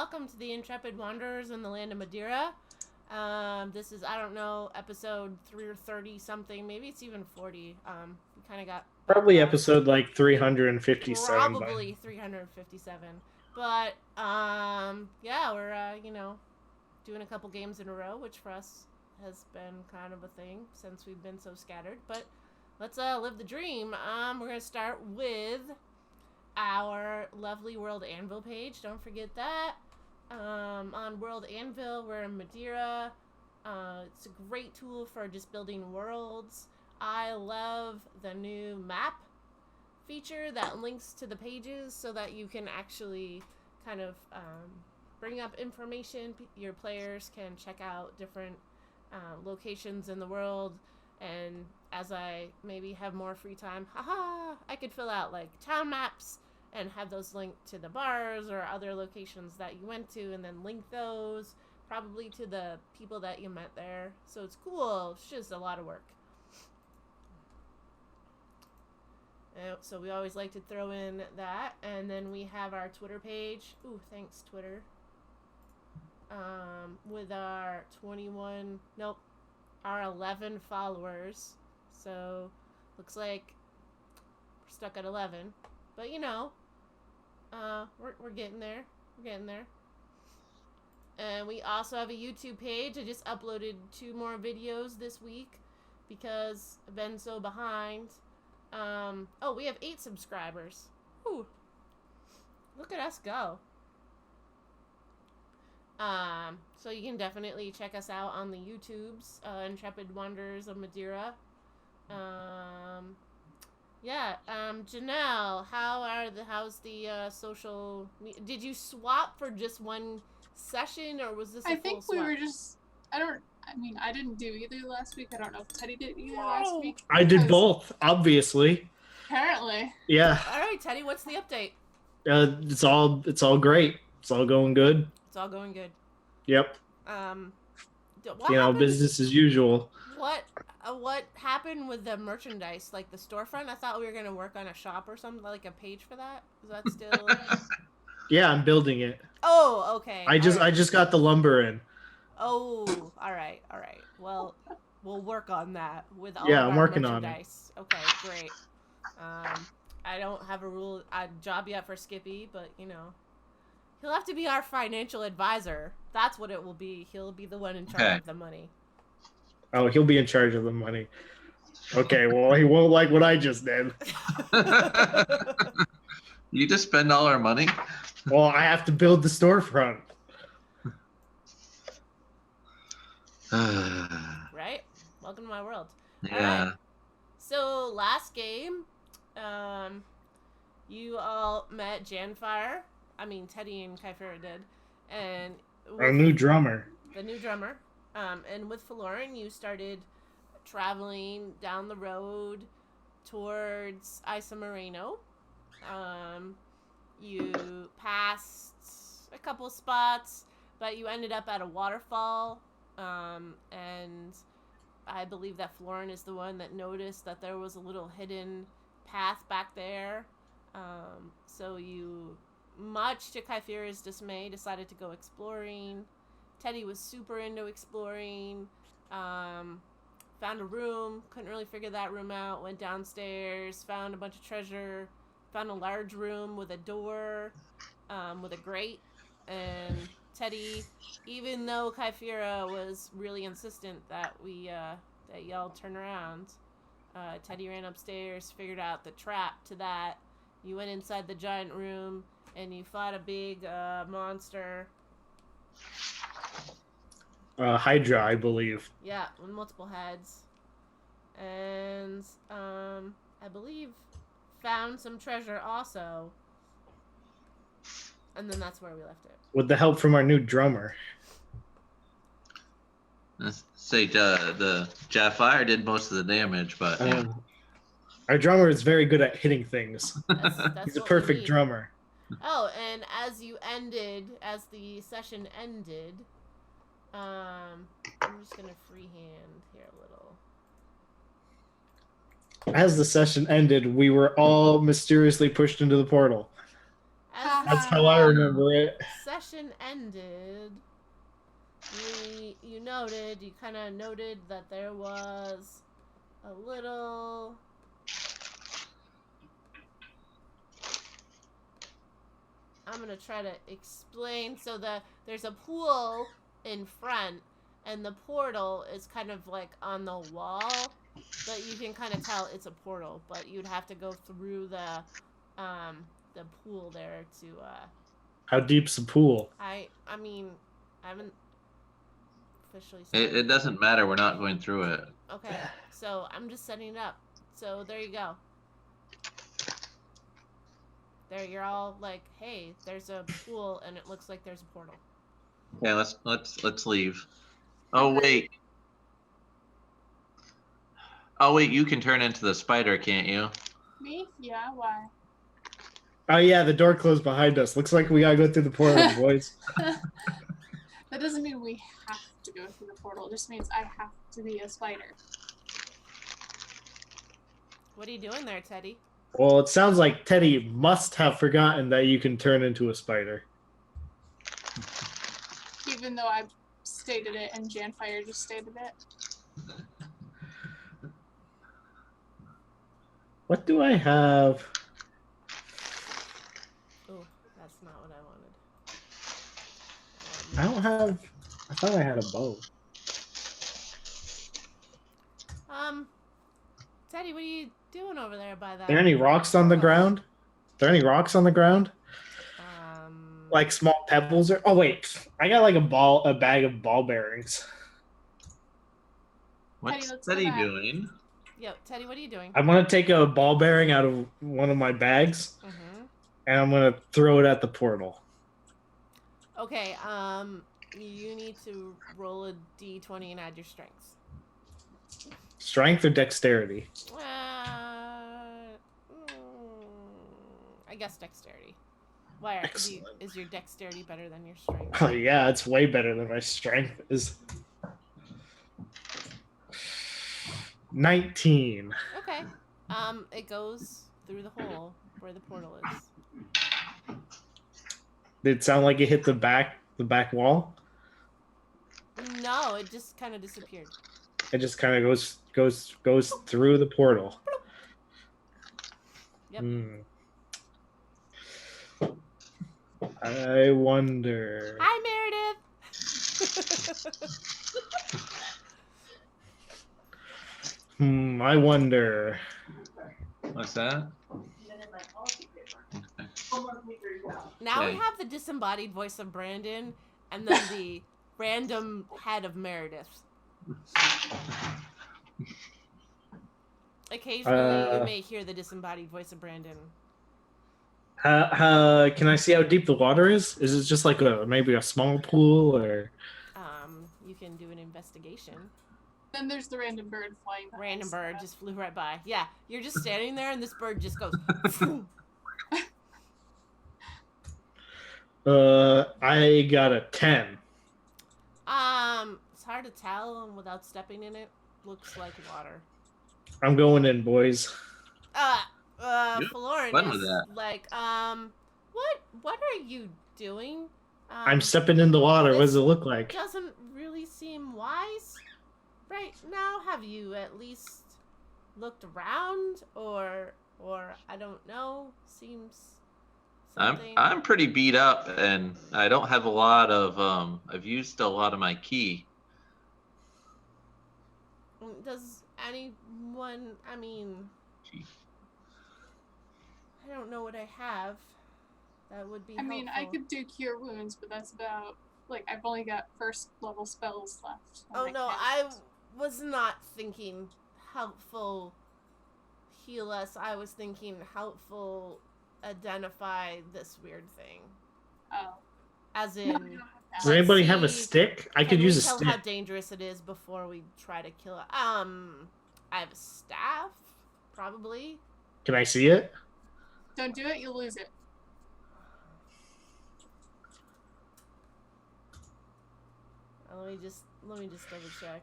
welcome to the Intrepid Wanderers in the land of Madera. This is, I don't know, episode 3 or 30 something. Maybe it's even 40. We kind of got Probably lost. episode like 357. Probably 357. But, yeah, we're, doing a couple games in a row, which for us has been kind of a thing since we've been so scattered. But let's live the dream. We're going to start with our lovely World Anvil page. Don't forget that. On World Anvil, we're in Madera. It's a great tool for just building worlds. I love the new map feature that links to the pages so that you can actually kind of bring up information. Your players can check out different locations in the world, and as I maybe have more free time, I could fill out like town maps and have those linked to the bars or other locations that you went to, and then link those probably to the people that you met there. So it's cool. It's just a lot of work. So we always like to throw in that. And then we have our Twitter page. Ooh, thanks, Twitter. With our our 11 followers. So looks like we're stuck at 11. But we're getting there. We're getting there. And we also have a YouTube page. I just uploaded 2 more videos this week because I've been so behind. We have 8 subscribers. Whew. Look at us go. So you can definitely check us out on the YouTubes, Intrepid Wanderers of Madera. Janelle, how's the social? Did you swap for just one session, or was this? I think we were just. I didn't do either last week. I don't know if Teddy did either last week. I did both, obviously. Apparently. Yeah. All right, Teddy, what's the update? It's all great. It's all going good. It's all going good. Yep. What business as usual. What happened with the merchandise, like the storefront? I thought we were gonna work on a shop or something, like a page for that. Is that still? Yeah, I'm building it. Oh, okay. I just got the lumber in. Oh, all right. Well, we'll work on that with all of our I'm working merchandise. On it. Okay, great. I don't have a job yet for Skippy, but he'll have to be our financial advisor. That's what it will be. He'll be the one in charge of the money. Oh, he'll be in charge of the money. Okay, well, he won't like what I just did. You just spend all our money? Well, I have to build the storefront. Right? Welcome to my world. Yeah. Right. So, last game, you all met Janfire. I mean, Teddy and Kyfera did. And our new drummer. The new drummer. And with Florin, you started traveling down the road towards Isa Moreno. You passed a couple spots, but you ended up at a waterfall. And I believe that Florin is the one that noticed that there was a little hidden path back there. So you, much to Kyfera's dismay, decided to go exploring. Teddy was super into exploring. Found a room, couldn't really figure that room out. Went downstairs, found a bunch of treasure. Found a large room with a door, with a grate. And Teddy, even though Kyfera was really insistent that that y'all turn around, Teddy ran upstairs, figured out the trap to that. You went inside the giant room and you fought a big monster. Hydra, I believe. Yeah, with multiple heads. And I believe found some treasure also. And then that's where we left it. With the help from our new drummer. Let's say the Jafire did most of the damage, but our drummer is very good at hitting things. That's He's a perfect drummer. Oh, and as the session ended, I'm just gonna freehand here a little. As the session ended, we were all mysteriously pushed into the portal. That's how I remember it. session ended, you kind of noted that there was a little... I'm gonna try to explain. So there's a pool in front, and the portal is kind of like on the wall, but you can kind of tell it's a portal. But you'd have to go through the pool there to. How deep's the pool? I mean, I haven't officially said It doesn't matter. We're not going through it. Okay, so I'm just setting it up. So there you go. There, you're all like, hey, there's a pool, and it looks like there's a portal. Yeah, let's leave. Oh wait. Oh wait, you can turn into the spider, can't you? Me? Yeah, why? Oh yeah, the door closed behind us. Looks like we gotta go through the portal, boys. That doesn't mean we have to go through the portal. It just means I have to be a spider. What are you doing there, Teddy? Well, it sounds like Teddy must have forgotten that you can turn into a spider. Even though I've stated it and Janfire just stated it. What do I have? Oh, that's not what I wanted. I don't have... I thought I had a bow. Teddy, what are you doing over there by that? Are there any rocks on the ground? Are there any rocks on the ground? Like small pebbles or... Oh, wait. I got like a bag of ball bearings. What's let's go Teddy back. doing? Yep, Teddy, what are you doing? I'm going to take a ball bearing out of one of my bags, Mm-hmm. and I'm going to throw it at the portal. Okay, you need to roll a d20 and add your strengths. Strength or dexterity? I guess dexterity. Why Excellent. is your dexterity better than your strength? Oh, yeah, it's way better than my strength is. 19. Okay. It goes through the hole where the portal is. Did it sound like it hit the back wall? No, it just kind of disappeared. It just kind of goes through the portal. Yep. I wonder. Hi, Meredith. I wonder. What's that? Now we Okay. have the disembodied voice of Brandon, and then the random head of Meredith. Occasionally, you may hear the disembodied voice of Brandon. Can I see how deep the water is? Is it just like maybe a small pool or? You can do an investigation. Then there's the random bird flying by. Random bird just flew right by. Yeah, you're just standing there, and this bird just goes. I got a 10. It's hard to tell without stepping in it. Looks like water. I'm going in, boys. Florin fun with is that. like, what are you doing? I'm stepping in the water. What does it look like? Doesn't really seem wise right now. Have you at least looked around, or I don't know? Seems something. I'm pretty beat up, and I don't have a lot of I've used a lot of my key. Does anyone? I mean, Gee. I don't know what I have. That would be. I mean, I helpful. could do cure wounds, but that's about like I've only got first level spells left. Oh and no, can't- I was not thinking helpful heal us. I was thinking helpful identify this weird thing. Oh. As No, in, you don't have Does that. anybody have a see, stick? I could can use we a tell stick. how dangerous it is before we try to kill it? I have a staff, probably. Can I see it? Don't do it, you'll lose it. Let me just double check.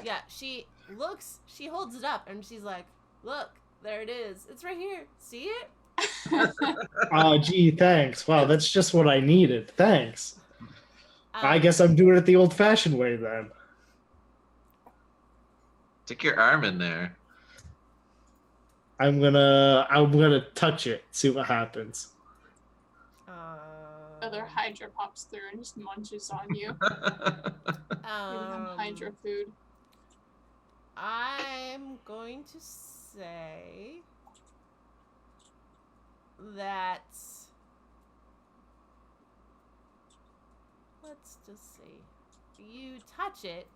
Yeah, she holds it up and she's like, look, there it is. It's right here. See it? Oh, gee, thanks. Wow, that's just what I needed. Thanks. I Um, guess I'm doing it the old-fashioned way then. Stick your arm in there. I'm gonna touch it, see what happens. Other Hydra pops through and just munches on you. Giving them Hydra food. I'm going to say that. Let's just see. You touch it.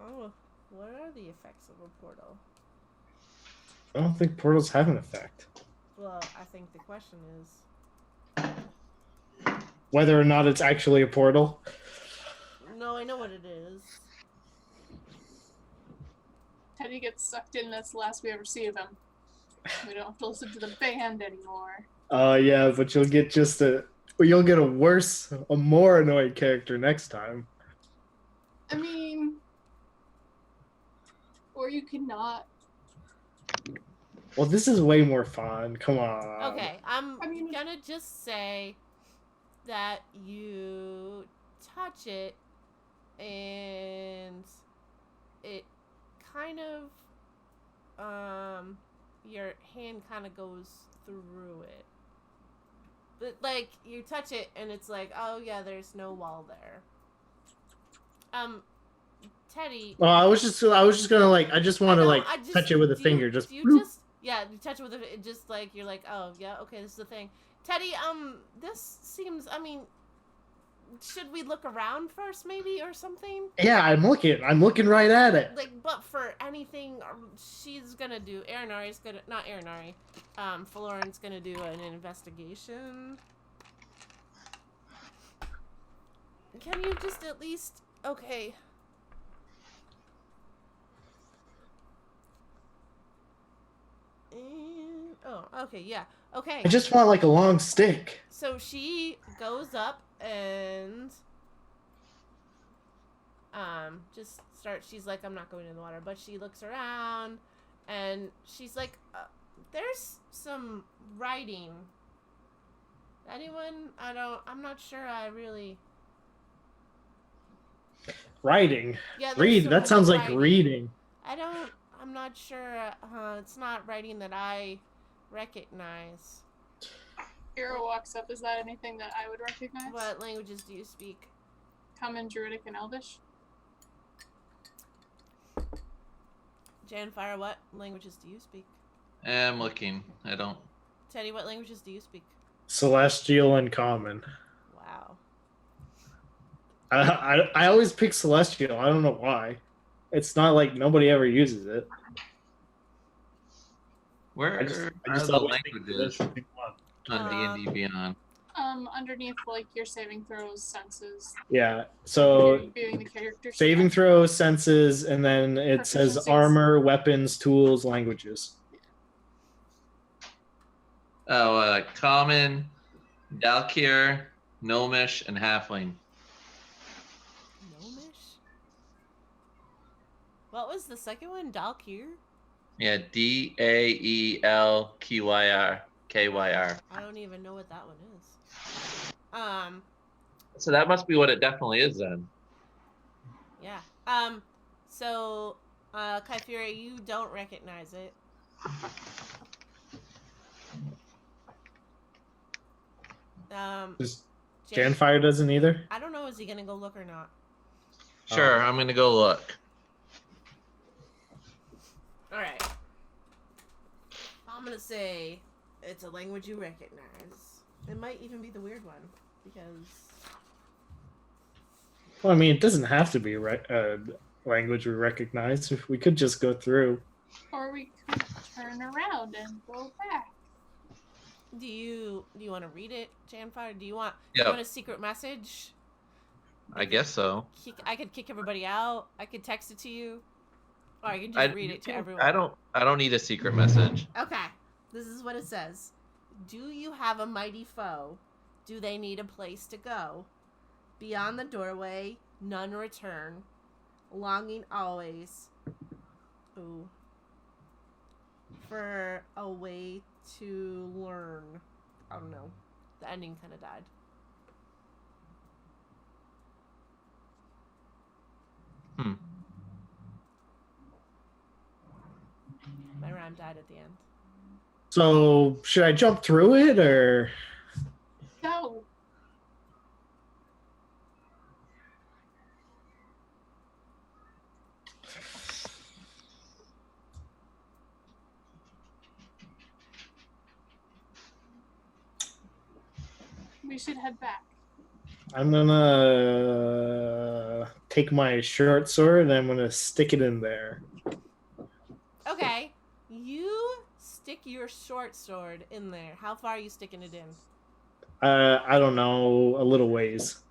Oh, what are the effects of a portal? I don't think portals have an effect. Well, I think the question is Whether or not it's actually a portal. no, I know what it is. Teddy gets sucked in. That's the last we ever see of him. We don't have to listen to the band anymore. Yeah, but you'll get a more annoying character next time. I mean, or you could not. Well, this is way more fun. Come on. Okay, I'm gonna just say that you touch it and it kind of your hand kind of goes through it. But like you touch it and it's like, oh yeah, there's no wall there. Teddy. Well, I was just gonna I just want to touch it with a finger. You touch it with it. Just like you're like, oh yeah, okay, this is the thing. Teddy, this seems. I mean, should we look around first, maybe, or something? Yeah, I'm looking right at it. Like, but for anything, she's gonna do. Not Aranari. Florin's gonna do an investigation. Can you just at least? Okay. Oh, okay, yeah. Okay. I just want a long stick. So she goes up and just starts. She's like, I'm not going in the water, but she looks around and she's like, there's some writing. Anyone? I'm not sure. I really. Writing. Yeah. Read. That sounds like reading. I'm not sure. It's not writing that I recognize. Hero walks up. Is that anything that I would recognize? What languages do you speak? Common, Druidic, and Elvish. Janfire, what languages do you speak? I'm looking. I don't. Teddy, what languages do you speak? Celestial and Common. Wow. I always pick Celestial. I don't know why. It's not like nobody ever uses it. Where I just are the always think languages on D&D Beyond? Underneath your saving throws, senses. Yeah. So viewing the character. saving throws, senses, and then it says Proficiencies. armor, weapons, tools, languages. Oh, Common, Dalkir, Gnomish, and Halfling. Gnomish? What was the second one? Dalkir? Yeah, Daelqyr. KYR. I don't even know what that one is. So that must be what it definitely is then. Yeah. So, Kyphira, you don't recognize it. Janfire doesn't either? I don't know, is he gonna go look or not? Sure, I'm gonna go look. Alright. I'm gonna say it's a language you recognize. It might even be the weird one, because... Well, I mean, it doesn't have to be language we recognize. We could just go through. Or we could turn around and go back. Do you want to read it, Janfire? Do you want a secret message? I guess so. I could kick everybody out. I could text it to you. Or I could just read it to everyone. I don't need a secret message. Okay. This is what it says. Do you have a mighty foe? Do they need a place to go? Beyond the doorway, none return. Longing always. Ooh. For a way to learn. I don't know. The ending kind of died. My rhyme died at the end. So should I jump through it or? No. We should head back. I'm gonna take my short sword and I'm gonna stick it in there. Okay. You stick your short sword in there. How far are you sticking it in? I don't know, a little ways.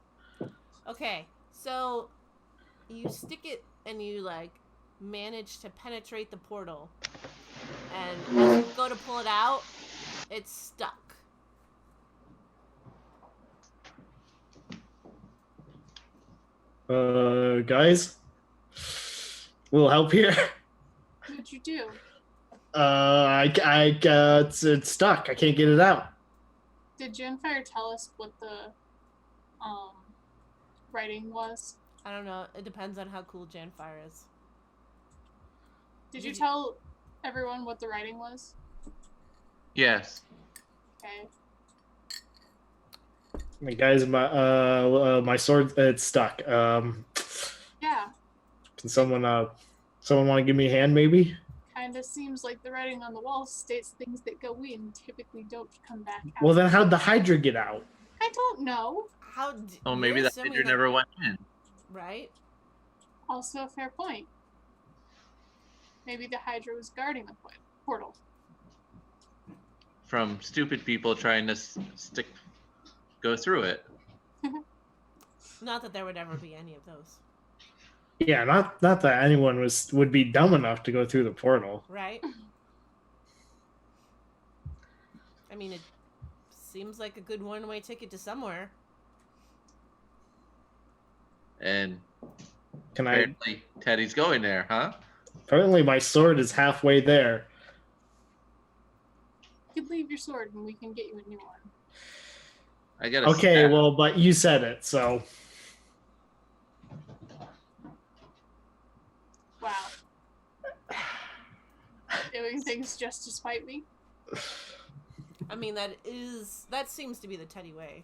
Okay. So you stick it and you like manage to penetrate the portal. And as you go to pull it out, it's stuck. Guys, little help here. What'd you do? It's stuck. I can't get it out. Did Genfire tell us what the writing was? I don't know. It depends on how cool Janfire is. Did you tell everyone what the writing was? Yes. Okay. Guys, my sword, it's stuck. Yeah. Can someone want to give me a hand, maybe? Kinda seems like the writing on the wall states things that go in typically don't come back out. Well, then how'd the Hydra get out? I don't know. Oh, maybe that Hydra never went in. Right? Also a fair point. Maybe the Hydra was guarding the portal. From stupid people trying to go through it. Not that there would ever be any of those. Yeah, not that anyone would be dumb enough to go through the portal. Right? I mean, it seems like a good one-way ticket to somewhere. And apparently Teddy's going there, huh? Apparently my sword is halfway there. You can leave your sword and we can get you a new one. I gotta. Okay, stab. well, but you said it, so. Wow. Doing things just to spite me? I mean, that seems to be the Teddy way.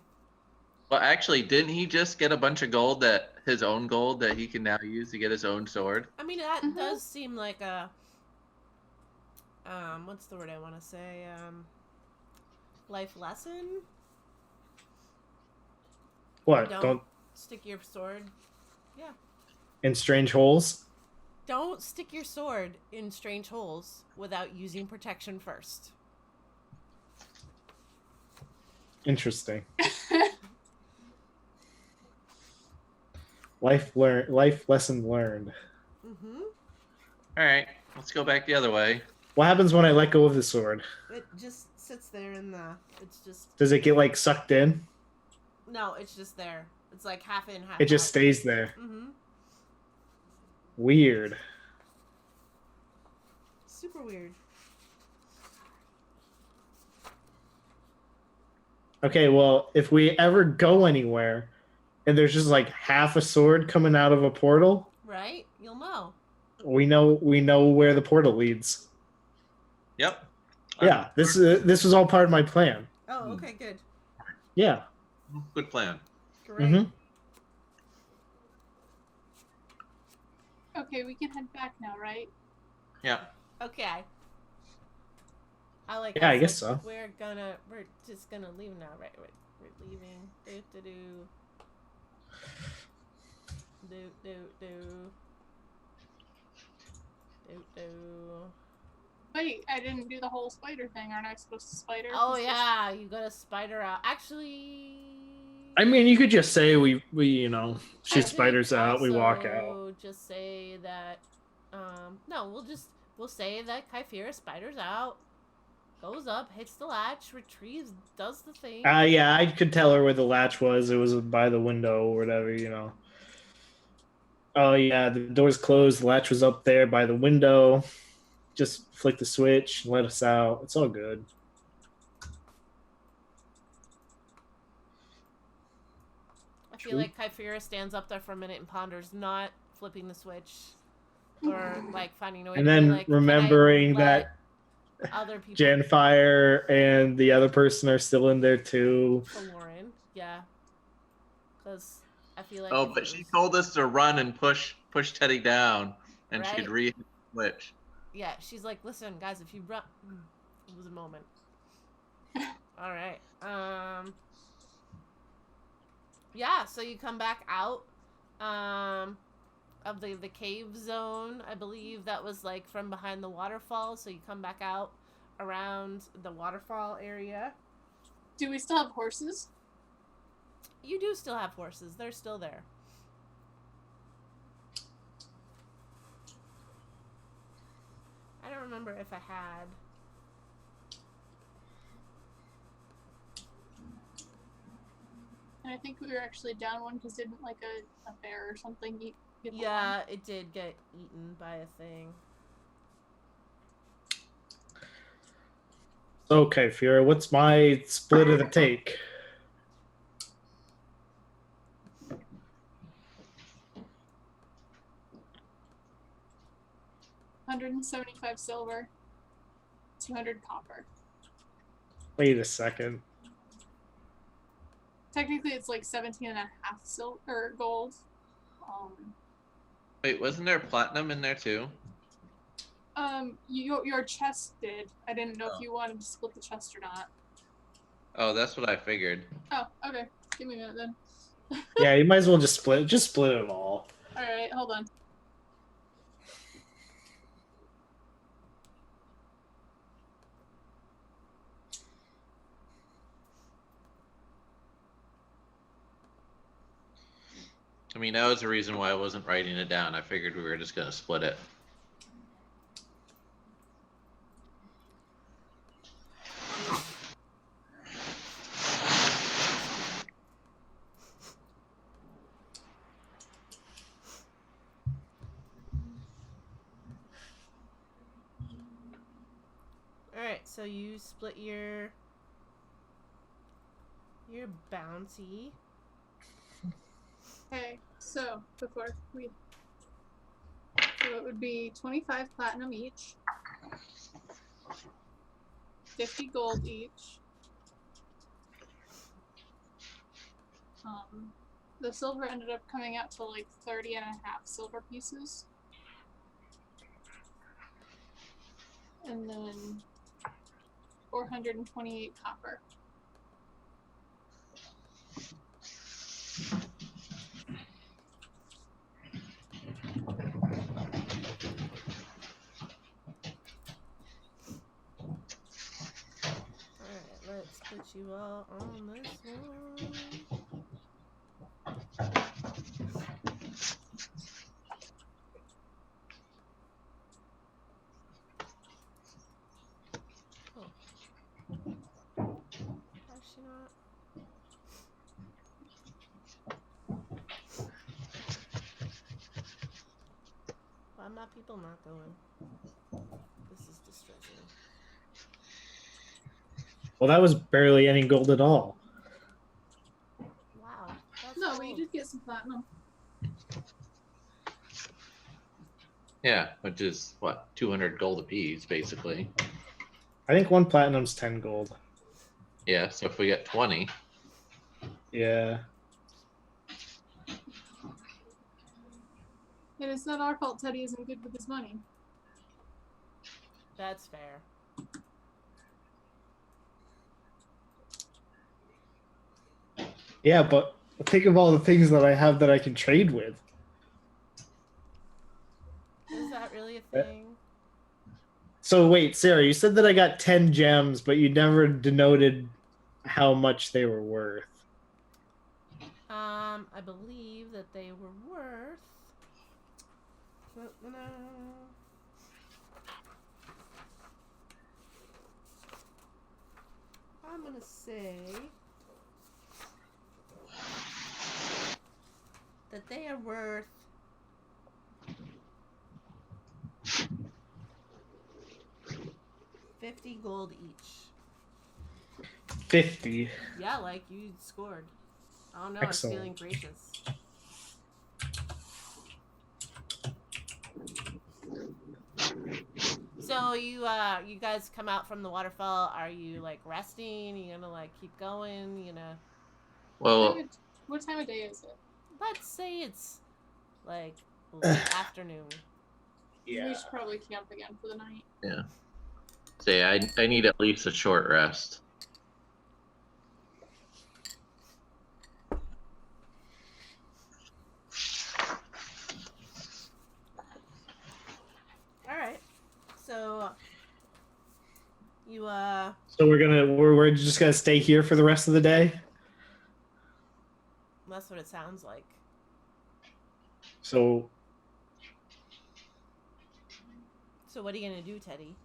Well, actually, didn't he just get a bunch of gold his own gold that he can now use to get his own sword? I mean, that does seem like a what's the word I want to say? Life lesson? What? Don't stick your sword. Yeah. In strange holes? Don't stick your sword in strange holes without using protection first. Interesting. Life lesson learned. Mm-hmm. All right, let's go back the other way. What happens when I let go of the sword? It just sits there in the. It's just. Does it get like sucked in? No, it's just there. It's like half in, half It just out. stays there. Mm-hmm. Weird. Super weird. Okay, well, if we ever go anywhere and there's just like half a sword coming out of a portal, Right? You'll know. we know where the portal leads. Yep. Yeah, this was all part of my plan. Oh, okay, good. Yeah. Good plan. Great. Mm-hmm. Okay, we can head back now, right? Yeah. Okay. Yeah, I guess so. We're just gonna leave now, right? We're leaving. Do. Wait, I didn't do the whole spider thing. Aren't I supposed to spider? Oh yeah, you got a spider out. Actually, I mean, you could just say we she I spiders could out, we walk out. also just say that. No, we'll say that Kyphera spiders out, goes up, hits the latch, retrieves, does the thing. Yeah, I could tell her where the latch was. It was by the window or whatever, Oh yeah, the door's closed. The latch was up there by the window. Just flick the switch, let us out. It's all good. feel like Kyphera stands up there for a minute and ponders, not flipping the switch or like finding a way And to then be like, remembering can I let that other people Janfire and the other person are still in there too. for Lauren, yeah, because I feel like Oh, if but it she was- told us to run and push Teddy down, and Right. she'd re-switch. yeah, she's like, listen, guys, if you run, it was a moment. All right, yeah, so you come back out, of the cave zone. I believe that was like from behind the waterfall. So you come back out around the waterfall area. Do we still have horses? You do still have horses. They're still there. I don't remember if I had. And I think we were actually down one because didn't like a bear or something get the one? Yeah, it did get eaten by a thing. Okay, Fiora, what's my split of the take? $175 silver, 200 copper. Wait a second. Technically, it's like 17 and a half silver gold. Wait, wasn't there platinum in there too? Your chest did. I didn't know Oh. if you wanted to split the chest or not. Oh, that's what I figured. Oh, okay. Give me a minute then. Yeah, you might as well just split it all. All right, hold on. I mean, that was the reason why I wasn't writing it down. I figured we were just gonna split it. Alright, so you split your bounty. Okay, so before we, so it would be 25 platinum each, 50 gold each. The silver ended up coming out to like 30 and a half silver pieces. And then 428 copper. Alright, let's put you all on this one. Why is she not? Why are my people not going? This is distressing. Well, that was barely any gold at all. Wow. That's No, but you cool. did get some platinum. Yeah, which is what, 200 gold apiece, basically. I think one platinum's 10 gold. Yeah, so if we get 20, Yeah. And it's not our fault Teddy isn't good with his money. That's fair. Yeah, but think of all the things that I have that I can trade with. Is that really a thing? So wait, Sarah, you said that I got 10 gems, but you never denoted how much they were worth. I believe that they were worth. I'm gonna say that they are worth 50 gold each. 50. Yeah, like you scored. Oh no, Excellent. it's feeling gracious. So you guys come out from the waterfall. Are you like resting? You gonna like keep going? You gonna Well, What time of day is it? let's say it's like late afternoon. We should probably camp again for the night. yeah. Say I need at least a short rest. All right. So you So we're just gonna stay here for the rest of the day. that's what it sounds like. So So what are you gonna do, Teddy?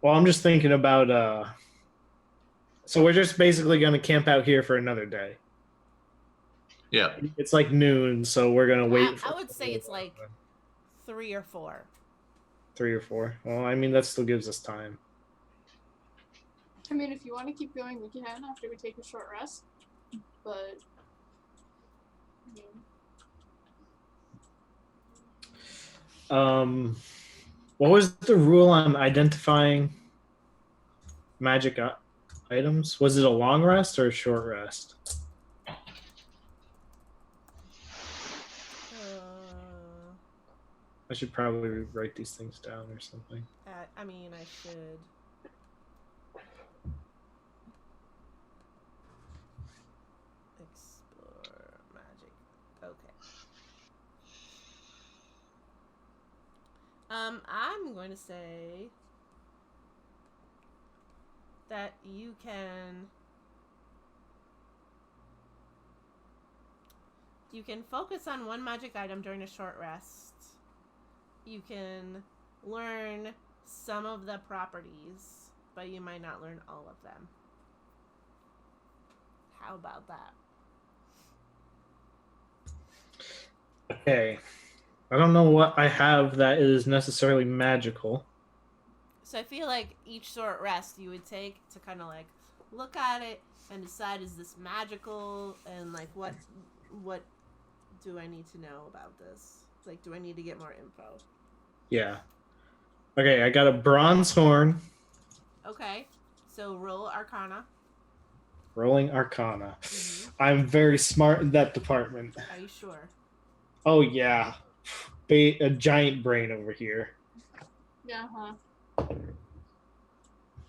well, I'm just thinking about so we're just basically gonna camp out here for another day. Yeah. It's like noon, so we're gonna wait. I would say it's like 3 or 4. 3 or 4. Well, I mean that still gives us time. I mean, if you want to keep going, we can after we take a short rest. But What was the rule on identifying magic items? Was it a long rest or a short rest? I should probably write these things down or something. I mean, I should. Explore magic. Okay. I'm going to say that you can focus on one magic item during a short rest. You can learn some of the properties, but you might not learn all of them. How about that? Okay. I don't know what I have that is necessarily magical. So I feel like each short rest you would take to kind of like look at it and decide, is this magical, and like what do I need to know about this? Like, do I need to get more info? Yeah. Okay, I got a bronze horn. Okay, so roll Arcana. Rolling Arcana. Mhm. I'm very smart in that department. Are you sure? Oh yeah, a giant brain over here. yeah, huh?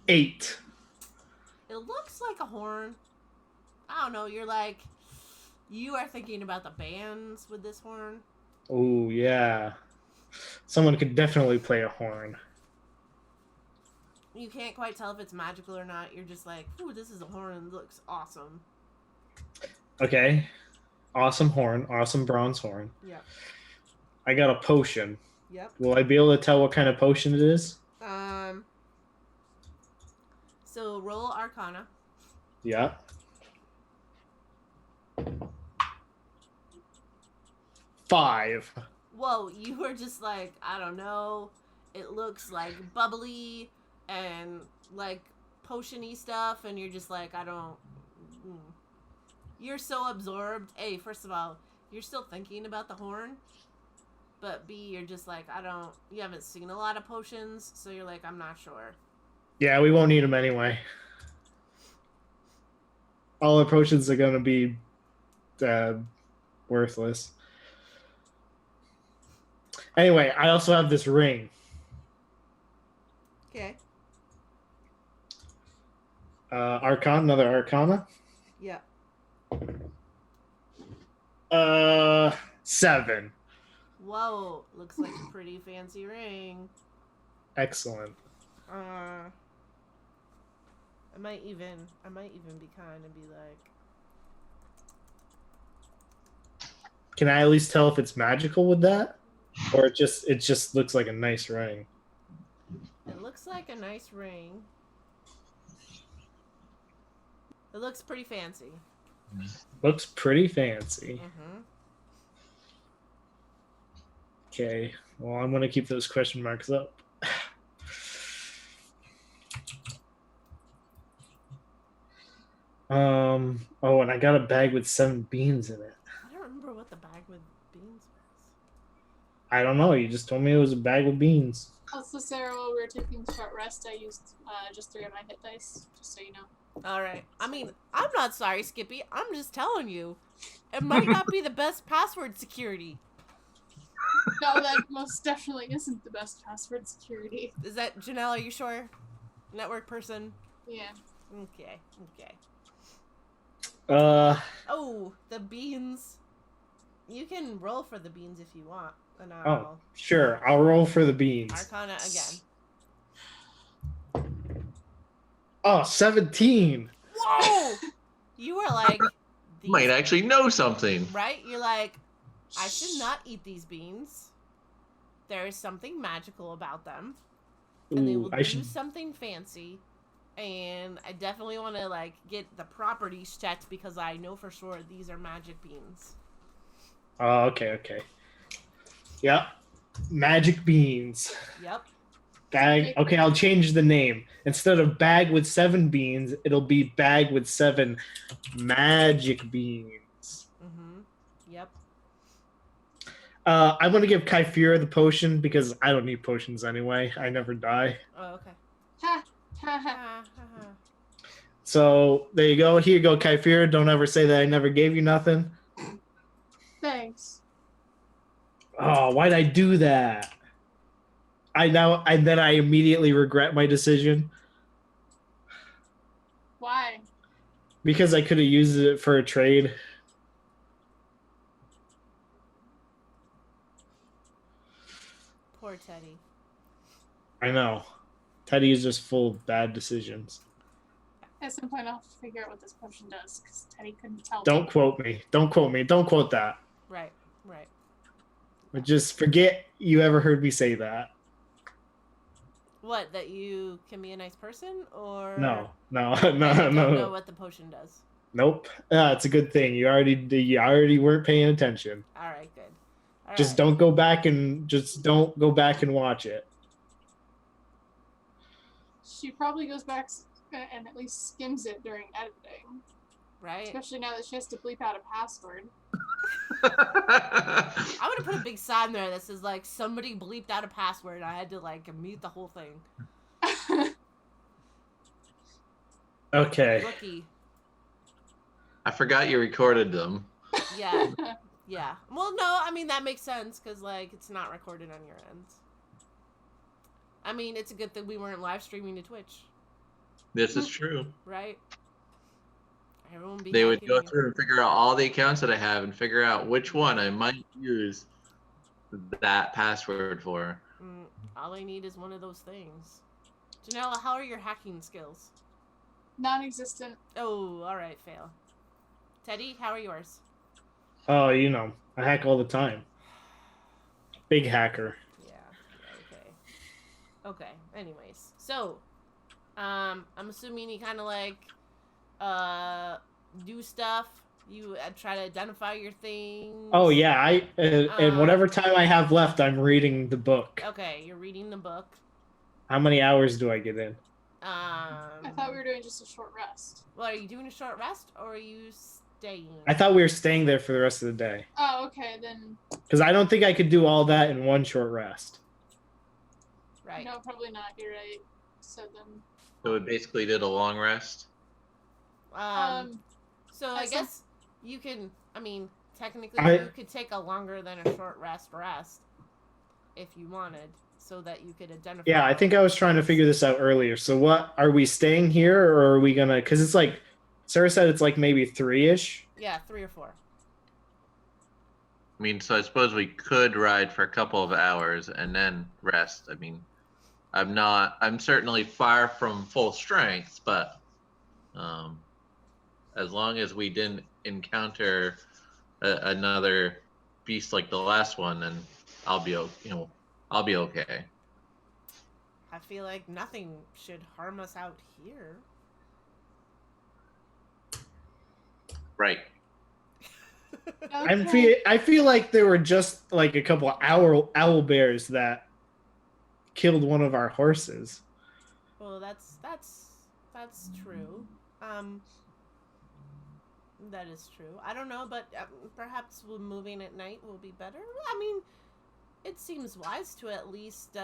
8. It looks like a horn. I don't know. You are thinking about the bands with this horn. Oh yeah, someone could definitely play a horn. You can't quite tell if it's magical or not. You're just like, ooh, this is a horn and it looks awesome. Okay, awesome horn, awesome bronze horn. Yep. I got a potion. Yep. Will I be able to tell what kind of potion it is? So roll Arcana. Yeah. 5. Whoa, you were just like, I don't know. It looks like bubbly and like potion-y stuff, and you're just like, I don't. You're so absorbed. A, first of all, you're still thinking about the horn. But B, you're just like, you haven't seen a lot of potions, so you're like, I'm not sure. Yeah, we won't need them anyway. All our potions are going to be worthless. Anyway, I also have this ring. Okay. Another Arcana. Yeah. 7. Whoa, looks like a pretty fancy ring. Excellent. I might even be kind and be like, Can I at least tell if it's magical with that? Or it just looks like a nice ring? it looks like a nice ring. It looks pretty fancy. Looks pretty fancy. Mm-hmm. Okay. Well, I'm going to keep those question marks up. Oh, and I got a bag with 7 beans in it. I don't remember what the bag with beans was. I don't know. You just told me it was a bag with beans. Also, Sarah, while we were taking a short rest, I used just 3 of my hit dice, just so you know. All right. I mean, I'm not sorry, Skippy. I'm just telling you. It might not be the best password security. No, that most definitely isn't the best password security. Is that Janelle? Are you sure? Network person. Yeah. Okay. Okay. Uh, Oh, the beans. You can roll for the beans if you want. And oh, sure. I'll roll for the beans. Arcana again. Oh, 17. Whoa! You were like, these, Might actually know something. right? You're like, I should not eat these beans. There is something magical about them, and they will Ooh, do I should. something fancy. And I definitely want to like get the properties checked because I know for sure these are magic beans. Oh, okay, okay. Yep. Magic beans. Yep. Bag. Okay, I'll change the name. Instead of bag with 7 beans, it'll be bag with 7 magic beans. Mm-hmm. Yep. I'm gonna give Kyphira the potion because I don't need potions anyway. I never die. Oh, okay. Ha! Ha ha. Ha, ha, ha. So there you go. Here you go, Kyphira. Don't ever say that I never gave you nothing. Thanks. Oh, why'd I do that? Then I immediately regret my decision Why? because I could have used it for a trade. Poor Teddy. I know. Teddy is just full of bad decisions. At some point, I'll have to figure out what this potion does, because Teddy couldn't tell Don't me. quote me. Don't quote me. Don't quote that. Right. Right. But just forget you ever heard me say that. What? That you can be a nice person, or No, no, that you no, don't know no. what the potion does? Nope. It's a good thing. You already weren't paying attention. All right. Good. All Just right. don't go back and watch it. She probably goes back and at least skims it during editing. Right. Especially now that she has to bleep out a password. I would have put a big sign there that says like somebody bleeped out a password and I had to like mute the whole thing. Okay. Rookie. I forgot you recorded them. Yeah. Yeah. Well, no, I mean that makes sense because like it's not recorded on your end. I mean, it's a good thing we weren't live streaming to Twitch, This is true. right? Everyone be They would hacking go you. through and figure out all the accounts that I have and figure out which one I might use that password for. All I need is one of those things. Janella, how are your hacking skills? Non-existent. Oh, all right, fail. Teddy, how are yours? Oh, I hack all the time. Big hacker. Yeah. Okay. Okay. Anyways, so, I'm assuming you kind of like, do stuff. You try to identify your things. Oh yeah, and whatever time I have left, I'm reading the book. Okay, you're reading the book. How many hours do I get in? I thought we were doing just a short rest. Well, are you doing a short rest or are you staying? I thought we were staying there for the rest of the day. Oh, okay, then. Because I don't think I could do all that in one short rest. Right. No, probably not. You're right. So then. So we basically did a long rest. So I some- guess you can. I mean, technically, you could take a longer than a short rest if you wanted, so that you could identify. Yeah, I think I was trying to figure this out earlier. So what are we staying here, or are we gonna? Because it's like Sarah said, it's like maybe 3-ish. Yeah, 3 or 4. I mean, so I suppose we could ride for a couple of hours and then rest. I mean, I'm certainly far from full strength, but as long as we didn't encounter another beast like the last one, then I'll be okay. I feel like nothing should harm us out here. Right. Okay. I feel like there were just like a couple of owl bears that killed one of our horses. Well, that's true. That is true. I don't know, but perhaps moving at night will be better. I mean, it seems wise to at least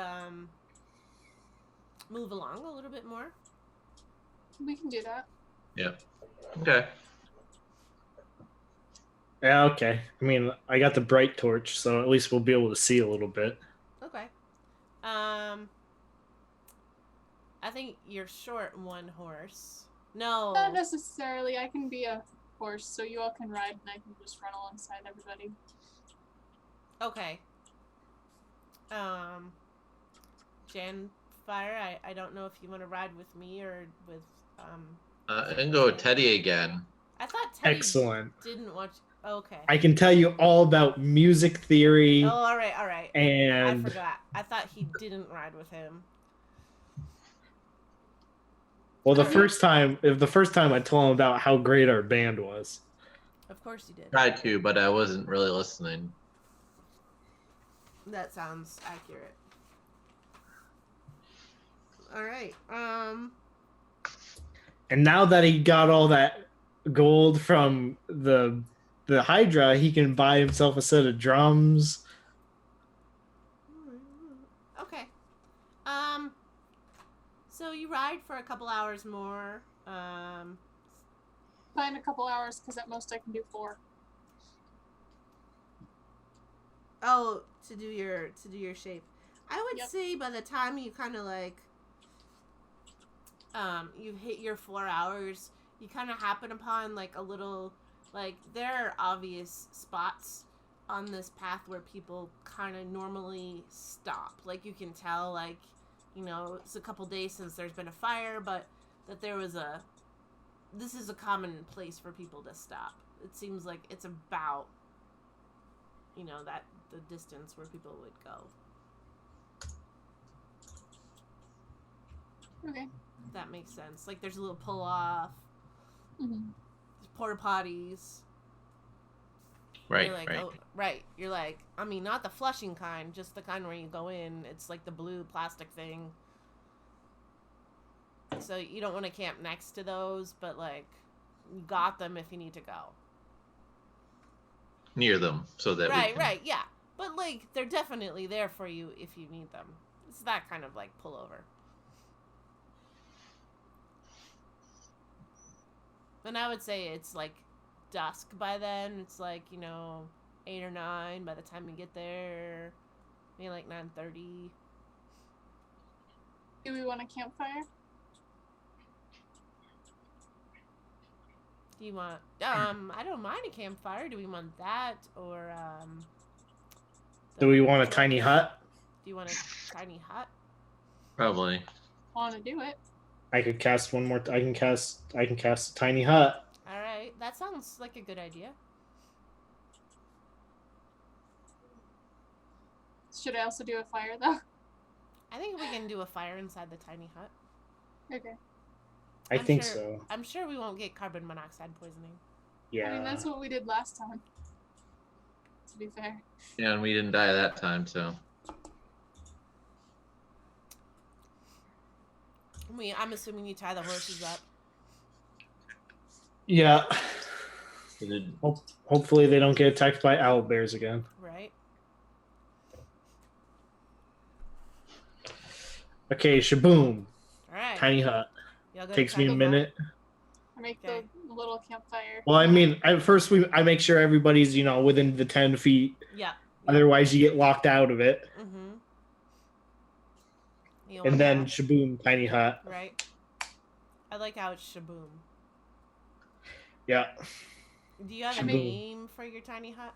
move along a little bit more. We can do that. Yeah. Okay. Yeah, okay. I mean, I got the bright torch, so at least we'll be able to see a little bit. Okay. I think you're short one horse. No. Not necessarily. I can be a horse, so you all can ride, and I can just run alongside everybody. Okay. Jan Fire, I don't know if you want to ride with me or with I can go with Teddy again. I thought Teddy Excellent. didn't watch. Okay. I can tell you all about music theory. Oh, all right. And I forgot. I thought he didn't ride with him. well, the first time I told him about how great our band was. Of course you did. Tried to, but I wasn't really listening. That sounds accurate. All right. And now that he got all that gold from the Hydra, he can buy himself a set of drums. Okay. So you ride for a couple hours more. Fine, a couple hours, because at most I can do 4. Oh, to do your shape. I would Yep. say by the time you kind of like you hit your 4 hours, you kind of happen upon like a little, like, there are obvious spots on this path where people kind of normally stop. Like, you can tell, like, you know, it's a couple days since there's been a fire, but that this is a common place for people to stop. It seems like it's about, you know, that the distance where people would go. Okay. If that makes sense. Like, there's a little pull off, Mm-hmm. there's porta potties. Right, You're like, right. oh, right. You're like, I mean, not the flushing kind, just the kind where you go in. It's like the blue plastic thing. So you don't want to camp next to those, but like, you got them if you need to go. Near them, so that we Right, can... right, yeah. But like, they're definitely there for you if you need them. It's that kind of like pullover. And I would say it's like dusk by then. It's like, you know, 8 or 9 by the time you get there. Maybe like 9:30. Do we want a campfire? Do you want I don't mind a campfire. Do we want that or Do we want a tiny hut? Do you want a tiny hut? Probably. Want to do it? I could cast one more. I can cast a tiny hut. All right. That sounds like a good idea. Should I also do a fire though? I think we can do a fire inside the tiny hut. Okay. I I'm think sure- so. I'm sure we won't get carbon monoxide poisoning. Yeah. I mean, that's what we did last time. To be fair. Yeah, and we didn't die that time, so... I'm assuming you tie the horses up. Yeah. We did- Hopefully they don't get attacked by owl bears again. Right? Okay, shaboom. All right. Tiny hut. Y'all go to Takes me a Taco Bell? minute. I make Okay. the little campfire. Well, I mean, I make sure everybody's, you know, within the 10 feet. Yeah. Otherwise, you get locked out of it. Mm-hmm. And then shaboom, tiny hut. Right. I like how it's shaboom. Yeah. Do you have a Shaboom. name for your tiny hut?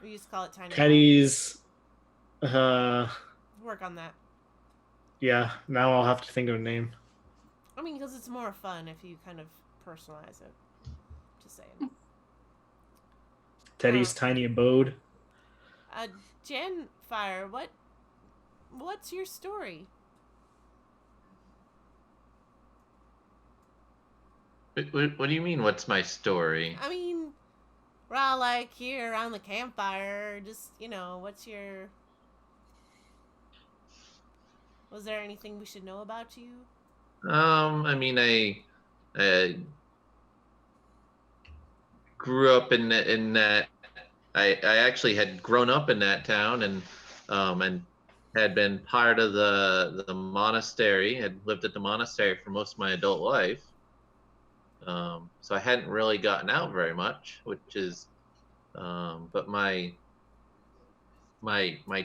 We just call it tiny hut. Teddy's. Work on that. Yeah. Now I'll have to think of a name. I mean, because it's more fun if you kind of personalize it. Just saying. Teddy's tiny abode. Jan Fire, what's your story? What do you mean, what's my story? I mean, we're all like here around the campfire. Just, you know, what's your... Was there anything we should know about you? I mean, I I grew up in that. I actually had grown up in that town and had been part of the monastery. Had lived at the monastery for most of my adult life. So I hadn't really gotten out very much, which is, but my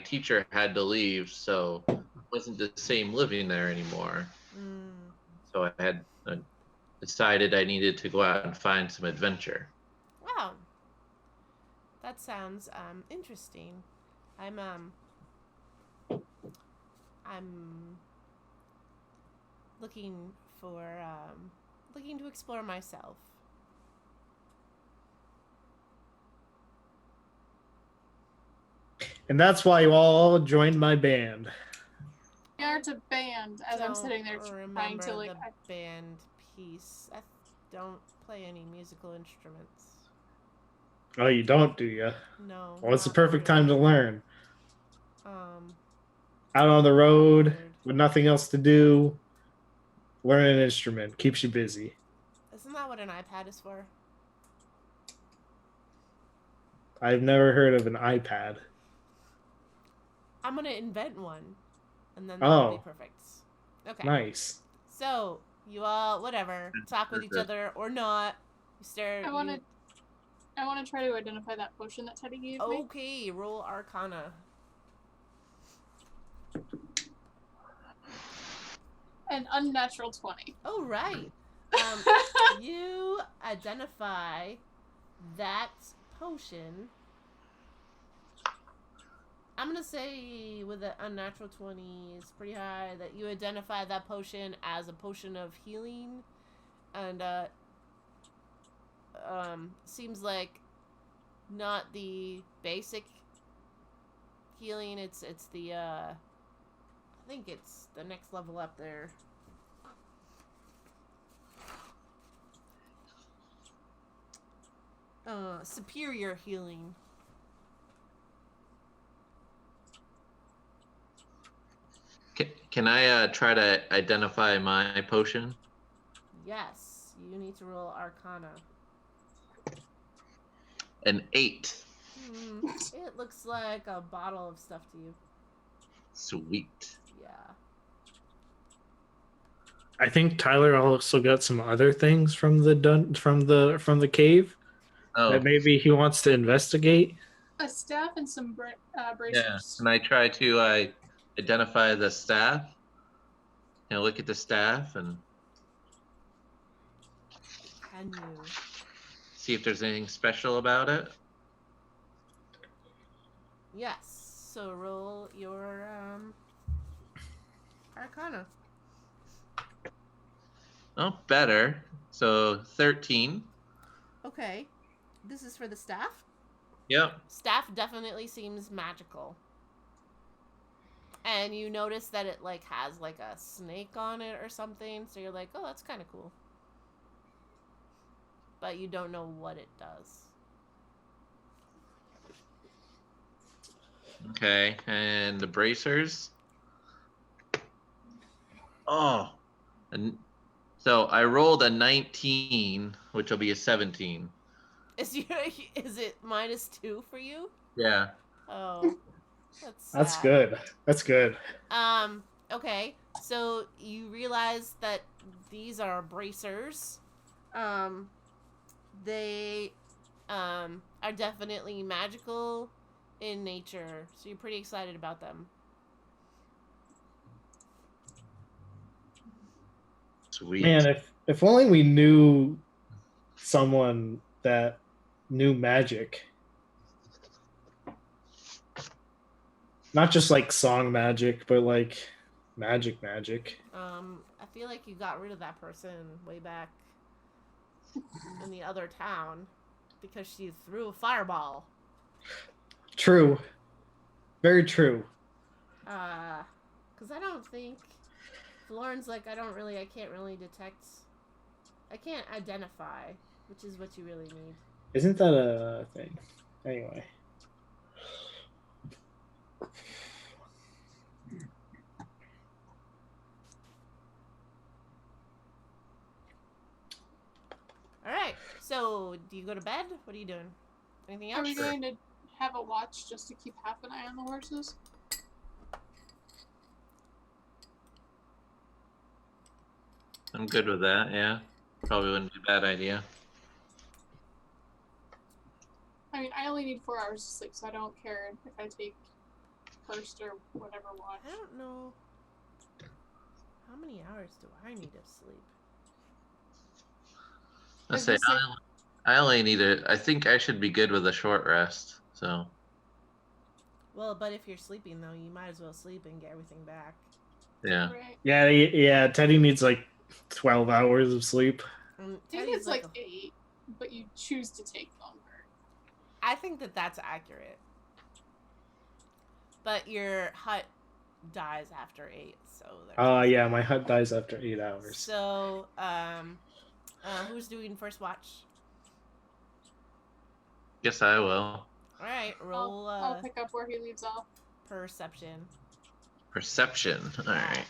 teacher had to leave, so it wasn't the same living there anymore. So I had decided I needed to go out and find some adventure. Wow. That sounds interesting. I'm looking for looking to explore myself. And that's why you all joined my band. We aren't a band, as I'm sitting there Don't trying to remember like. the band piece. I don't play any musical instruments. Oh, you don't, do you? No. Well, it's the not perfect time to really. learn. Um, Out on the road awkward. with nothing else to do, learn an instrument keeps you busy. Isn't that what an iPad is for? I've never heard of an iPad. I'm gonna invent one, and then that'll be Oh, perfect. Okay. nice. So you all, whatever, talk with each other or not. You stare. I want to try to identify that potion that Teddy gave me. Okay, roll Arcana. An unnatural 20. Oh right. You identify that potion. I'm gonna say with an unnatural 20 is pretty high that you identify that potion as a potion of healing, and seems like not the basic healing. It's the I think it's the next level up there. Superior healing. Can I try to identify my potion? Yes, you need to roll Arcana. An 8. It looks like a bottle of stuff to you. Sweet. Yeah. I think Tyler also got some other things from the cave Oh, that maybe he wants to investigate. A staff and some yeah. bracers. Can I try to identify the staff? Look at the staff and Can you? see if there's anything special about it. Yes. So roll your Arcana. Oh, better. So 13. Okay. This is for the staff? Yep. Staff definitely seems magical. And you notice that it like has like a snake on it or something, so you're like, oh, that's kind of cool. But you don't know what it does. Okay, and the bracers. Oh, and so I rolled a 19, which will be a 17. Is it -2 for you? Yeah. Oh, that's sad. That's good. That's good. Okay. So you realize that these are bracers. They are definitely magical in nature, so you're pretty excited about them. Sweet. Man, if only we knew someone that knew magic. Not just like song magic, but like magic. I feel like you got rid of that person way back in the other town because she threw a fireball. True. Very true. Because I don't think Lauren's like, I can't really detect, I can't identify, which is what you really need. Isn't that a thing? Anyway. So, do you go to bed? What are you doing? Anything Are else? we going to have a watch just to keep half an eye on the horses? I'm good with that. Yeah, probably wouldn't be a bad idea. I mean, I only need 4 hours of sleep, so I don't care if I take first or whatever watch. I don't know. How many hours do I need of sleep? Let's say Is it- I only need I think I should be good with a short rest. So Well, but if you're sleeping, though, you might as well sleep and get everything back. yeah. Right. Yeah. Teddy needs like 12 hours of sleep. And I think Teddy's it's like a- 8, but you choose to take longer. I think that's accurate. But your hut dies after 8, so Yeah, my hut dies after 8 hours. So, who's doing first watch? Guess I will. All right, roll I'll pick up where he leaves off. perception. Perception. All right.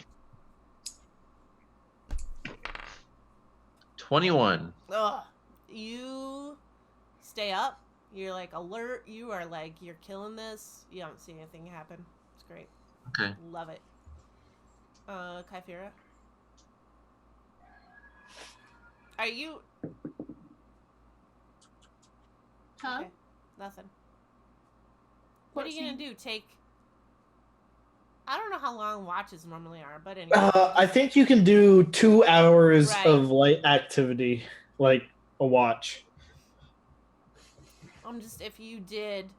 21. Ugh. You stay up. You're like alert. You are like you're killing this. You don't see anything happen. It's great. Okay. Love it. Kyphira. Are you? Huh? Okay. Nothing. What are you gonna do? Take? I don't know how long watches normally are, but anyway. I think you can do 2 hours Right. of light activity, like a watch. Just if you did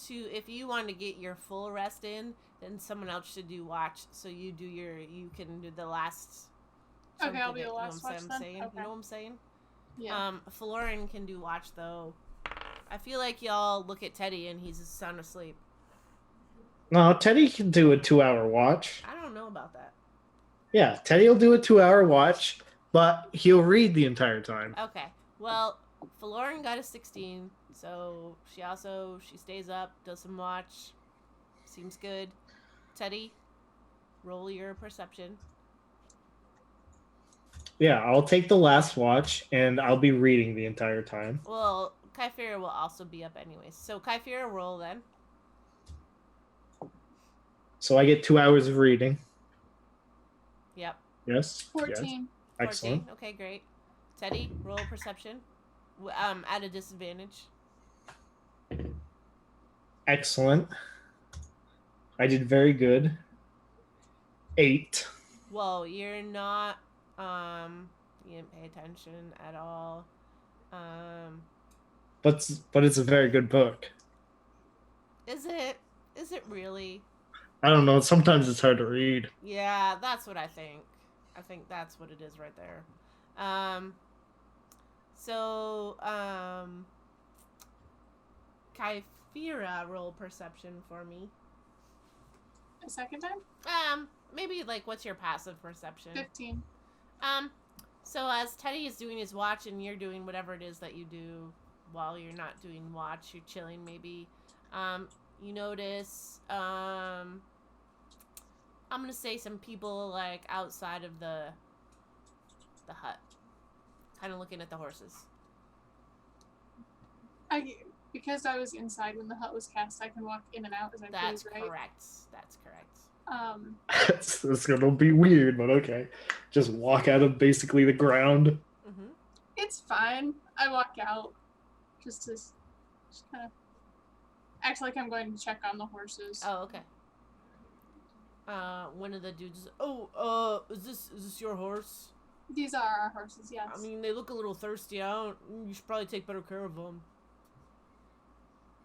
if you want to get your full rest in, then someone else should do watch. So you can do the last. Okay, I'll something do the that- last watch then. Saying? Okay. You know what I'm saying? Yeah. Florin can do watch though. I feel like y'all look at Teddy and he's sound asleep. No, Teddy can do a 2-hour watch. I don't know about that. Yeah, Teddy will do a 2-hour watch, but he'll read the entire time. Okay. Well, Florin got a 16, so she stays up, does some watch. Seems good. Teddy, roll your perception. Yeah, I'll take the last watch, and I'll be reading the entire time. Well, Kyphira will also be up anyways. So Kyphira, roll then. So I get 2 hours of reading. Yep. Yes? 14. Yes. Excellent. 14. Okay, great. Teddy, roll perception. At a disadvantage. Excellent. I did very good. 8. Whoa, you're not. You didn't pay attention at all. But it's a very good book. Is it? Is it really? I don't know. Sometimes it's hard to read. Yeah, that's what I think. I think that's what it is right there. Kyphira, roll perception for me. A second time? Maybe like what's your passive perception? 15. So as Teddy is doing his watch and you're doing whatever it is that you do while you're not doing watch, you're chilling maybe. You notice, I'm gonna say some people like outside of the hut, kind of looking at the horses. Because I was inside when the hut was cast, I can walk in and out as I That's please, right? correct. That's correct. It's gonna be weird, but okay. Just walk out of basically the ground. Mm-hmm. It's fine. I walk out just kind of act like I'm going to check on the horses. Oh, okay. One of the dudes. Is this your horse? These are our horses, yes. I mean, they look a little thirsty. You should probably take better care of them.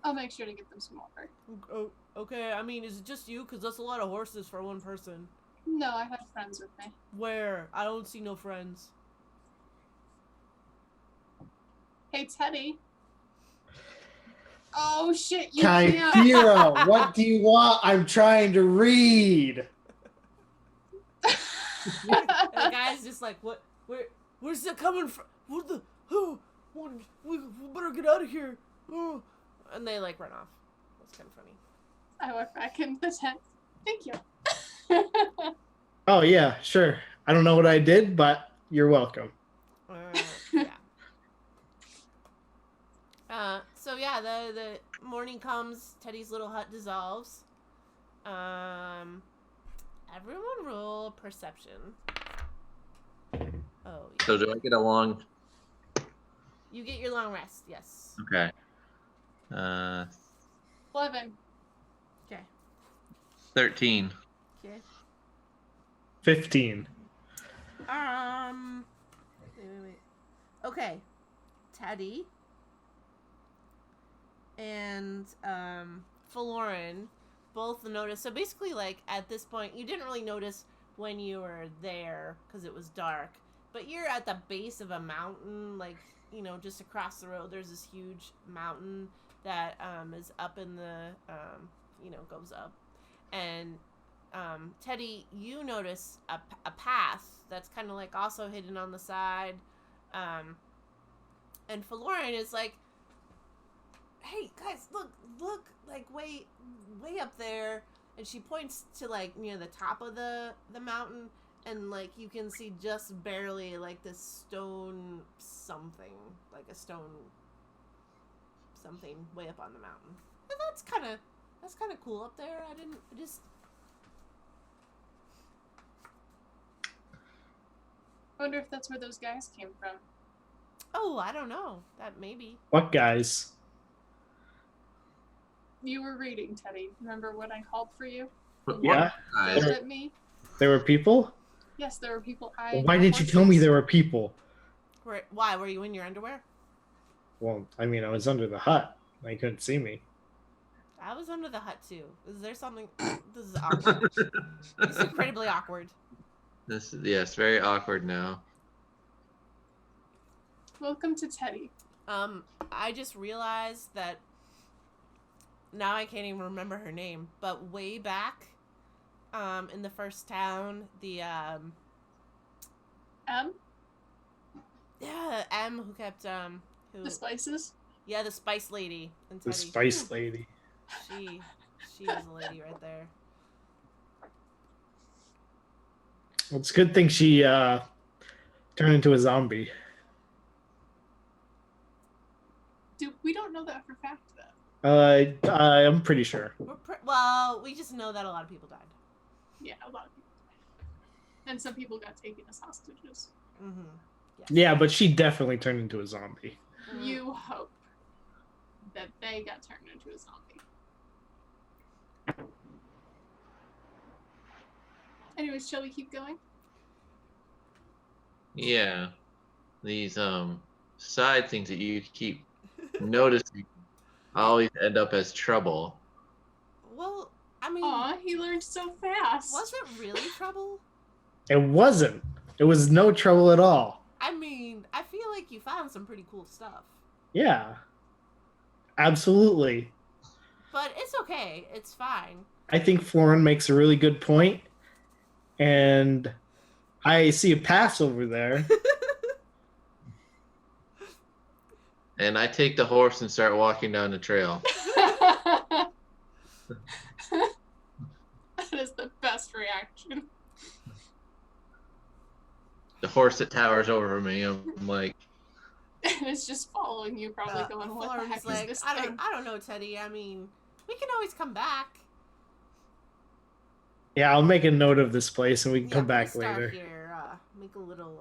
I'll make sure to get them some water. Oh, okay. I mean, is it just you? Because that's a lot of horses for one person. No, I have friends with me. Where? I don't see no friends. Hey, Teddy. Oh, shit, you can't. Kyphira, what do you want? I'm trying to read. And the guy's just like, what? Where's that coming from? What the? We better get out of here. Oh. And they like run off. That's kind of funny. I walk back in the tent. Thank you. Oh yeah, sure. I don't know what I did, but you're welcome. So yeah, the morning comes. Teddy's little hut dissolves. Everyone roll perception. Oh, yeah. So do I get a long? You get your long rest. Yes. Okay. 11. Okay. 13. Okay. 15. Wait. Okay. Teddy and Faloran both notice. So basically, like at this point, you didn't really notice when you were there because it was dark. But you're at the base of a mountain, like just across the road. There's this huge mountain that is up in the goes up, and Teddy, you notice a path that's kind of like also hidden on the side, and Faloran is like, "Hey guys, look, like way up there," and she points to like near the top of the mountain, and like you can see just barely like this stone something, like a stone something way up on the mountain. And that's kind of cool up there. I just. I wonder if that's where those guys came from. Oh, I don't know. That maybe. What guys? You were reading, Teddy. Remember when I called for you? Yeah. Looked at me? There were people? Yes, there were people. Why didn't you tell me there were people? Why? Were you in your underwear? Well, I mean, I was under the hut. They couldn't see me. I was under the hut too. Is there something? This is awkward. This is incredibly awkward. This is, yes, very awkward now. Welcome to Teddy. I just realized that now I can't even remember her name, but way back, in the first town, the M? Yeah, M who kept The spices? Yeah, the spice lady. And The Teddy. spice lady. She is a lady right there. Well, it's a good thing she turned into a zombie. We don't know that for fact, though. I'm pretty sure. Well, we just know that a lot of people died. Yeah, a lot of people died. And some people got taken as hostages. Mm-hmm. Yes. Yeah, but she definitely turned into a zombie. You hope that they got turned into a zombie. Anyways, shall we keep going? Yeah. These side things that you keep noticing always end up as trouble. Well, I mean, Aw, he learned so fast. was it really trouble? It wasn't. It was no trouble at all. I mean, I feel like you found some pretty cool stuff. Yeah. Absolutely. But it's okay. It's fine. I think Florin makes a really good point. And I see a pass over there. And I take the horse and start walking down the trail. That is the best reaction. The horse that towers over me, I'm like, And it's just following you, probably going, what the Florin's heck like, is this I thing? don't know, Teddy. I mean, we can always come back. Yeah, I'll make a note of this place and we can come we'll back start later. Here, make a little.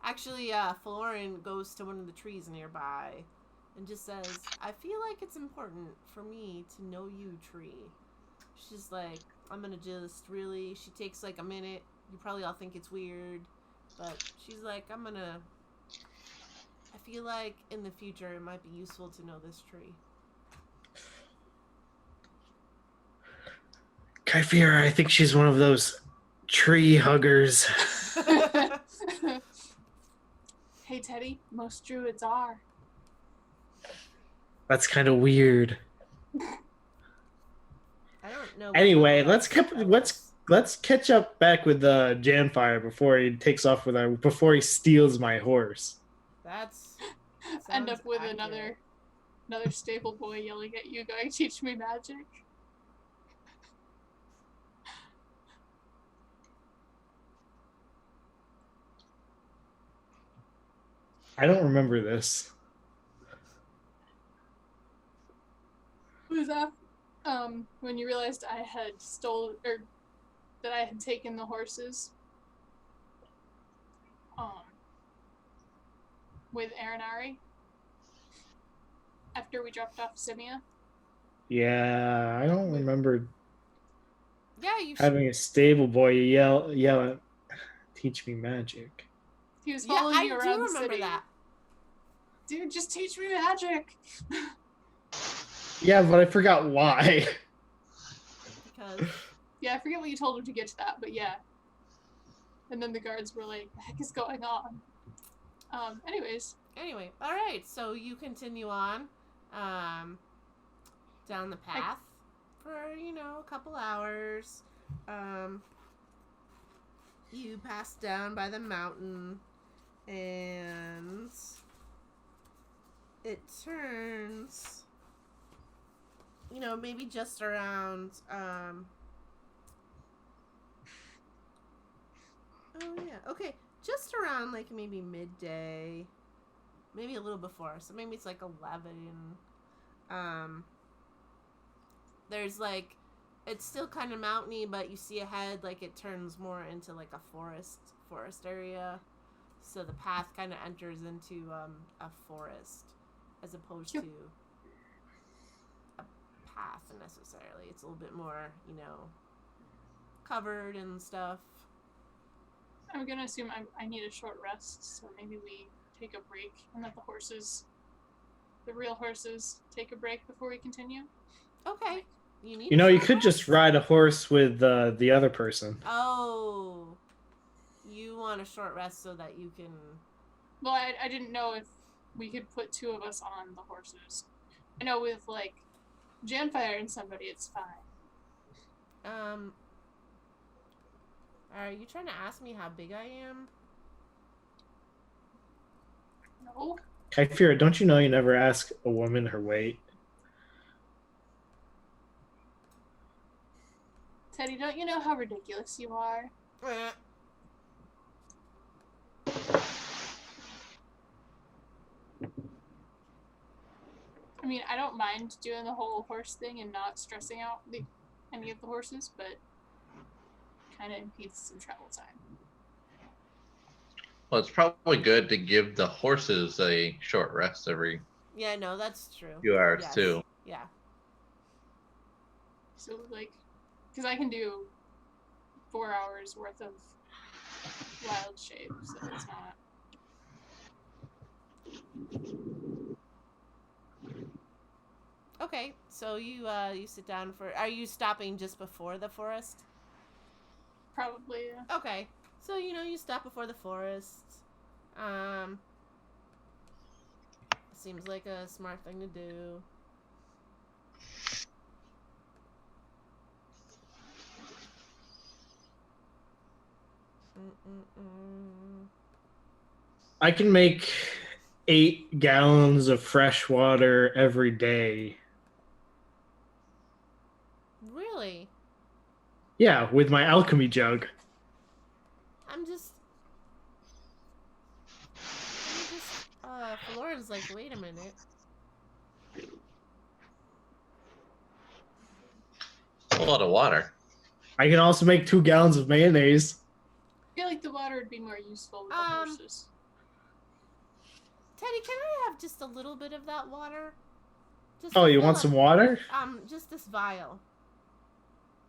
Actually, Florin goes to one of the trees nearby, and just says, "I feel like it's important for me to know you, tree." She's like, "I'm gonna just really." She takes like a minute. You probably all think it's weird, but she's like, "I'm gonna." I feel like in the future it might be useful to know this tree. Kyphira, I think she's one of those tree huggers. Hey, Teddy, most druids are. That's kind of weird. I don't know. Anyway, let's catch up back with Janfire before he takes off with before he steals my horse. That's End up sounds with accurate. another stable boy yelling at you, going, teach me magic. I don't remember this. was when you realized I had that I had taken the horses with Aranari after we dropped off Simia. Yeah, I don't remember Yeah, you having a stable boy yell at, teach me magic. He was Yeah, following I you do around the remember city. that. Dude, just teach me magic. Yeah, but I forgot why. Because Yeah, I forget what you told him to get to that, but yeah. And then the guards were like, "The heck is going on?" Anyway, all right. So you continue on, down the path for a couple hours. You pass down by the mountain, and it turns. Maybe just around. Oh yeah. Okay. Just around like maybe midday, maybe a little before. So maybe it's like 11. There's like, it's still kind of mountainy, but you see ahead like it turns more into like a forest area. So the path kind of enters into a forest as opposed to a path necessarily. It's a little bit more, covered and stuff. I'm gonna assume I need a short rest, so maybe we take a break and let the real horses, take a break before we continue. Okay. You You could just ride a horse with the other person. Oh. You want a short rest so that you can... Well, I didn't know if we could put two of us on the horses. I know with, like, Jamfire and somebody, it's fine. Are you trying to ask me how big I am? No. Kyphira, don't you know you never ask a woman her weight? Teddy, don't you know how ridiculous you are? I mean, I don't mind doing the whole horse thing and not stressing out any of the horses, but kind of impedes some travel time. Well, it's probably good to give the horses a short rest every Yeah, no, that's true. few hours too. Yeah. So, like, because I can do 4 hours worth of wild shape, so it's not. Okay, so you sit down for... Are you stopping just before the forest? Probably, yeah. Okay, so you stop before the forest. Seems like a smart thing to do. I can make 8 gallons of fresh water every day. Really? Yeah, with my alchemy jug. Flora's like, wait a minute. It's a lot of water. I can also make 2 gallons of mayonnaise. I feel like the water would be more useful with the horses. Teddy, can I have just a little bit of that water? You want some water? Just this vial.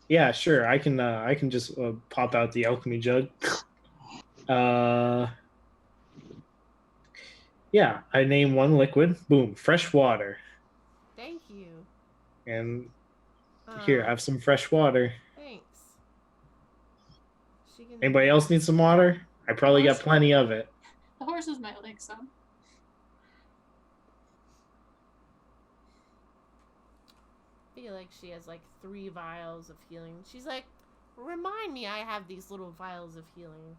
Yeah, sure. I can just pop out the alchemy jug. Yeah, I name one liquid. Boom, fresh water. Thank you. And here, have some fresh water. Thanks. Anybody else need some water? I probably got plenty of it. The horses might like some. I feel like she has like 3 vials of healing. She's like, remind me I have these little vials of healing.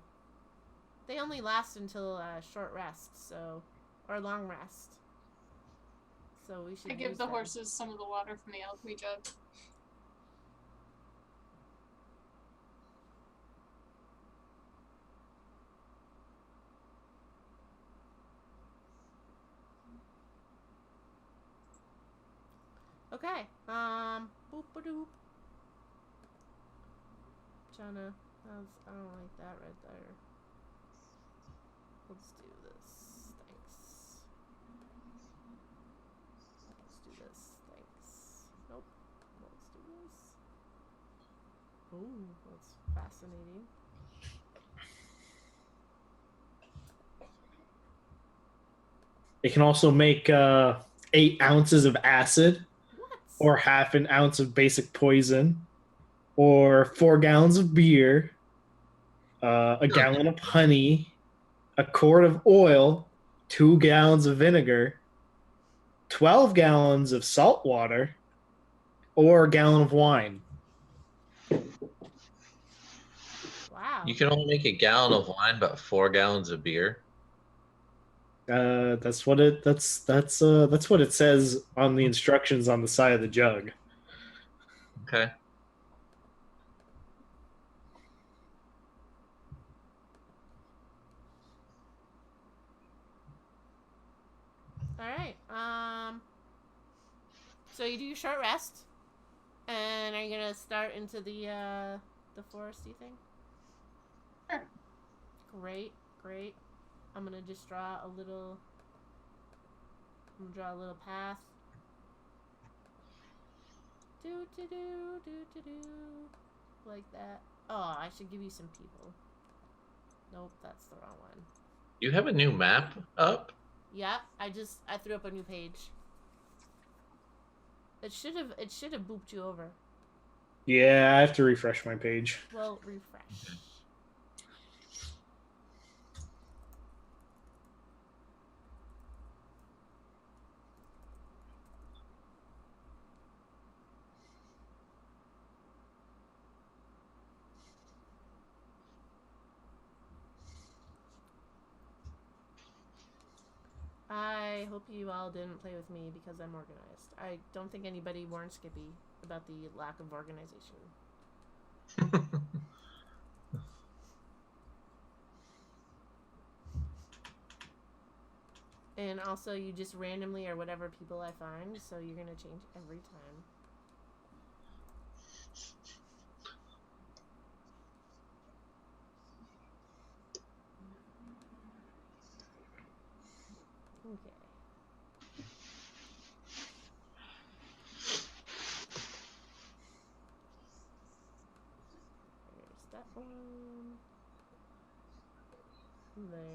They only last until a short rest, or long rest. So we should. I give the horses some of the water from the alchemy jug. Okay. Boop-a-doop. Tryna. I don't like that right there. Let's do this. Thanks. Let's do this. Thanks. Nope. Let's do this. Ooh, that's fascinating. It can also make 8 ounces of acid, What? or half an ounce of basic poison, or 4 gallons of beer, a gallon of honey, a quart of oil, 2 gallons of vinegar, 12 gallons of salt water, or a gallon of wine. Wow. You can only make a gallon of wine, but 4 gallons of beer. That's what it says on the instructions on the side of the jug. Okay. All right. So you do your short rest, and are you gonna start into the foresty thing? Sure. Great, great. I'm gonna just draw a little. I'm gonna draw a little path. Like that. Oh, I should give you some people. Nope, that's the wrong one. You have a new map up? Yep, I threw up a new page. It should have booped you over. Yeah, I have to refresh my page. Well, refresh. I hope you all didn't play with me because I'm organized. I don't think anybody warned Skippy about the lack of organization. And also, you just randomly or whatever people I find, so you're gonna change every time. Okay. There's that one. There's...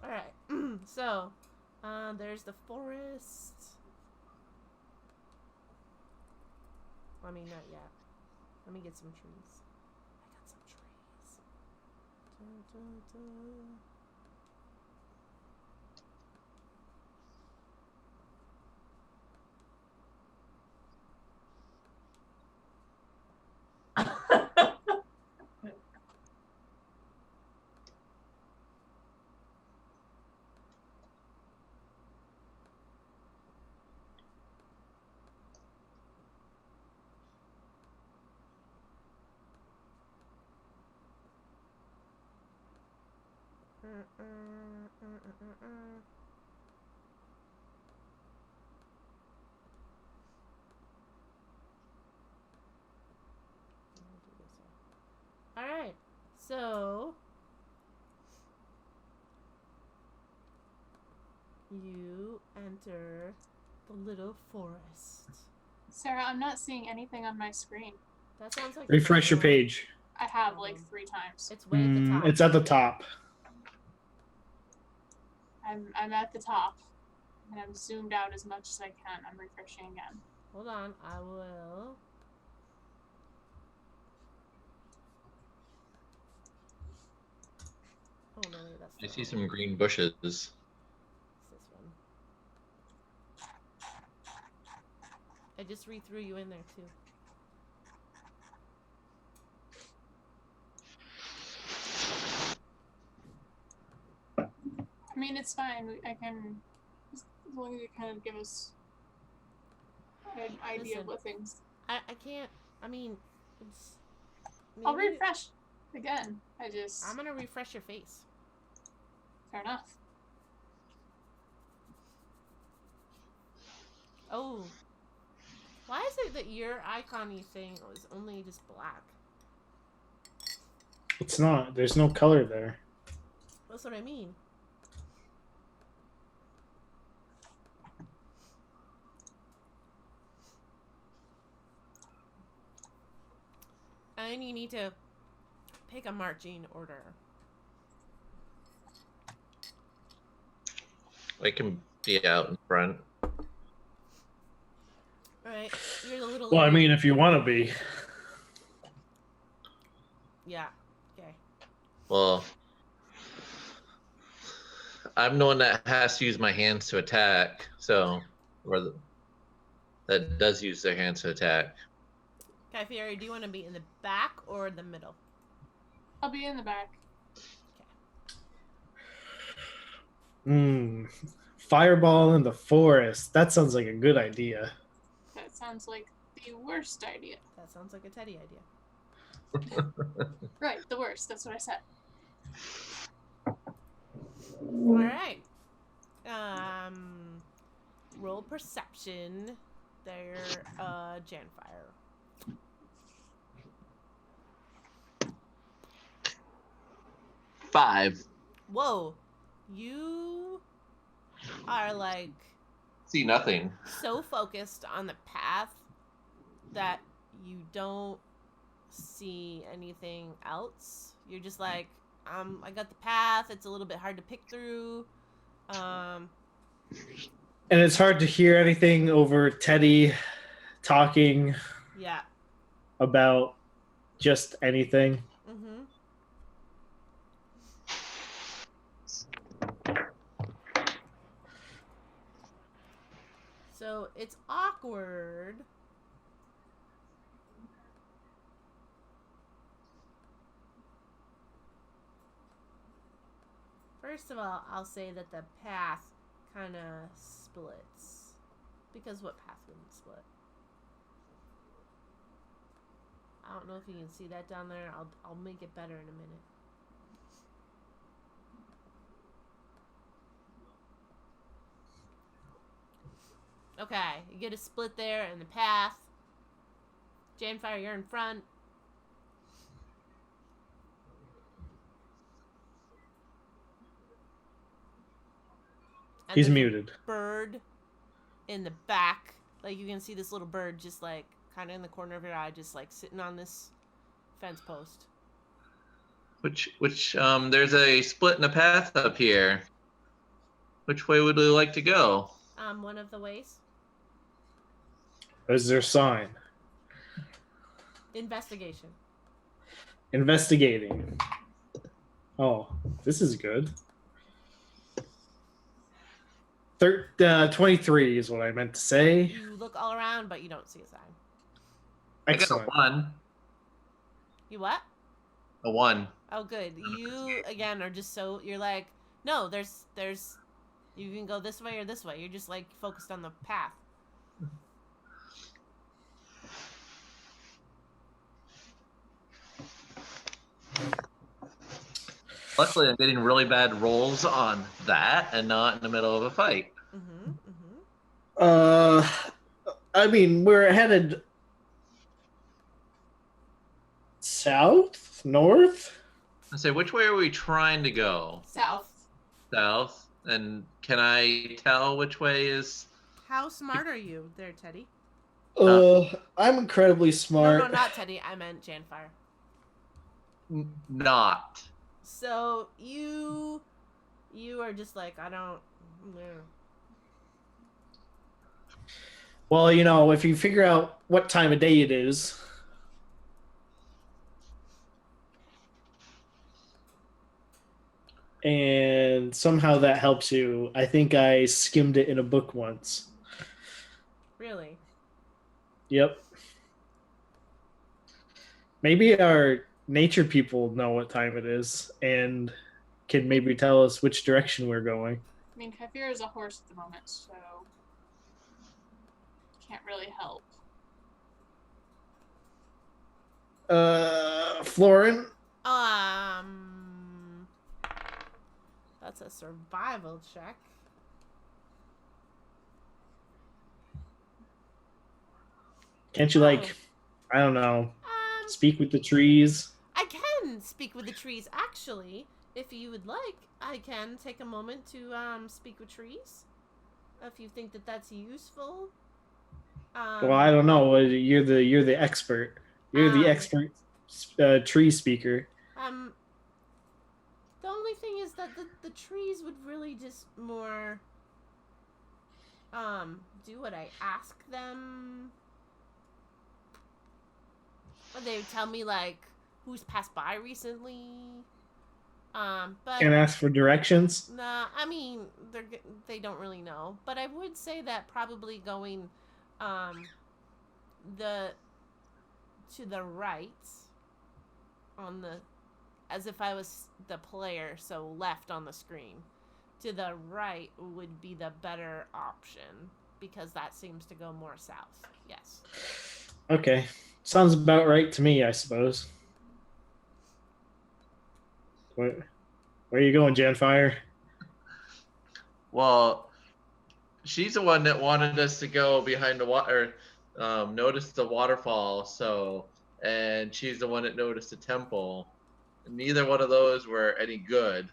Alright, so, there's the forest. I mean, not yet. Let me get some trees. I got some trees. Da, da, da. Alright, so you enter the little forest. Sarah, I'm not seeing anything on my screen. That sounds like Refresh your page. I have like 3 times. It's way at the top. It's at the top. I'm at the top, and I'm zoomed out as much as I can. I'm refreshing again. Hold on, I will. Oh no, wait, that's I the see wrong some one. green bushes. It's this one. I just re-threw you in there too. mean, it's fine. I can, as long as you kind of give us an idea of Listen. what things. I can't. I mean, it's. I'll maybe- refresh again. I'm gonna refresh your face. Fair enough. Oh. Why is it that your icon-y thing was only just black? It's not. There's no color there. That's what I mean. And you need to pick a marching order. I can be out in front. Alright, you're the little Well, I lady. mean, if you want to be. Yeah. Okay. Well, I'm the one that has to use my hands to attack, that does use their hands to attack. Okay, Fieri, do you want to be in the back or the middle? I'll be in the back. Fireball in the forest. That sounds like a good idea. That sounds like the worst idea. That sounds like a Teddy idea. Right, the worst. That's what I said. Alright. Roll perception. There, Janfire. Five. Whoa. You are like See nothing. so focused on the path that you don't see anything else. You're just like, I got the path. It's a little bit hard to pick through. And it's hard to hear anything over Teddy talking Yeah. about just anything. Mm-hmm. So it's awkward. First of all, I'll say that the path kind of splits. Because what path wouldn't split? I don't know if you can see that down there. I'll make it better in a minute. Okay, you get a split there in the path. Janfire, you're in front. And He's there's a muted. bird in the back. Like, you can see this little bird just, like, kind of in the corner of your eye, just, like, sitting on this fence post. There's a split in the path up here. Which way would we like to go? One of the ways. Is there a sign? Investigation. Investigating. Oh, this is good. 23 is what I meant to say. You look all around, but you don't see a sign. Excellent. I got a 1. You what? A 1. Oh, good. You, again, are just so... You're like, no, there's... You can go this way or this way. You're just, like, focused on the path. Luckily, I'm getting really bad rolls on that and not in the middle of a fight. Mm-hmm, mm-hmm. I mean, we're headed south, north. I say, which way are we trying to go? South. South. And can I tell which way is? How smart are you there, Teddy? I'm incredibly smart. No, not Teddy. I meant Janfire. Not. So you are just like, I don't. Well, you know, if you figure out what time of day it is, and somehow that helps you. I think I skimmed it in a book once. Really? Yep. Maybe our nature people know what time it is, and can maybe tell us which direction we're going. I mean, Kyphira is a horse at the moment, so can't really help. Florin? That's a survival check. Can't you, like, I don't know, speak with the trees? I can speak with the trees, actually. If you would like, I can take a moment to speak with trees. If you think that that's useful. Well, I don't know. You're the expert. You're the expert tree speaker. The only thing is that the trees would really just more do what I ask them. They would tell me, like, who's passed by recently. But Can't ask for directions? Nah, I mean, they don't really know. But I would say that probably going to the right on the, as if I was the player, so left on the screen. To the right would be the better option because that seems to go more south. Yes. Okay. Sounds about right to me, I suppose. Where are you going, Janfire? Well, she's the one that wanted us to go behind the water, notice the waterfall. So, and she's the one that noticed the temple. Neither one of those were any good.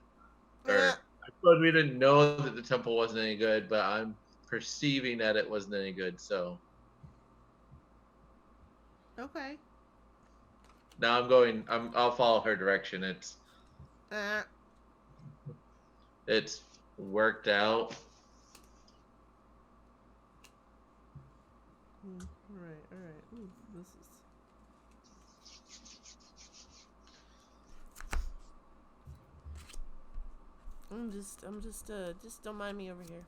Or I suppose we didn't know that the temple wasn't any good, but I'm perceiving that it wasn't any good. So Okay. now I'll follow her direction. It's worked out. All right. Ooh, this is. I'm just don't mind me over here.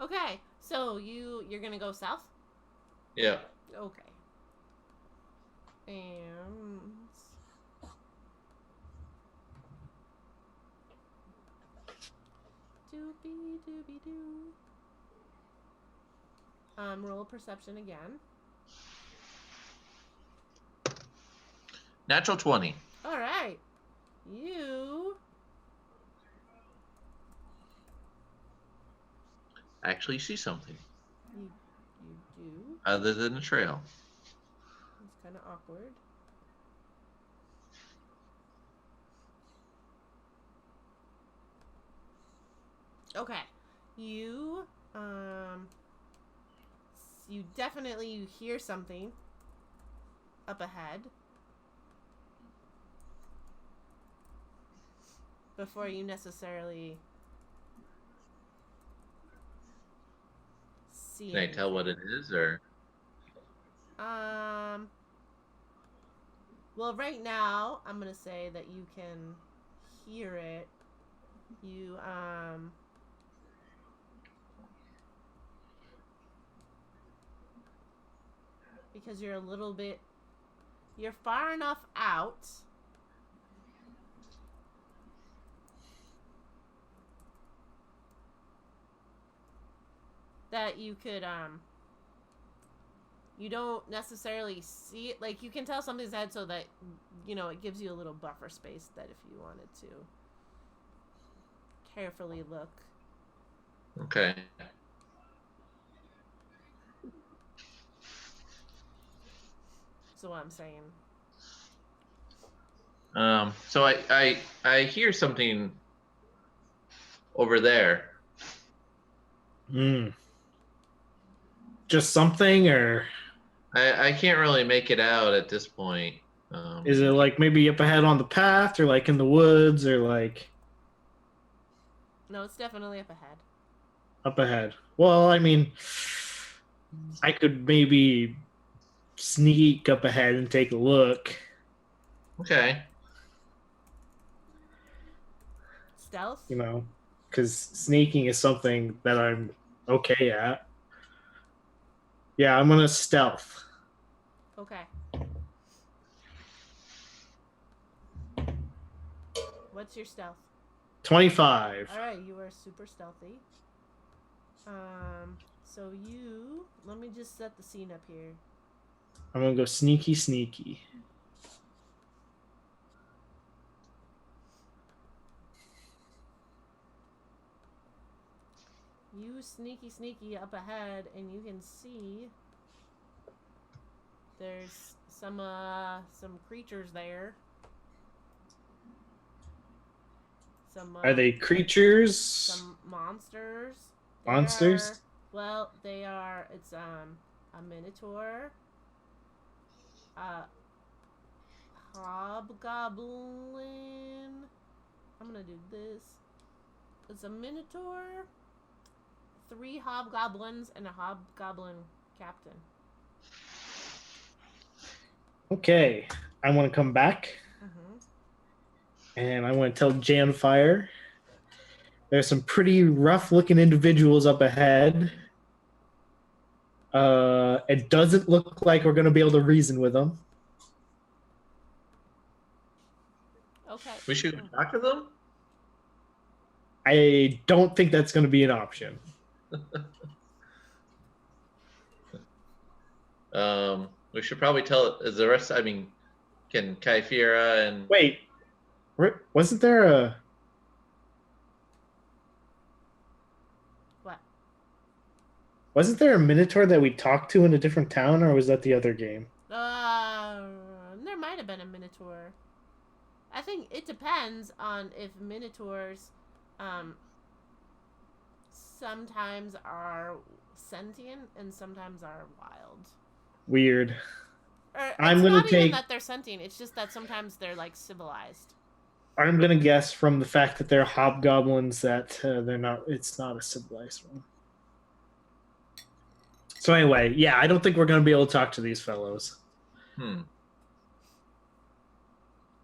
Okay, so you're gonna go south? Yeah. Okay. And doobie doo. Roll perception again. Natural 20. All right. You Actually see something you do. other than the trail. It's kind of awkward. Okay. You definitely hear something up ahead before you necessarily see Can I tell what it is, or? Well, right now I'm gonna say that you can hear it. You because you're far enough out that you could you don't necessarily see it. Like, you can tell something's ahead so that, it gives you a little buffer space that if you wanted to carefully look. Okay. So what I'm saying. So I hear something over there. Mm. Just something, or I can't really make it out at this point. is it like maybe up ahead on the path, or like in the woods, or like No, it's definitely up ahead. up ahead? Well, I mean, I could maybe sneak up ahead and take a look. Okay. Stealth? You know, because sneaking is something that I'm okay at. Yeah, I'm gonna stealth. Okay. What's your stealth? 25. Alright, you are super stealthy. So you... Let me just set the scene up here. I'm gonna go sneaky, sneaky. You sneaky up ahead, and you can see there's some creatures there. Some Are they creatures? some monsters? Monsters? They are. It's a minotaur, hobgoblin. I'm gonna do this. It's a minotaur, 3 hobgoblins, and a hobgoblin captain. Okay, I want to come back, and I want to tell Janfire there's some pretty rough-looking individuals up ahead. It doesn't look like we're going to be able to reason with them. Okay. We should talk to them? I don't think that's going to be an option. We should probably tell the rest. I mean, can Kyphira and Wait, wasn't there a... What? Wasn't there a Minotaur that we talked to in a different town, or was that the other game? There might have been a minotaur. I think it depends on if minotaurs, sometimes are sentient and sometimes are wild. Weird. It's not even that they're sentient. It's just that sometimes they're like civilized. I'm gonna guess from the fact that they're hobgoblins that they're not. It's not a civilized one. So anyway, yeah, I don't think we're gonna be able to talk to these fellows.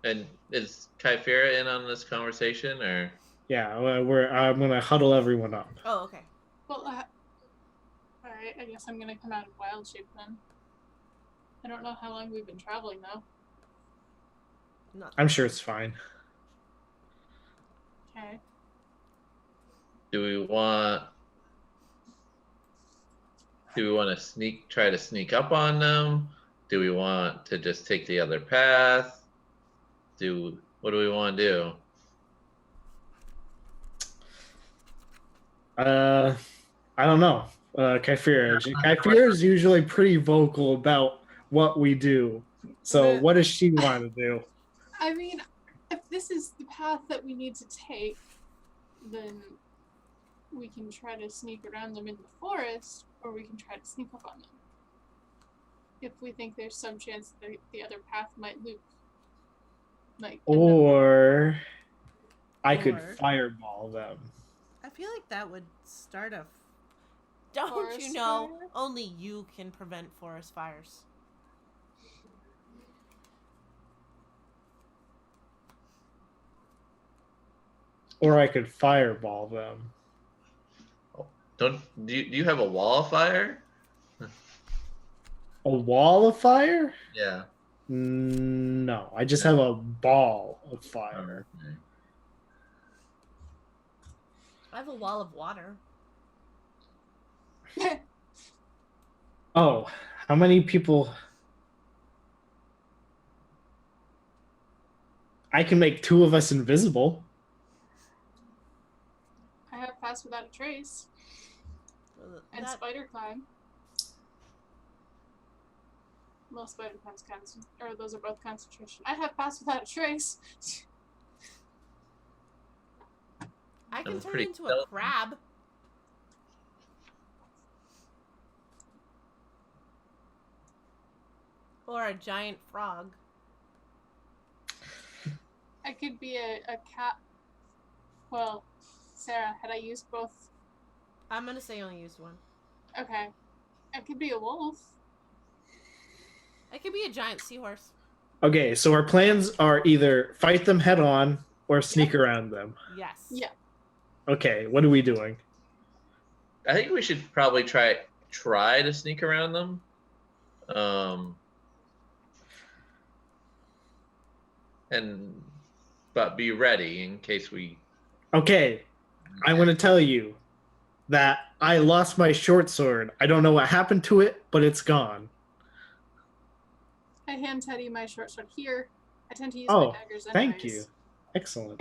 And is Kyphira in on this conversation, or? Yeah, I'm gonna huddle everyone up. Oh, okay. Well, all right. I guess I'm gonna come out of wild shape then. I don't know how long we've been traveling though. I'm sure it's fine. Okay. Do we want to try to sneak up on them? Do we want to just take the other path? What do we want to do? I don't know. Kyphira is usually pretty vocal about what we do. So what does she want to do? I mean, if this is the path that we need to take, then we can try to sneak around them in the forest, or we can try to sneak up on them. If we think there's some chance that the other path might loop. Or I could fireball them. I feel like that would start a... Don't Forest you know, fire? only you can prevent forest fires. Or I could fireball them. Do you have a wall of fire? A wall of fire? Yeah. No, I just have a ball of fire. Okay. I have a wall of water. Oh, how many people? I can make 2 of us invisible. I have Pass Without a Trace. And Spider Climb. Well, Spider Climb's or those are both concentration. I have Pass Without a Trace. I can That's turn pretty into a stealthy. crab. Or a giant frog. I could be a cat. Well, Sarah, had I used both? I'm gonna say you only used one. Okay. I could be a wolf. I could be a giant seahorse. Okay, so our plans are either fight them head on or sneak around them. Yes. Yeah. Okay, what are we doing? I think we should probably try to sneak around them. But be ready in case we. Okay, I'm going to tell you that I lost my short sword. I don't know what happened to it, but it's gone. I hand Teddy my short sword here. I tend to use Oh, my daggers anyways. thank you. Excellent.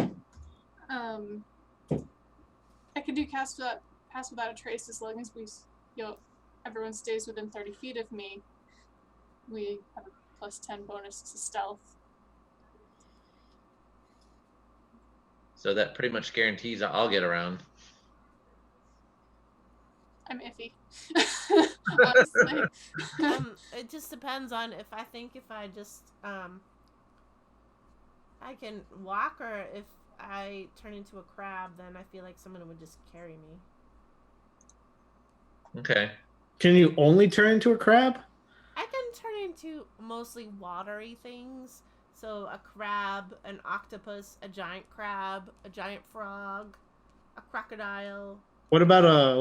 I could do pass without a trace as long as everyone stays within 30 feet of me. We have a +10 bonus to stealth. So that pretty much guarantees I'll get around. I'm iffy. Honestly. It just depends on if I just I can walk, or if I turn into a crab, then I feel like someone would just carry me. Okay. Can you only turn into a crab? I can turn into mostly watery things. So a crab, an octopus, a giant crab, a giant frog, a crocodile. What about a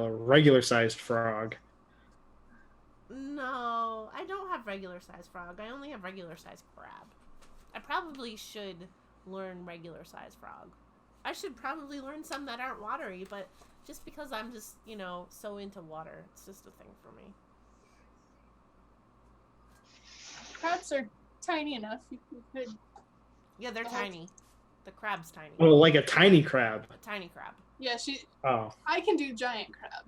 regular sized frog? No, I don't have regular size frog. I only have regular size crab. I probably should learn regular size frog. I should probably learn some that aren't watery, but just because I'm just, so into water, it's just a thing for me. Crabs are tiny enough. You could. Yeah, they're tiny. The crab's tiny. Oh, like a tiny crab. A tiny crab. Yeah, Oh. I can do giant crab.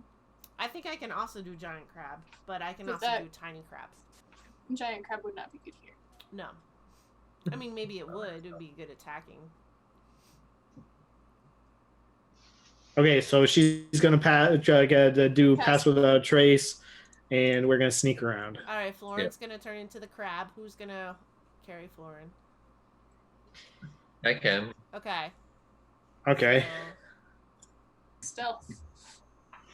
I think I can also do giant crab, but I can But also do tiny crab. Giant crab would not be good here. No. I mean, maybe it would. It would be good attacking. Okay, so she's gonna pass without a trace, and we're gonna sneak around. All right, Florin's gonna turn into the crab. Who's gonna carry Florin? I can. Okay. Okay. So Stealth.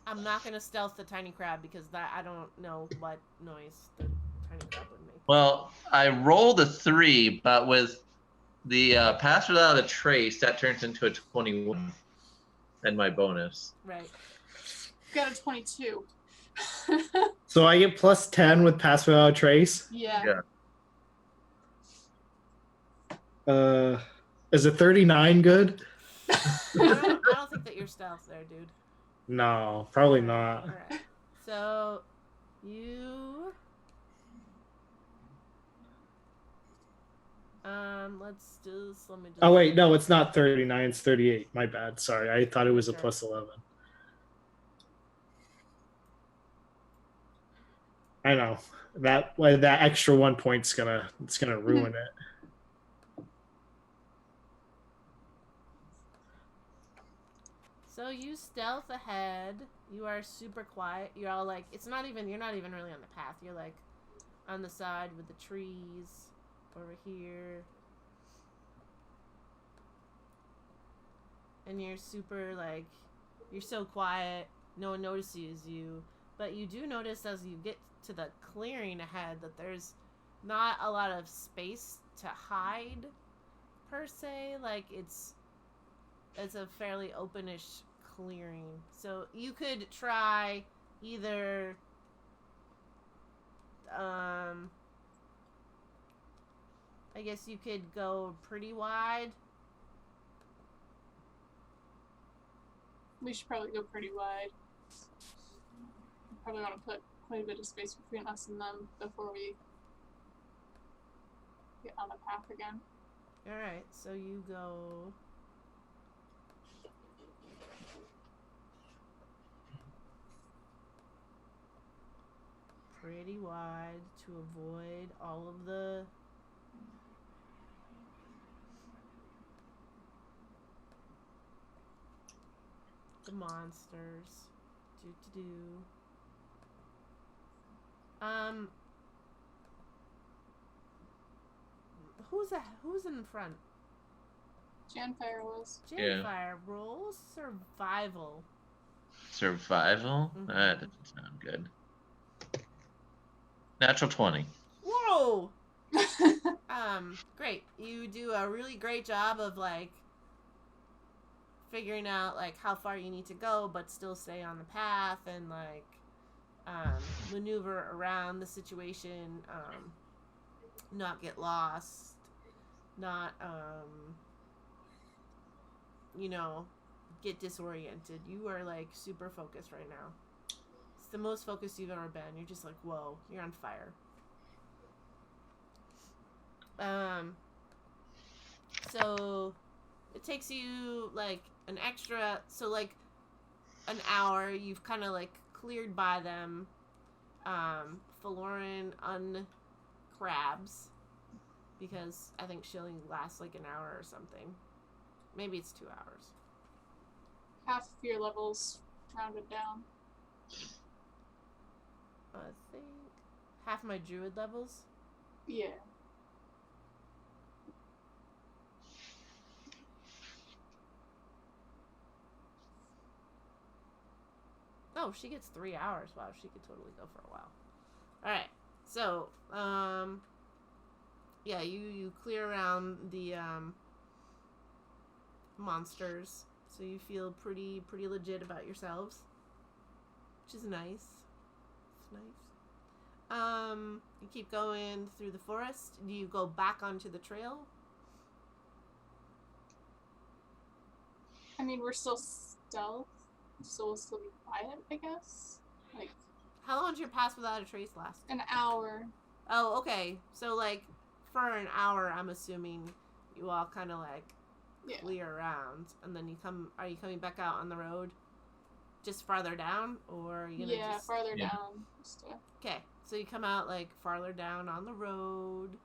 I'm not gonna stealth the tiny crab because I don't know what noise the tiny crab would make. Well, I rolled a 3, but with the pass without a trace, that turns into a 21. And my bonus. Right. Got a 22. So I get +10 with pass without a trace. Yeah. Is it 39 good? I don't think that you're stealth there, dude. No, probably not. All right. So you let me just. Oh wait, no, it's not 39, it's 38. My bad. Sorry. I thought it was a +11. I know. That extra 1 point's gonna ruin it. So you stealth ahead. You are super quiet. You're all like, you're not even really on the path. You're like on the side with the trees over here. And you're super like, you're so quiet. No one notices you. But you do notice as you get to the clearing ahead that there's not a lot of space to hide per se. Like it's a fairly openish clearing. So you could try either I guess you could go pretty wide. We should probably go pretty wide. We probably want to put quite a bit of space between us and them before we get on the path again. Alright, so you go pretty wide to avoid all of the monsters. Who's in front? Janfire was. Yeah. Janfire, roll survival. Survival? Mhm. That doesn't sound good. Natural 20. Whoa! Great. You do a really great job of like figuring out like how far you need to go, but still stay on the path and like maneuver around the situation, not get lost, not get disoriented. You are like super focused right now. It's the most focused you've ever been. You're just like, whoa, you're on fire. So it takes you like an hour. You've kind of like cleared by them. Faloran uncrabs because I think shilling lasts like an hour or something. Maybe it's 2 hours. Half of your levels rounded down. I think half my druid levels. Yeah. Oh, she gets 3 hours. Wow, she could totally go for a while. All right, so yeah, you clear around the monsters, so you feel pretty legit about yourselves, which is nice. It's nice. You keep going through the forest. Do you go back onto the trail? I mean, we're still stealth, so we'll still be quiet, I guess. Like, How long did your pass without a trace last? an hour. Oh, okay. So like for an hour, I'm assuming you all kind of like Yeah. clear around, and then are you coming back out on the road just farther down, or are you gonna Yeah, just farther Yeah. down. Just, okay, so you come out like farther down on the road,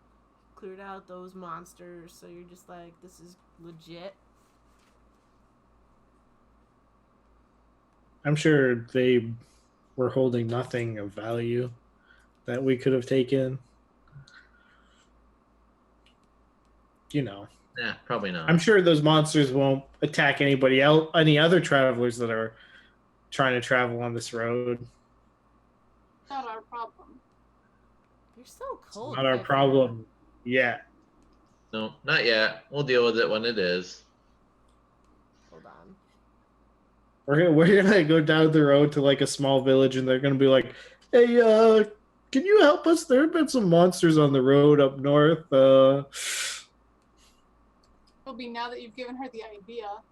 cleared out those monsters, so you're just like, this is legit. I'm sure they were holding nothing of value that we could have taken. You know, Yeah, probably not. I'm sure those monsters won't attack anybody else, any other travelers that are trying to travel on this road. not our problem. You're so It's cold. not our Kyphera. problem yet. No, not yet. We'll deal with it when it is. Hold on. We're gonna go down the road to like a small village, and they're gonna be like, "Hey, can you help us? There have been some monsters on the road up north." It'll be now that you've given her the idea.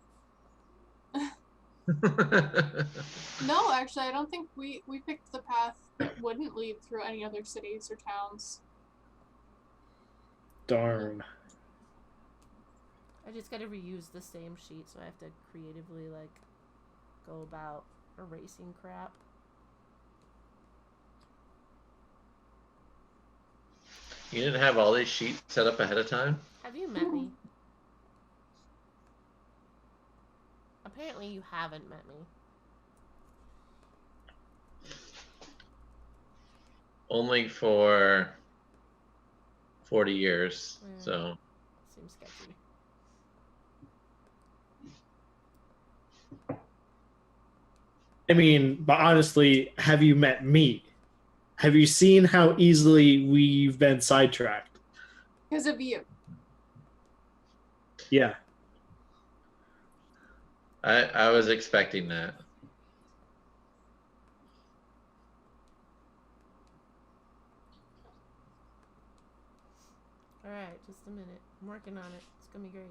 No, actually, I don't think we picked the path that wouldn't lead through any other cities or towns. Darn. I just gotta reuse the same sheet, so I have to creatively like go about erasing crap. You didn't have all these sheets set up ahead of time? Have you met me? Apparently you haven't met me. Only for 40 years. Yeah. So Seems sketchy. I mean, but honestly, have you met me? Have you seen how easily we've been sidetracked? Because of you. Yeah. I was expecting that. Alright, just a minute. I'm working on it. It's gonna be great.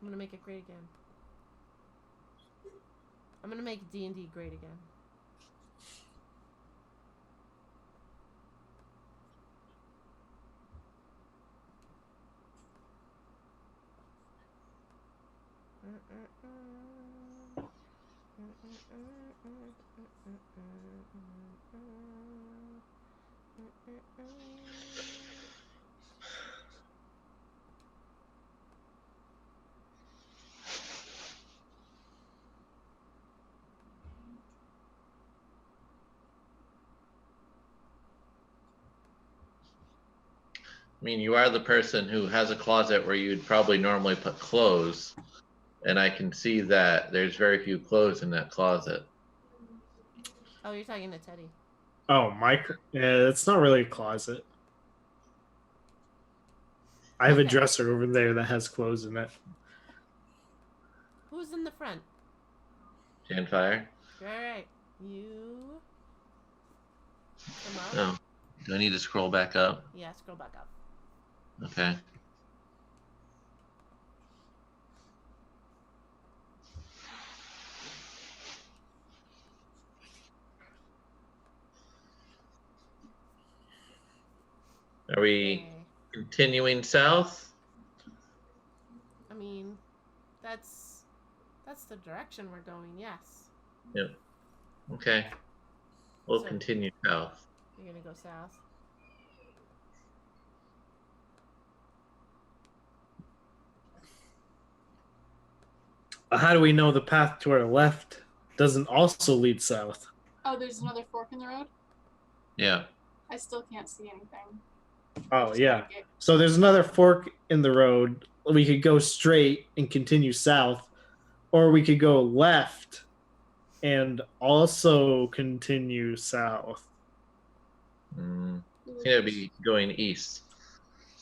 I'm gonna make it great again. I'm gonna make D&D great again. I mean, you are the person who has a closet where you'd probably normally put clothes, and I can see that there's very few clothes in that closet. Oh, you're talking to Teddy. Oh, yeah, it's not really a closet. I have a Okay. dresser over there that has clothes in it. Who's in the front? Janfire? Right. You. Come up. Oh. Do I need to scroll back up? Yeah, scroll back up. Okay. Are we Okay. continuing south? I mean, that's the direction we're going. Yes. Yep. Okay. We'll So- continue south. You're gonna go south. How do we know the path to our left doesn't also lead south? Oh, there's another fork in the road? Yeah. I still can't see anything. Oh, Just yeah. gotta get- So there's another fork in the road. We could go straight and continue south, or we could go left and also continue south. Mm. I It's gonna be going east.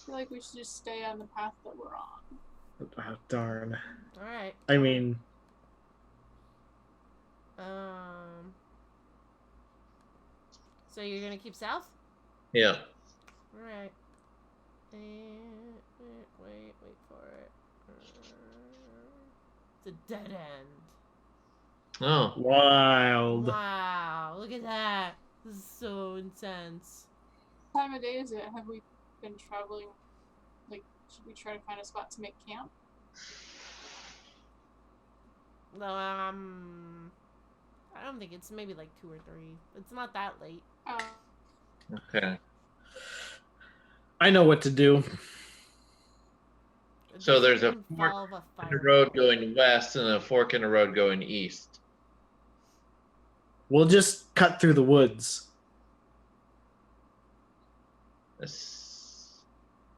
feel like we should just stay on the path that we're on. Oh, darn. All right. I mean, So you're gonna keep south? Yeah. All right. And wait for it. It's a dead end. Oh. wild. Wow! Look at that. This is so intense. What time of day is it? Have we been traveling? Like, should we try to find a spot to make camp? I don't think it's maybe like 2 or 3. It's not that late. Oh, Okay. I know what to do. It So there's a doesn't involve a A fire road pit. going west and a fork in the road going east. We'll just cut through the woods. This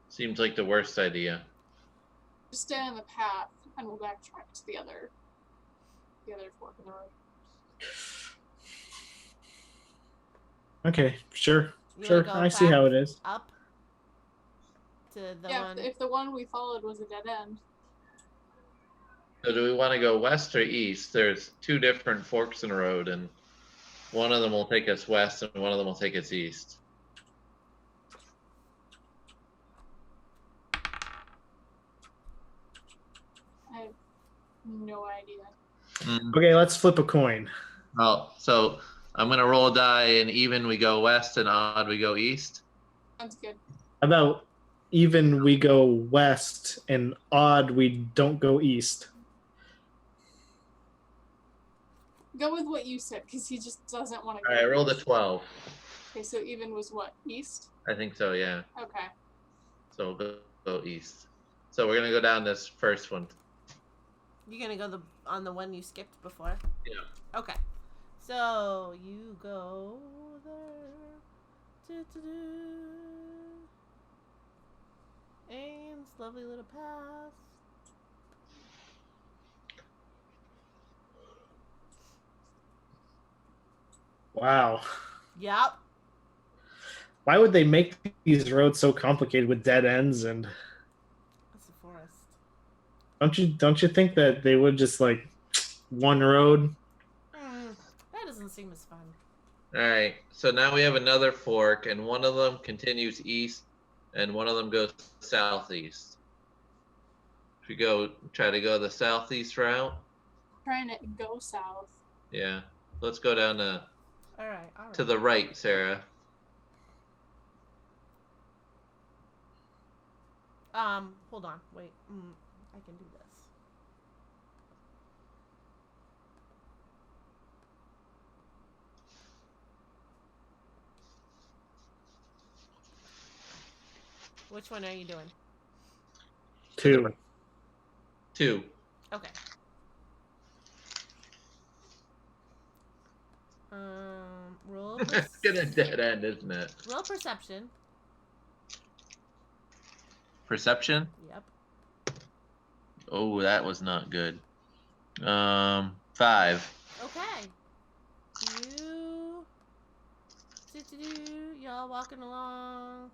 seems like the worst idea. just stay on the path and we'll backtrack to the other fork in the road. Okay, sure. You Sure, wanna go I see back how it is. Up to the Yeah, one. if the one we followed was a dead end. So do we want to go west or east? There's 2 different forks in the road, and one of them will take us west and one of them will take us east. I have no idea. Okay, let's flip a coin. Well, so I'm gonna roll a die, and even we go west, and odd we go east. Sounds good. How about even we go west and odd we don't go east? Go with what you said, because he just doesn't want to All right, I rolled a 12. Okay, so even was what? East? I think so, yeah. Okay. So we'll go east. So we're gonna go down this first one. You're gonna go on the one you skipped before? Yeah. Okay. So you go there. And it's lovely little path. Wow. Yep. Why would they make these roads so complicated with dead ends? And It's a forest. don't you think that they would just like one road? That doesn't seem as fun. All right. So now we have another fork, and one of them continues east, and one of them goes southeast. Should we try to go the southeast route? Trying to go south. Yeah. Let's go down All right. to the right, Sarah. Hold on. Wait. I can do this. Which one are you doing? 2. 2. Okay. Roll. It's gonna dead end, isn't it? Roll perception. Perception? Yep. Oh, that was not good. 5. Okay. You. Y'all walking along.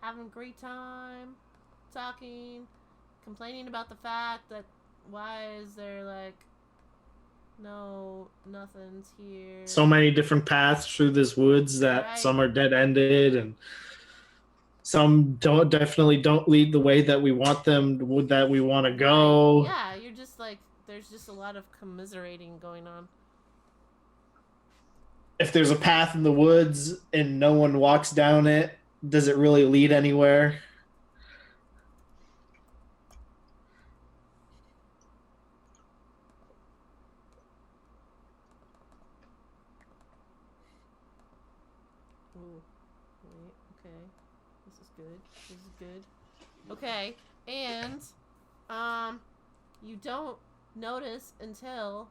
Having a great time. Talking. Complaining about the fact that why is there like no nothing's here. So many different paths through this woods that Right. some are dead ended and some definitely don't lead the way that we want them that we want to go. Right. Yeah, you're just like there's just a lot of commiserating going on. If there's a path in the woods and no one walks down it, does it really lead anywhere? Ooh. Wait, okay. This is good. This is good. Okay. And you don't notice until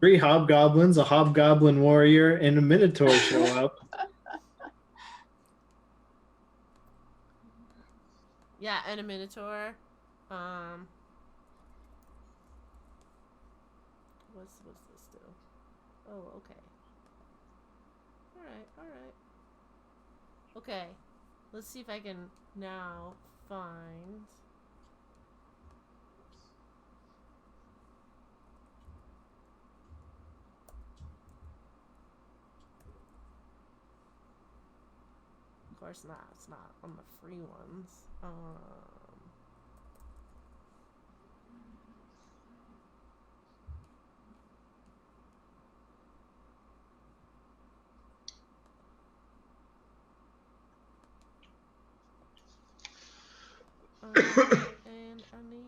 Three hobgoblins, a hobgoblin warrior, and a minotaur show up. yeah, and a minotaur. What's this do? Oh, okay. Alright. Okay. Let's see if I can now find Of course not. It's not on the free ones. And I need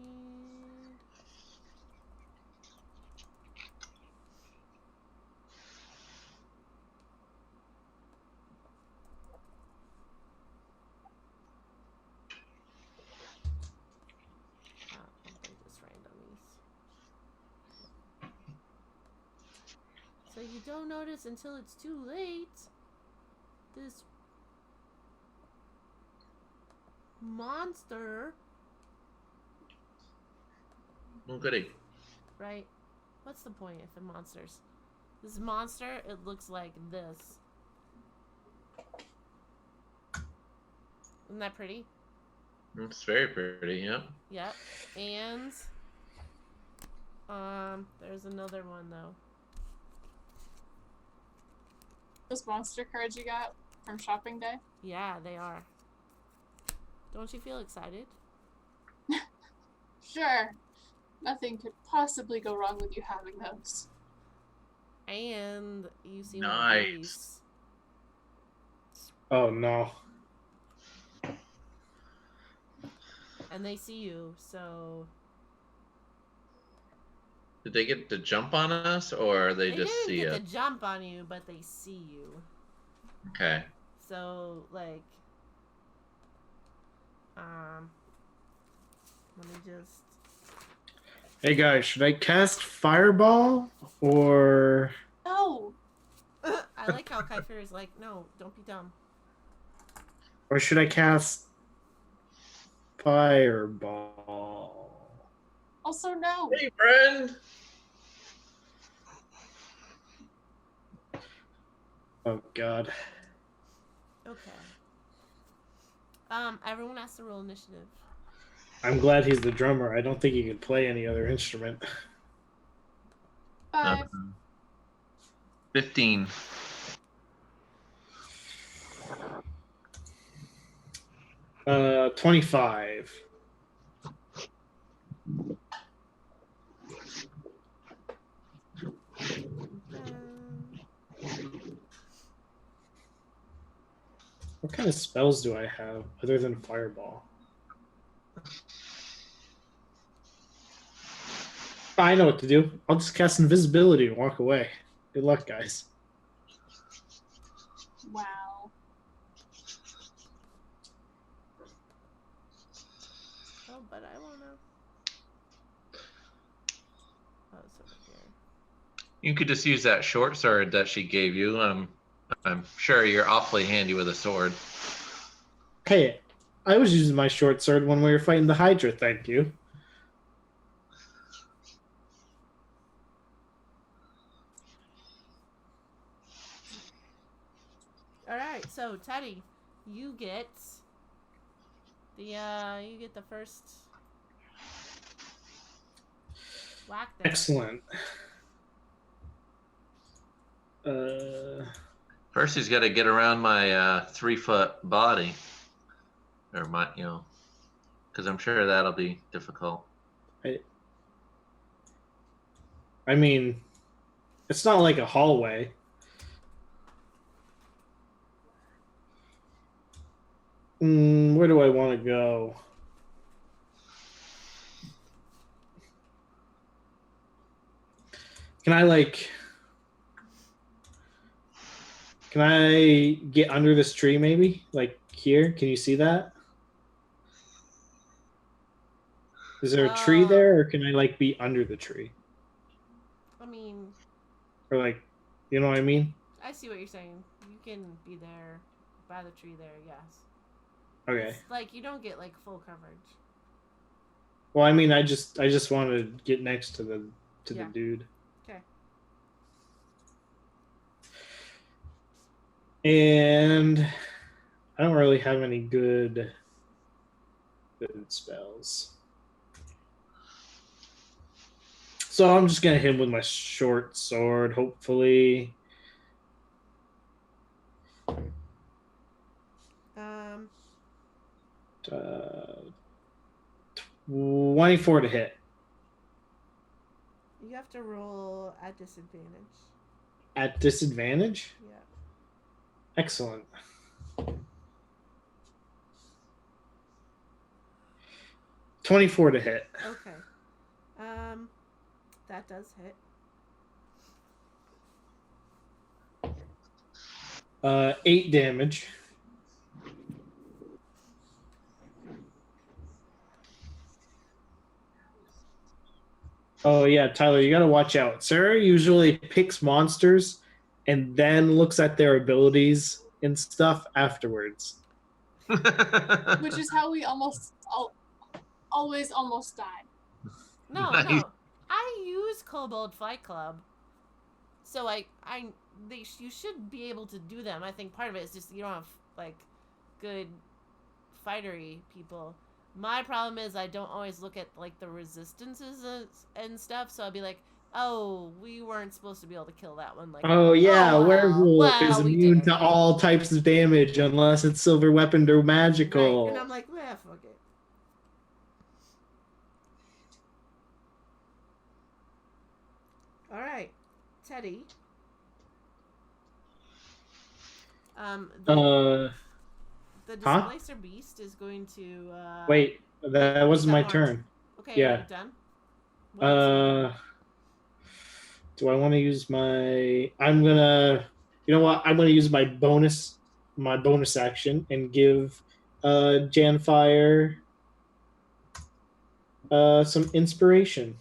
I'm just randomies. So you don't notice until it's too late. This monster, Oh, goody. right? What's the point if it monsters? This monster, it looks like this. Isn't that pretty? It's very pretty, yeah. Yep. And there's another one though. Those monster cards you got from shopping day? Yeah, they are. Don't you feel excited? Sure. Nothing could possibly go wrong with you having those. And you see Nice. these. Oh no. And they see you, so Did they get to jump on us, or they just didn't see get us? to jump on you, but they see you. Okay. So like, let me just. Hey guys, should I cast Fireball or No! I like how Kaifer is like, no, don't be dumb. should I cast Fireball? Also, no! Hey, friend. Oh god. Okay. Everyone has to roll initiative. I'm glad he's the drummer. I don't think he could play any other instrument. 5. 15. Uh, 25. What kind of spells do I have other than Fireball? I know what to do. I'll just cast Invisibility and walk away. Good luck, guys. Wow. Oh, but I wanna. this over here. You could just use that short sword that she gave you. I'm sure you're awfully handy with a sword. Hey, I was using my short sword when we were fighting the Hydra, thank you. All right, so Teddy, you get the first whack there. Excellent. First, he's got to get around my 3-foot body, or my, because I'm sure that'll be difficult. I mean, it's not like a hallway. Where do I want to go? Can I get under this tree maybe? Like here? Can you see that? Is there a tree there, or can I like be under the tree? I mean, Or like, you know what I mean? I see what you're saying. You can be there by the tree there, yes. Okay. It's like you don't get like full coverage. Well, I mean, I just want to get next to the Yeah. dude. Okay. And I don't really have any good spells. So I'm just gonna hit him with my short sword, hopefully. 24 to hit. You have to roll at disadvantage. At disadvantage? Yeah. Excellent. $24 to hit. Okay. That does hit. 8 damage. Oh yeah, Tyler, you gotta watch out. Sarah usually picks monsters and then looks at their abilities and stuff afterwards. Which is how we always almost die. No, Nice. no. I use Kobold Fight Club, so you should be able to do them. I think part of it is just you don't have like good fightery people. My problem is I don't always look at like the resistances and stuff, so I'll be like, oh, we weren't supposed to be able to kill that one. Like, Oh yeah, oh, werewolf is we immune did. to all types of damage unless it's silver weaponed or magical. Right. And I'm like, fuck it. All right, Teddy. The Displacer Beast is going to. Wait, that wasn't my turn. Okay, Yeah. you're done. Do I want to use my? I'm gonna. You know what? I'm gonna use my bonus action and give Janfire some inspiration.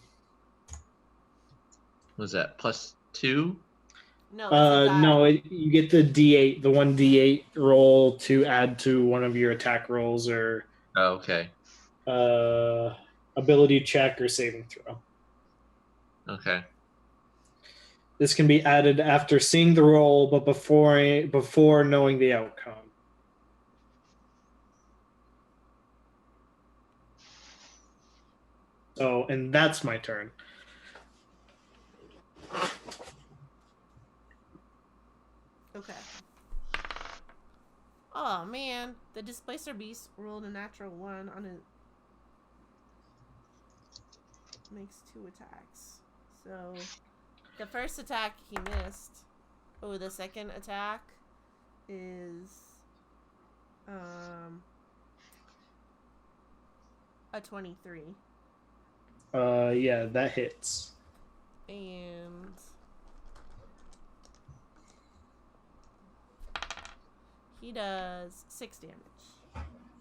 Was that +2? No, you get the D8, the 1d8 roll to add to one of your attack rolls or okay. Ability check or saving throw. Okay. This can be added after seeing the roll, but before knowing the outcome. So, and that's my turn. Okay. Oh man, the Displacer Beast rolled a natural 1 on it. Makes 2 attacks. So the first attack he missed. Oh, the second attack is a 23. Yeah, that hits. And he does 6 damage.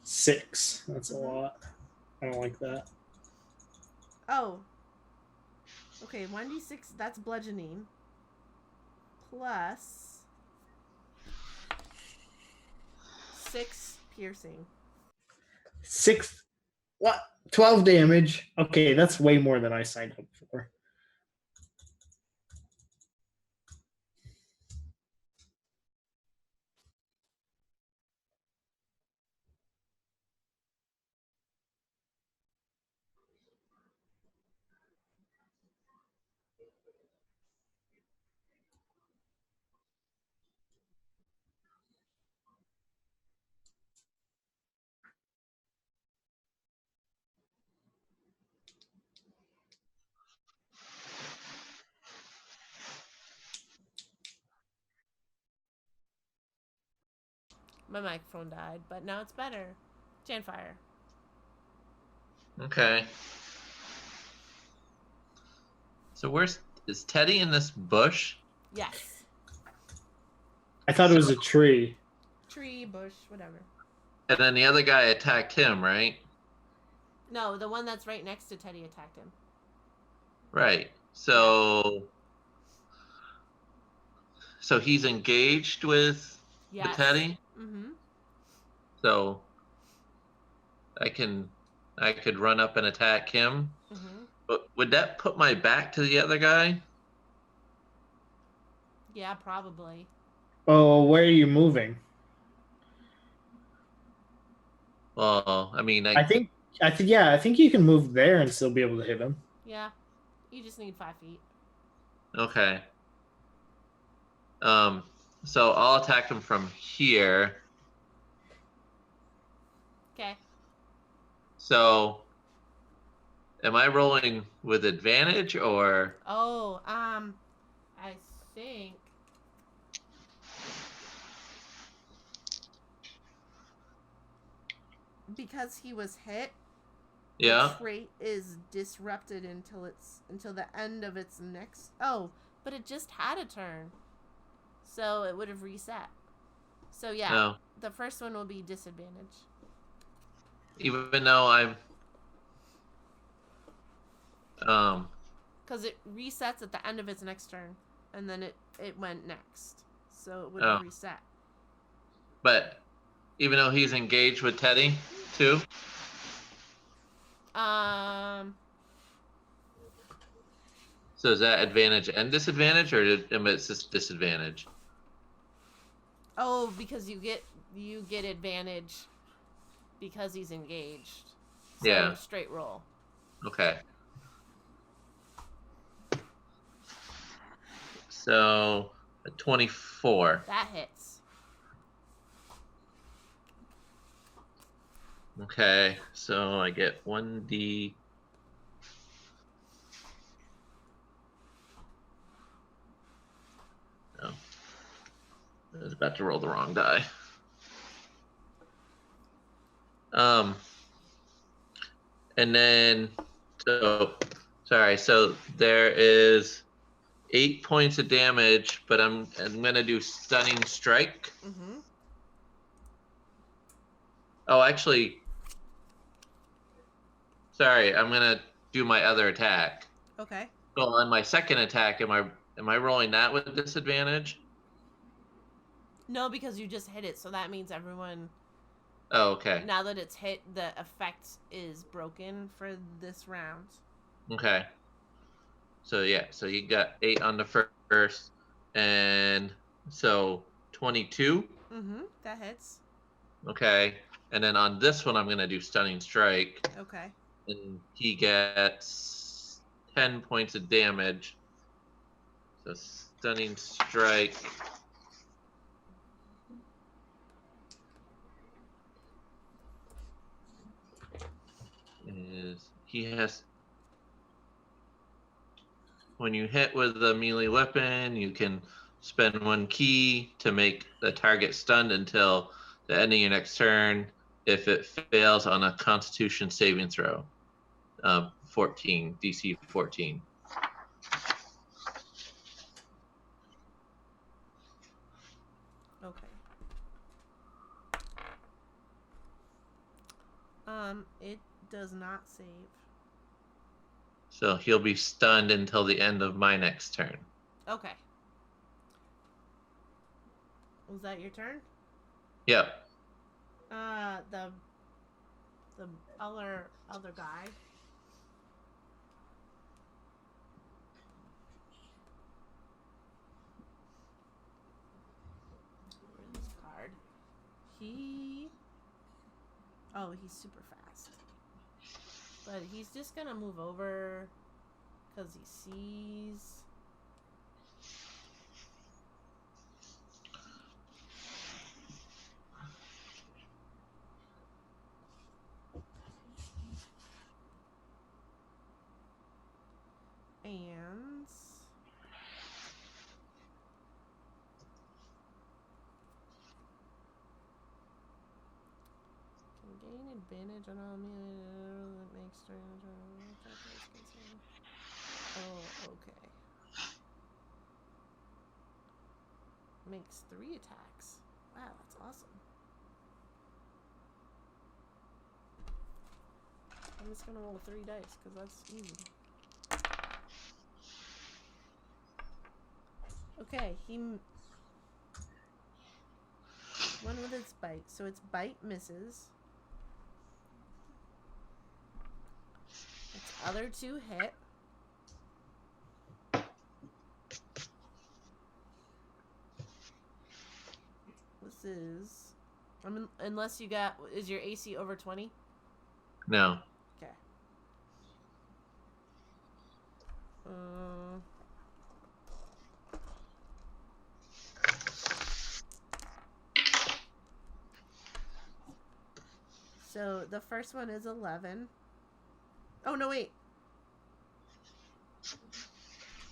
6. That's a lot. I don't like that. Oh. Okay, 1d6, that's bludgeoning. Plus 6 piercing. 6. What? 12 damage. Okay, that's way more than I signed up for. My microphone died, but now it's better. Janfire. Okay. So is Teddy in this bush? Yes. I thought it was a tree. Tree, bush, whatever. And then the other guy attacked him, right? No, the one that's right next to Teddy attacked him. Right. So he's engaged with Teddy. Mm-hmm. So I could run up and attack him. Mm-hmm. But would that put my back to the other guy? Yeah, probably. Oh, where are you moving? Well, I mean, I think you can move there and still be able to hit him. Yeah. You just need 5 feet. Okay. So I'll attack him from here. Okay. So am I rolling with advantage or? Oh, I think because he was hit, Yeah. the trait is disrupted until the end of its next. Oh, but it just had a turn, so it would have reset. So yeah, No. the first one will be disadvantage. Even though I'm. Because it resets at the end of its next turn, and then it went next, so it would have reset. But even though he's engaged with Teddy too. So is that advantage and disadvantage, or it's just disadvantage? Oh, because you get advantage because he's engaged. So Yeah. Straight roll. Okay. So a 24. That hits. Okay, so I get 1d. Oh, I was about to roll the wrong die. And then, so there is 8 points of damage, but I'm gonna do stunning strike. Mm-hmm. Oh, actually, sorry, I'm gonna do my other attack. Okay. So on my second attack, am I rolling that with disadvantage? No, because you just hit it, so that means everyone. Oh, okay. Now that it's hit, the effect is broken for this round. Okay. So yeah, so you got 8 on the first, and so 22. Mm-hmm. That hits. Okay, and then on this one, I'm gonna do stunning strike. Okay. And he gets 10 points of damage. So stunning strike. He has. When you hit with a melee weapon, you can spend 1 key to make the target stunned until the end of your next turn. If it fails on a Constitution saving throw, 14 DC 14. Okay. It does not save. So he'll be stunned until the end of my next turn. Okay. Was that your turn? Yep. The other guy. Where's this card? He's super fast. But he's just gonna move over because he sees. And can gain advantage on all melee that makes Oh, okay. Makes 3 attacks. Wow, that's awesome. I'm just gonna roll 3 dice because that's easy. Okay, one with its bite, so its bite misses. Its other 2 hit. This is, unless you got, is your AC over 20? No. Okay. So the first one is 11. Oh, no, wait.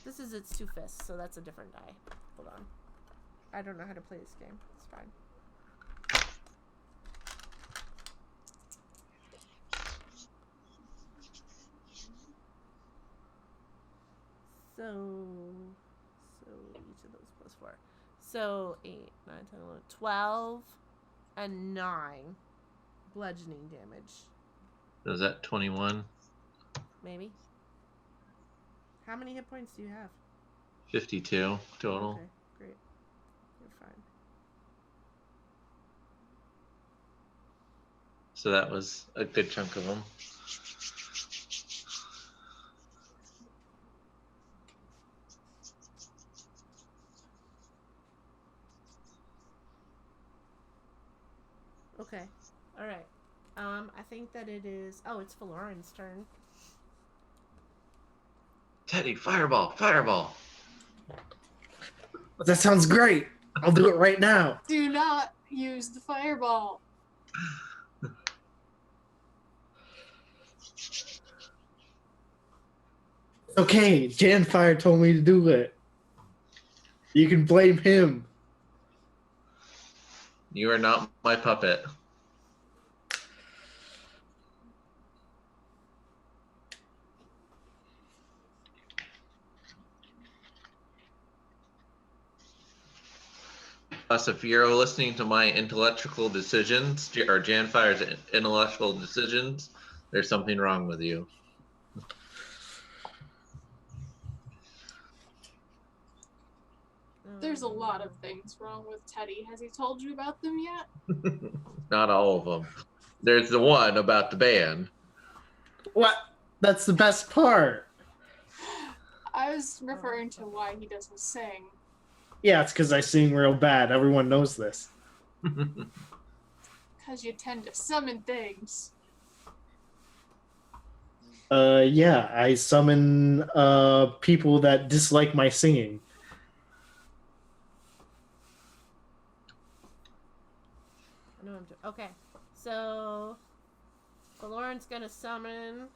This is its 2 fists, so that's a different die. Hold on. I don't know how to play this game. It's fine. So each of those plus 4. So 8, 9, 10, 11, 12, and 9 bludgeoning damage. So is that 21? Maybe. How many hit points do you have? 52 total. Okay, great. You're fine. So that was a good chunk of them. Okay. All right. I think that it is. Oh, it's Valoran's turn. Teddy, fireball, fireball. That sounds great. I'll do it right now. Do not use the fireball. Okay, Janfire told me to do it. You can blame him. You are not my puppet. Plus, if you're listening to my intellectual decisions, or Janfire's intellectual decisions, there's something wrong with you. There's a lot of things wrong with Teddy. Has he told you about them yet? Not all of them. There's the one about the band. What? That's the best part. I was referring to why he doesn't sing. Yeah, it's because I sing real bad. Everyone knows this. Because you tend to summon things. Yeah, I summon people that dislike my singing. I know okay, so Valoran's gonna summon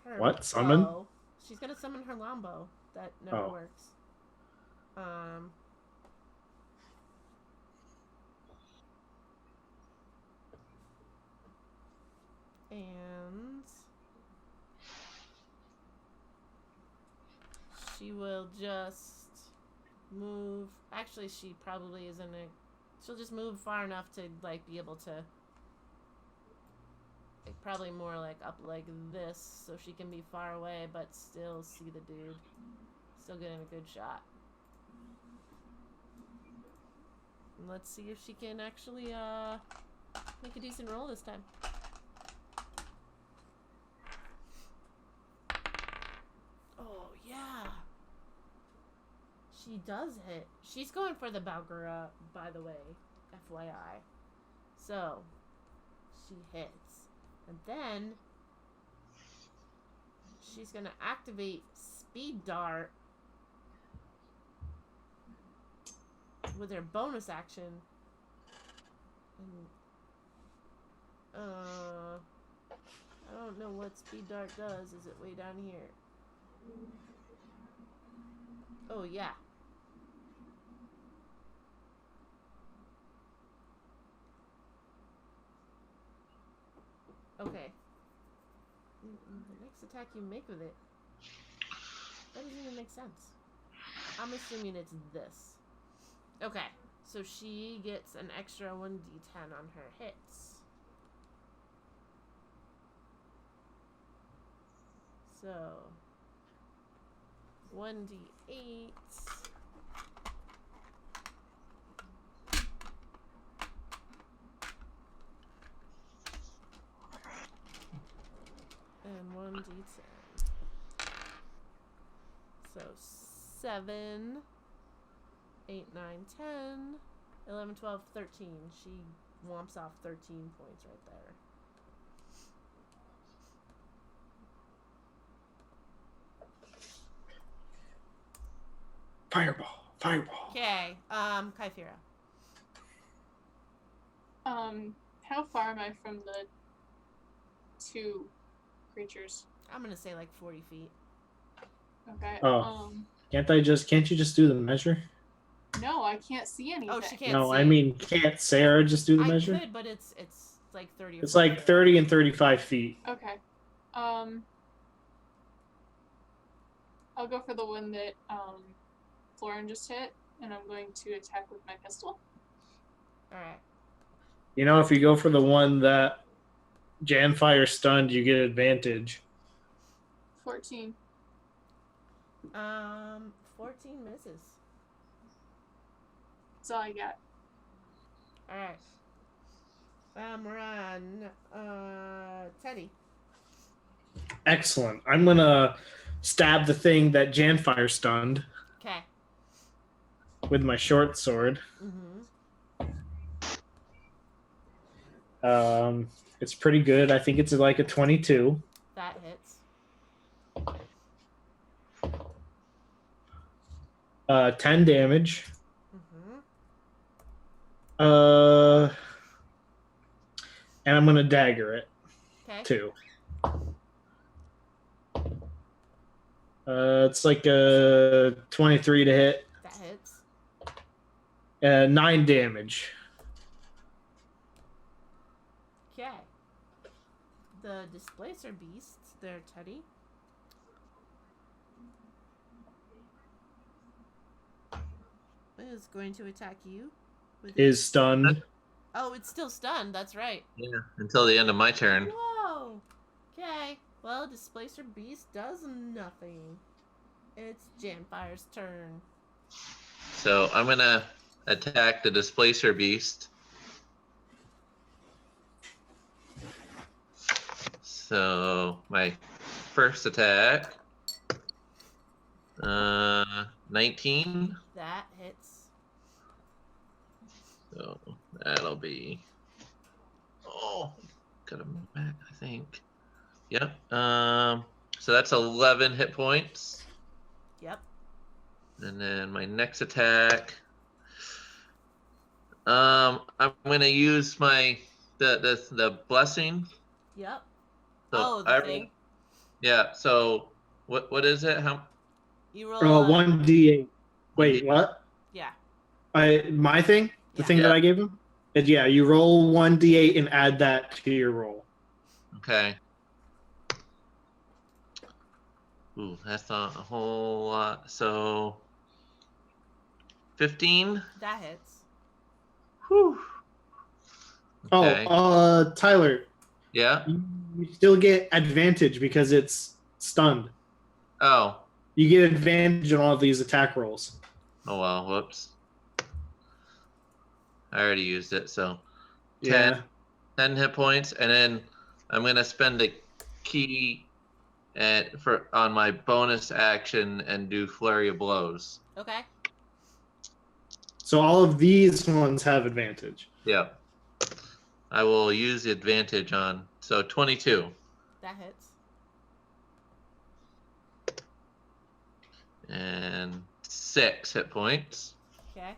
her What? Summon? bow. She's gonna summon her longbow. That never works. And she will just move. Actually, she probably isn't a. She'll just move far enough to like be able to Like probably more like up like this, so she can be far away but still see the dude. Still getting a good shot. And let's see if she can actually make a decent roll this time. Oh yeah. She does hit. She's going for the Balgura, by the way, FYI. So, she hits. And then, she's going to activate Speed Dart with her bonus action. And, I don't know what Speed Dart does. Is it way down here? Oh, yeah. Okay. The next attack you make with it, that doesn't even make sense. I'm assuming it's this. Okay, so she gets an extra 1d10 on her hits. So, 1d8. And 1d10. So 7, 8, 9, 10, 11, 12, 13. She whomps off 13 points right there. Fireball. Fireball. Okay, Kythera. How far am I from the two creatures? I'm gonna say like 40 feet. Okay. Oh. Can't you just do the measure? No, I can't see anything. Oh, she can't No, see. I mean, can't Sarah just do the measure? I could, but it's like 30 or It's 40 like feet. 30 and 35 feet. Okay. I'll go for the one that Florin just hit, and I'm going to attack with my pistol. Alright. You know, if you go for the one that Janfire stunned, you get advantage. 14. 14 misses. That's all I got. Alright. We're on Teddy. Excellent. I'm gonna stab the thing that Janfire stunned Okay. with my short sword. Mm-hmm. It's pretty good. I think it's like a 22. That hits. 10 damage. Mm-hmm. And I'm gonna dagger it Okay. too. It's like a 23 to hit. That hits. 9 damage. Okay. The Displacer Beast, there, Teddy. Is going to attack you. Is stunned. Oh, it's still stunned. That's right. Yeah, until the end of my turn. Whoa. Okay. Well, Displacer Beast does nothing. It's Janfire's turn. So I'm gonna attack the Displacer Beast. So my first attack, 19. That hits. So that'll be. Oh, gotta move back, I think. Yep. So that's 11 hit points. Yep. And then my next attack. I'm gonna use my the blessing. Yep. So the thing. Yeah. So what is it? How? You roll 1d8. Wait, 1d8. what? Yeah. My thing? The Yeah. thing that Yeah. I gave him? Yeah, you roll 1d8 and add that to your roll. Okay. Ooh, that's not a whole lot. So 15. That hits. Whew. Okay. Oh, Tyler, Yeah. You still get advantage because it's stunned. Oh. You get advantage on all of these attack rolls. Oh well. Whoops. I already used it. So 10, Yeah. 10 hit points, and then I'm gonna spend a key on my bonus action and do flurry of blows. Okay. So all of these ones have advantage. Yeah. I will use the advantage on. So 22. That hits. And 6 hit points. Okay.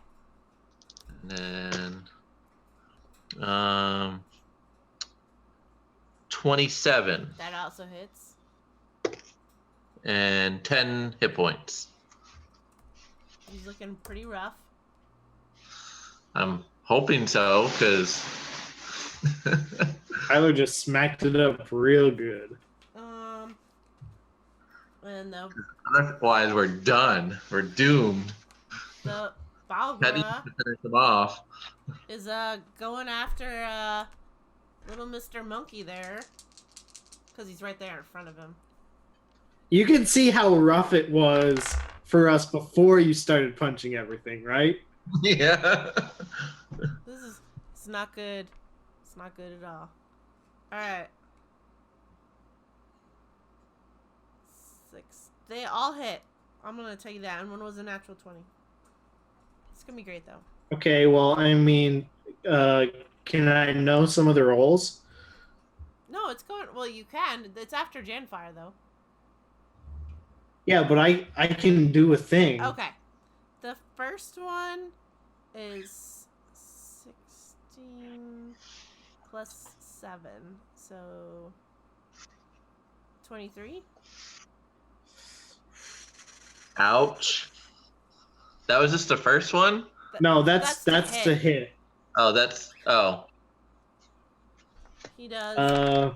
And then 27 That also hits. and 10 hit points. He's looking pretty rough. I'm hoping so, because Tyler just smacked it up real good. And otherwise we're done. We're doomed. the Had to Balgura finish them off. is going after little Mr. Monkey there, because he's right there in front of him. You can see how rough it was for us before you started punching everything, right? Yeah. It's not good. It's not good at all. All right. 6. They all hit. I'm gonna tell you that. And one was a natural 20. It's gonna be great though. Okay, well, I mean, can I know some of the rolls? No, it's going. Well, you can. It's after Janfire though. Yeah, but I can do a thing. Okay. The first one is 16 plus 7, so 23. Ouch. That was just the first one? No, that's the the hit. Oh, that's... Oh. He does.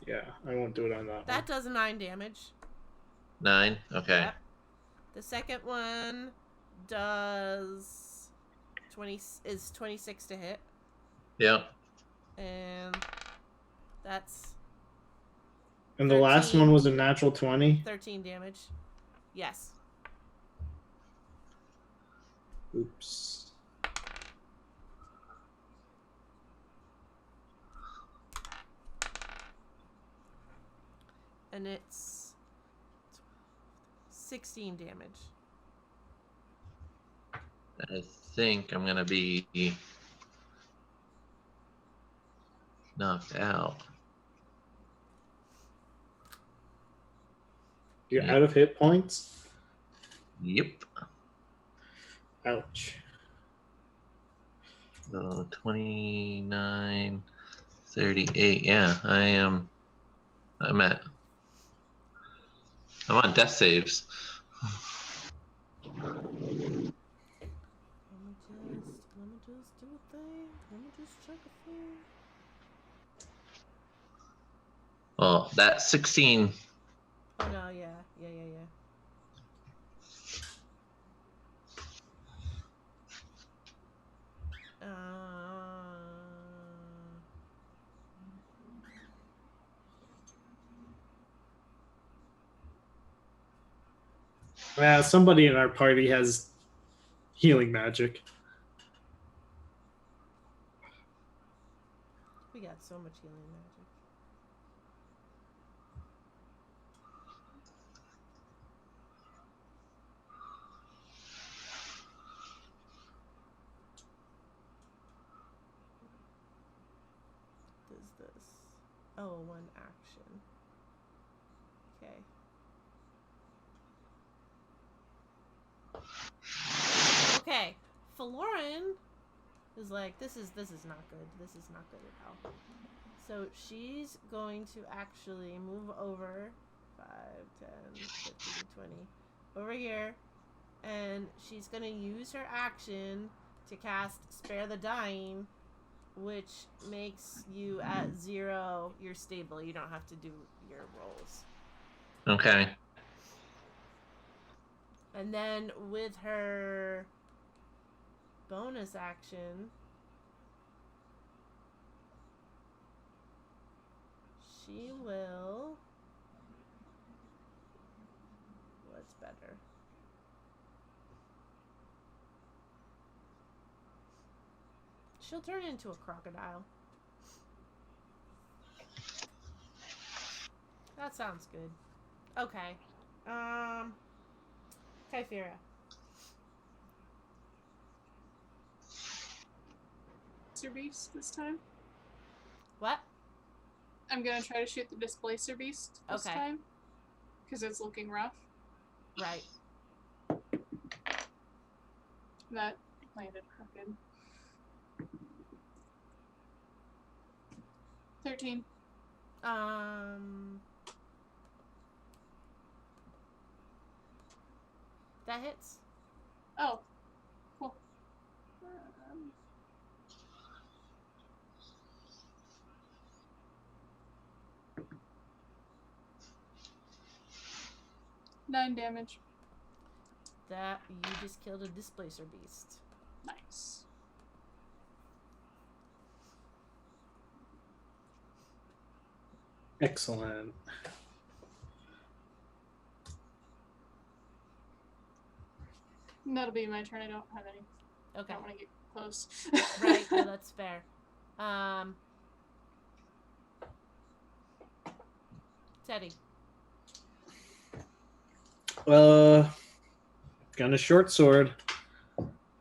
Yeah, I won't do it on that. That does 9 damage. 9? Okay. Yep. The second one does 26 to hit, Yep. and that's And the last 13. one was a natural 20. 13 damage. Yes. Oops. And it's 16 damage. I think I'm going to be knocked out. You're Yeah. out of hit points? Yep. Ouch. So 29, 38. Yeah, I'm on death saves. Let me just do a thing. Let me just check a thing. Well, that 16. Oh no, yeah. Somebody in our party has healing magic. We got so much healing magic. What is this? Oh, 1 action. Okay. Okay. Florin is like, this is not good. This is not good at all. So she's going to actually move over 5, 10, 15, 20 over here, and she's going to use her action to cast Spare the Dying, which makes you at 0. You're stable. You don't have to do your rolls. Okay. And then with her bonus action, she will. What's better? She'll turn into a crocodile. That sounds good. Okay. Kyphera. Displacer beast this time. What? I'm gonna try to shoot the displacer beast this Okay. time. Because it's looking rough. Right. That landed crooked. 13. That hits. Oh. Cool. 9 damage. That you just killed a displacer beast. Nice. Excellent. And that'll be my turn. I don't have any. Okay. I don't want to get close. Right. No, that's fair. Teddy. Got a short sword.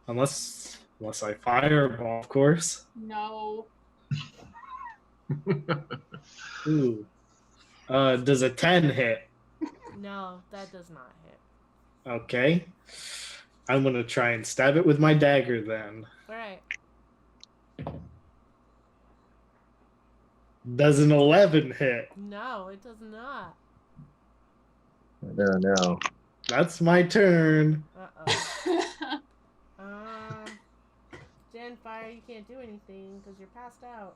Unless I fireball, of course. No. Ooh. Does a 10 hit? No, that does not hit. Okay. I'm gonna try and stab it with my dagger then. Alright. Does an 11 hit? No, it does not. No. That's my turn. Uh-oh. Fire, you can't do anything because you're passed out.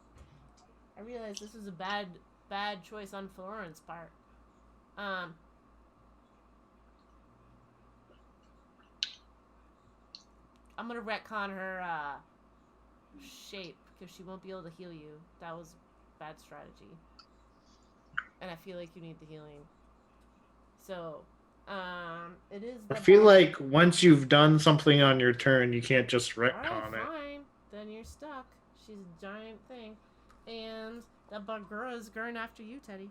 I realize this is a bad choice on Florence's part. I'm gonna retcon her shape because she won't be able to heal you. That was bad strategy. And I feel like you need the healing. So, it is the I feel bottom. like once you've done something on your turn, you can't just retcon Alright, it. fine. Then you're stuck. She's a giant thing. And that Bagura is going after you, Teddy.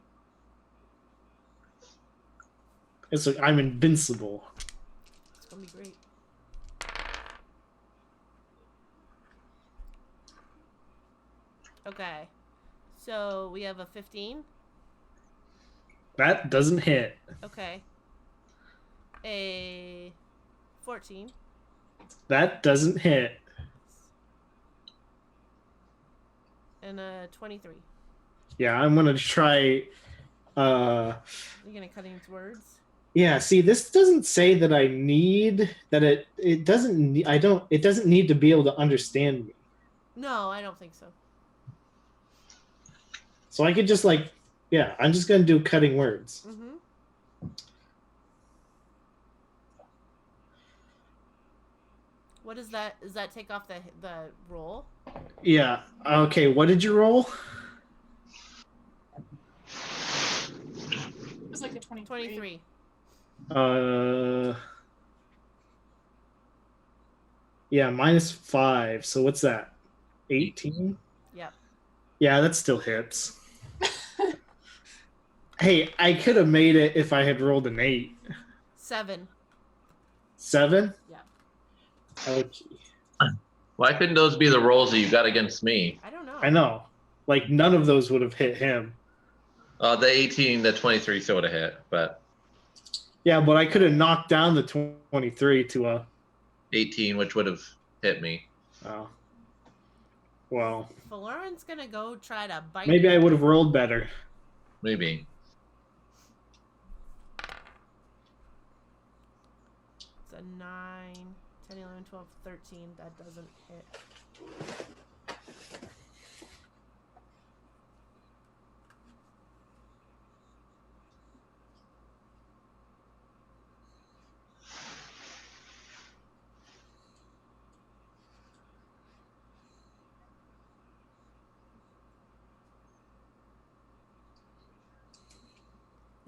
It's like I'm invincible. It's gonna be great. Okay. So we have a 15. That doesn't hit. Okay. A 14. That doesn't hit. And a 23. Yeah, I'm gonna try. You're gonna cut into words? Yeah, see, this doesn't say that I need that it doesn't it doesn't need to be able to understand me. No, I don't think so. So I could just I'm just gonna do cutting words. Mm-hmm. What is that? Does that take off the roll? Yeah. Okay, what did you roll? It was like a 23. 23. Yeah, -5. So what's that? 18? Yep. Yeah, that still hits. Hey, I could have made it if I had rolled an 8. 7. 7? Yeah. Okay. Why couldn't those be the rolls that you got against me? I don't know. I know. Like, none of those would have hit him. The 18, the 23 still would have hit, but Yeah, but I could have knocked down the 23 to a... 18, which would have hit me. Oh. Well, Floren's gonna go try to bite maybe you. I would have rolled better. Maybe. It's a 9, 10, 11, 12, 13. That doesn't hit.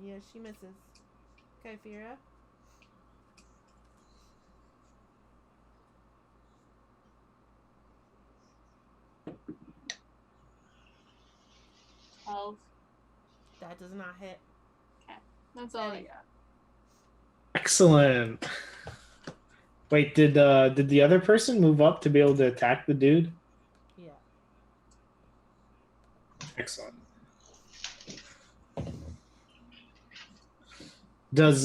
Yeah, she misses. Okay, Fira. That does not hit. That's all I got. Excellent. Wait, did the other person move up to be able to attack the dude? Yeah. Excellent. Does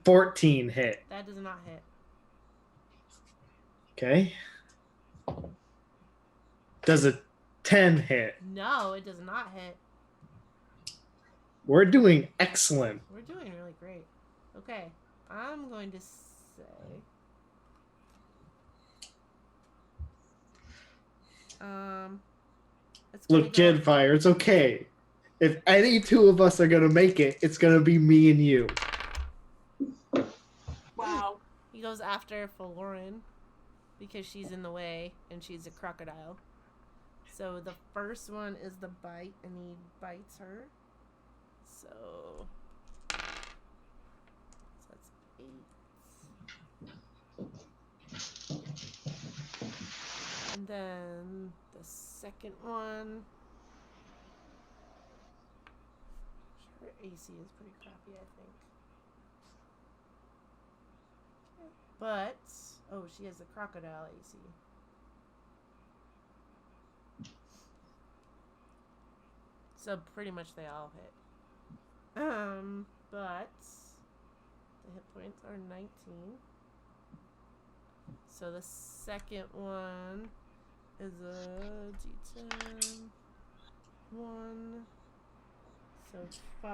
14 hit? That does not hit. Okay. Does a 10 hit? No, it does not hit. We're doing excellent. We're doing really great. Okay, I'm going to say... It's gonna Look, go... Genfire, it's okay. If any two of us are gonna make it, it's gonna be me and you. Wow. He goes after Florin because she's in the way and she's a crocodile. So the first one is the bite, and he bites her. So that's 8. And then the second one. Her AC is pretty crappy, I think. But, oh, she has a crocodile AC. So pretty much they all hit. But the hit points are 19. So the second one is a D10. 1. So 5.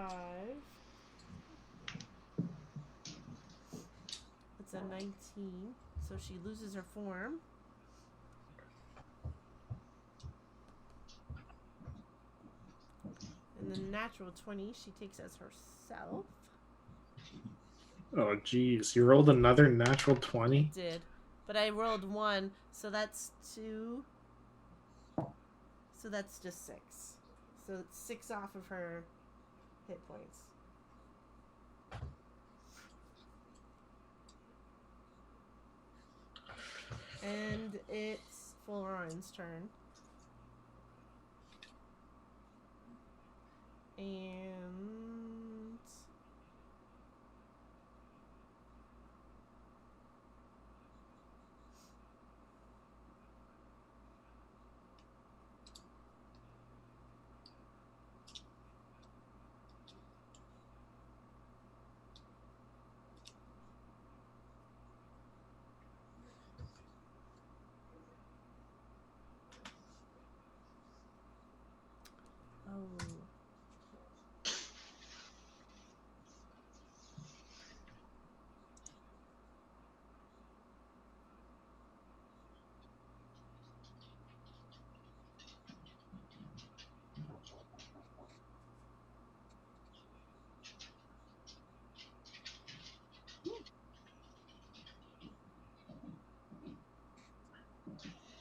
It's a 19. So she loses her form. And the natural 20 she takes as herself. Oh, geez. You rolled another natural 20? Did. But I rolled 1, so that's 2. So that's just 6. So it's 6 off of her hit points. And it's Florin's turn. And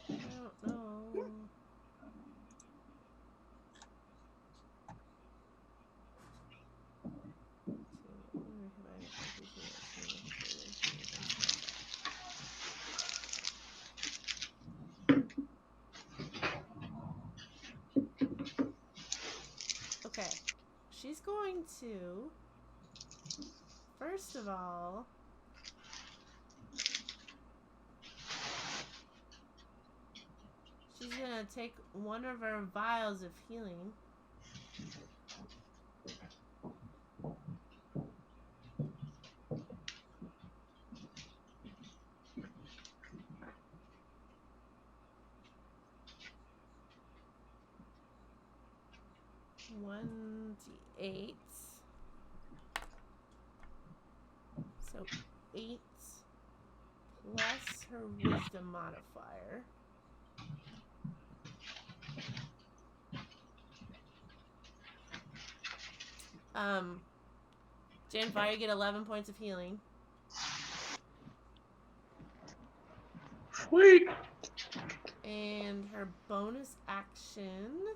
I don't know. Okay. She's going to, first of all, she's going to take one of her vials of healing. One D8. So 8 plus her wisdom modifier. Janfire, you get 11 points of healing. Sweet. And her bonus action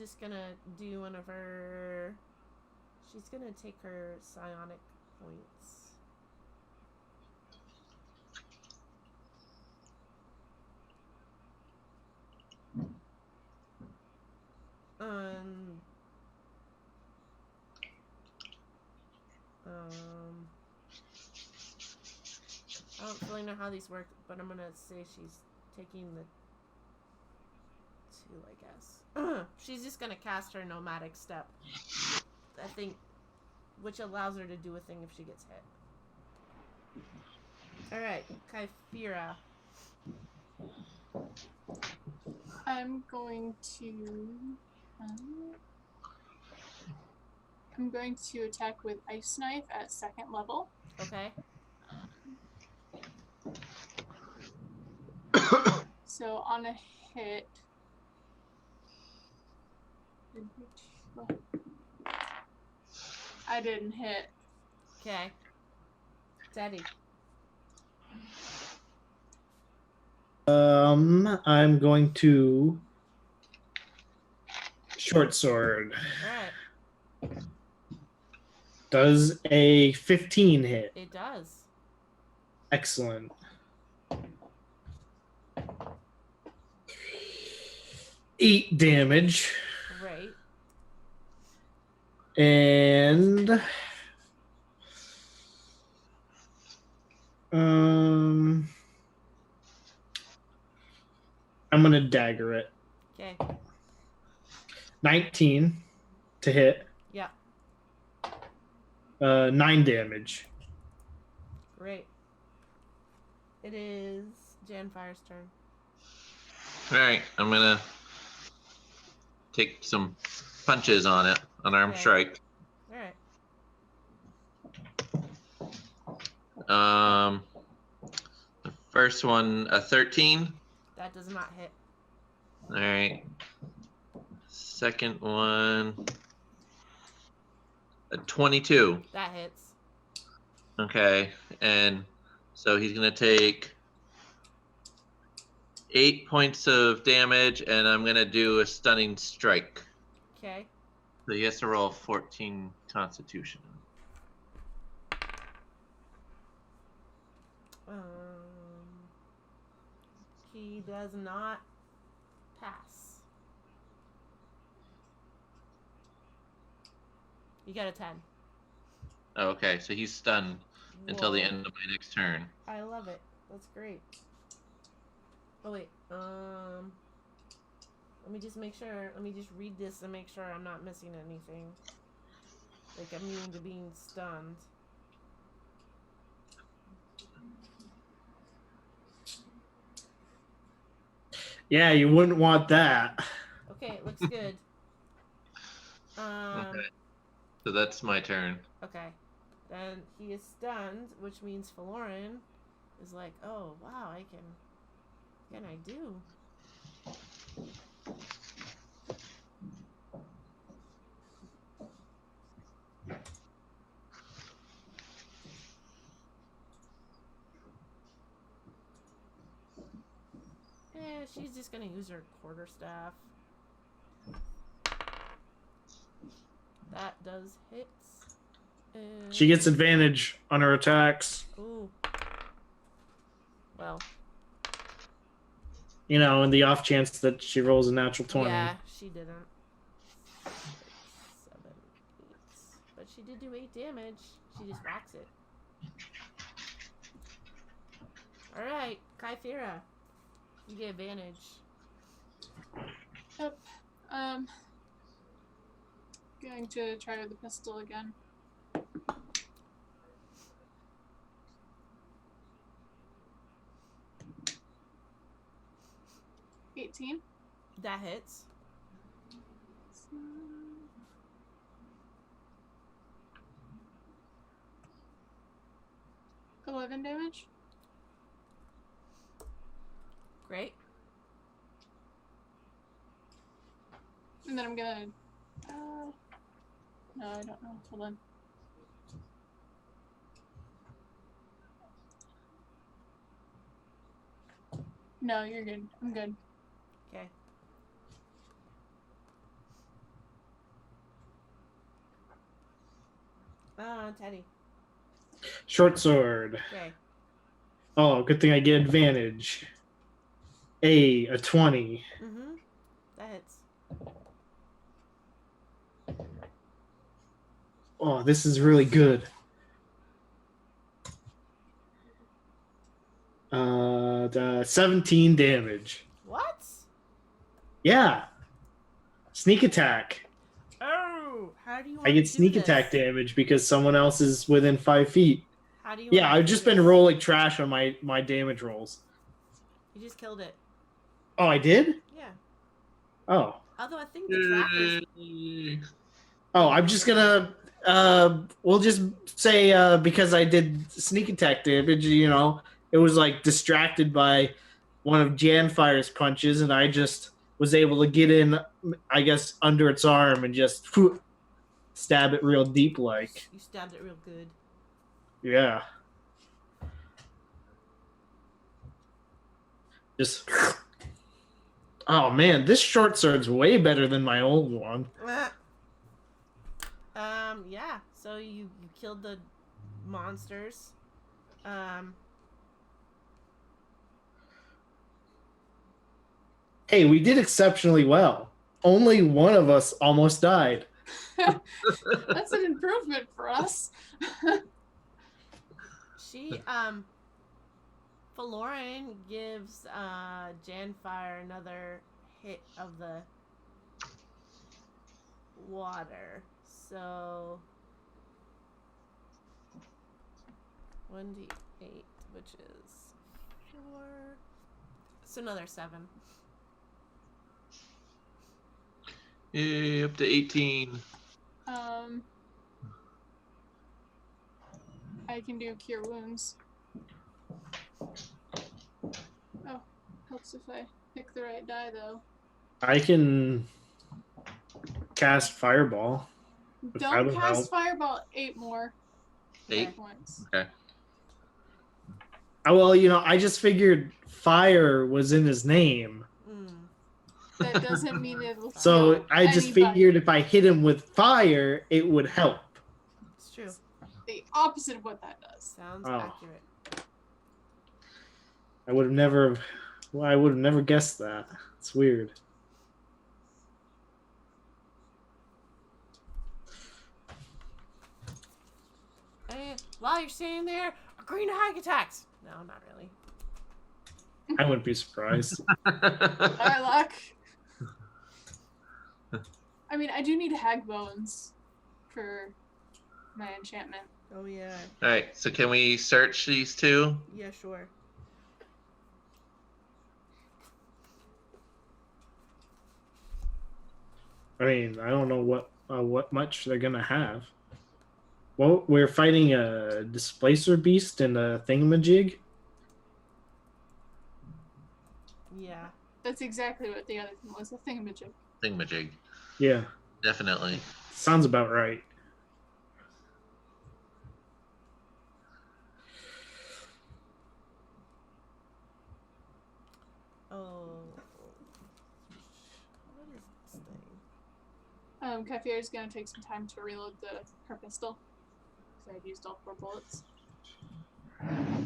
just gonna do one of her. She's gonna take her psionic points. Um, I don't really know how these work, but I'm gonna say she's taking the 2, I guess. She's just gonna cast her nomadic step. I think, which allows her to do a thing if she gets hit. Alright, Kyphira. I'm going to. I'm going to attack with Ice Knife at 2nd level. Okay. So on a hit. I didn't hit. Okay. Daddy. I'm going to short sword. Alright. Does a 15 hit? It does. Excellent. 8 damage. Great. And I'm gonna dagger it. Okay. 19 to hit. Yeah. 9 damage. Great. It is Janfire's turn. Alright, I'm gonna take some punches on it, unarmed Okay. strike. Alright. The first one, a 13. That does not hit. Alright. Second one, a 22. That hits. Okay, and so he's gonna take 8 points of damage, and I'm gonna do a stunning strike. Okay. So he has to roll 14 Constitution. He does not pass. You got a 10. Oh, okay, so he's stunned until the Whoa. end of my next turn. I love it. That's great. Oh wait. Let me just make sure. Let me just read this and make sure I'm not missing anything. Like immune to being stunned. Yeah, you wouldn't want that. Okay, it looks good. Okay. So that's my turn. Okay. Then he is stunned, which means Faloran is like, oh wow, I can I do? She's just gonna use her quarterstaff. That does hit. She gets advantage on her attacks. Ooh. Well. You know, in the off chance that she rolls a natural 20. Yeah, she didn't. 6, 7, 8. But she did do 8 damage. She just whacks it. Alright, Kyphira. You get advantage. Yep. Going to try with the pistol again. $18. That hits. 11 damage. Great. And then I'm gonna. No, I don't know. Hold on. No, you're good. I'm good. Okay. on Teddy. Short sword. Okay. Oh, good thing I get advantage. A 20. Mm-hmm. That hits. Oh, this is really good. 17 damage. What? Yeah. Sneak attack. Oh, how do you want I to get do sneak this? attack damage because someone else is within 5 feet. How do you Yeah, want I've to do just this? been rolling trash on my damage rolls. You just killed it. Oh, I did? Yeah. Oh. Although I think the trap is... Oh, I'm just gonna we'll just say because I did sneak attack damage, it was like distracted by one of Janfire's punches and I just was able to get in, I guess, under its arm and just stab it real deep like. You stabbed it real good. Yeah. Just oh man, this short sword's way better than my old one. Yeah. So you killed the monsters. Hey, we did exceptionally well. Only one of us almost died. That's an improvement for us. Faloran gives Janfire another hit of the water. So 1d8, which is 4. It's another 7. Yeah, up to 18. I can do cure wounds. Oh, helps if I pick the right die though. I can cast Fireball. Don't cast Fireball 8 more 8? points. Okay. Well, I just figured fire was in his name. That doesn't mean it will So kill I just anybody. figured if I hit him with fire, it would help. It's true. The opposite of what that does. Sounds Oh. accurate. I would have never guessed that. It's weird. Hey, while you're standing there, a green hag attacks. No, not really. I wouldn't be surprised. Alright, luck. I mean, I do need hag bones for my enchantment. Oh, yeah. Alright, so can we search these two? Yeah, sure. I mean, I don't know what much they're gonna have. Well, we're fighting a displacer beast and a thingamajig. Yeah. That's exactly what the other thing was, a thingamajig. Thingamajig. Yeah, Definitely. sounds about right. Oh. What is this thing? Cafier's gonna take some time to reload her pistol. Because I've used all 4 bullets. Alright.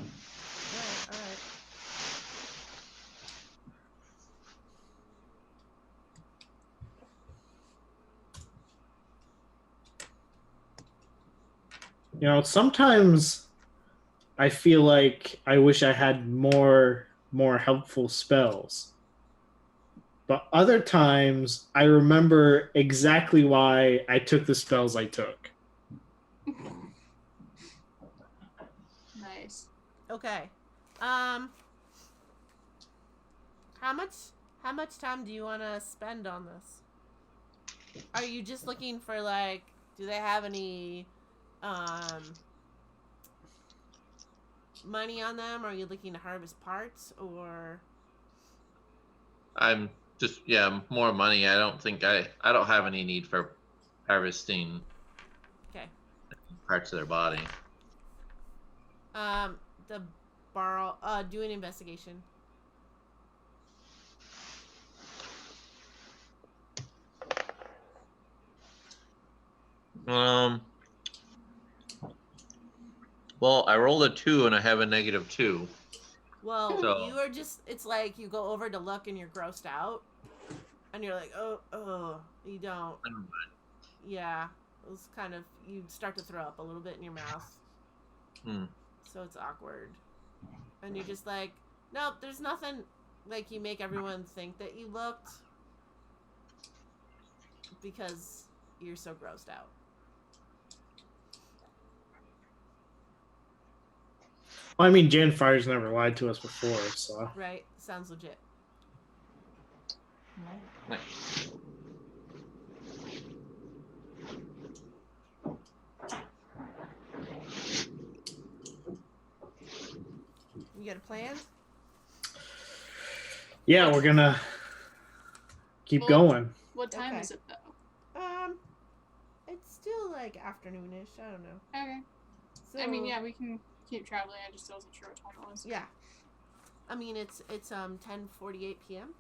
Sometimes I feel like I wish I had more helpful spells. But other times I remember exactly why I took the spells I took. Nice. Okay. How much time do you want to spend on this? Are you just looking for do they have any money on them? Or are you looking to harvest parts or I'm just more money. I don't think I don't have any need for harvesting parts of their body. the do an investigation. Well, I rolled a 2 and I have a -2. Well, So- you are just, it's like you go over to look and you're grossed out. And you're like, oh, you don't. Yeah. It was kind of, you start to throw up a little bit in your mouth. Hmm. So it's awkward. And you're just like, nope, there's nothing. Like, you make everyone think that you looked because you're so grossed out. Well, I mean, Jan Fire's never lied to us before, so. Right? Sounds legit. Nice. You got a plan? Yeah, we're gonna keep Well, going. What time Okay. is it though? It's still like afternoonish. I don't know. Okay. So, I mean, yeah, we can keep traveling. I just wasn't sure what time it was. Yeah. I mean, it's 10:48 p.m.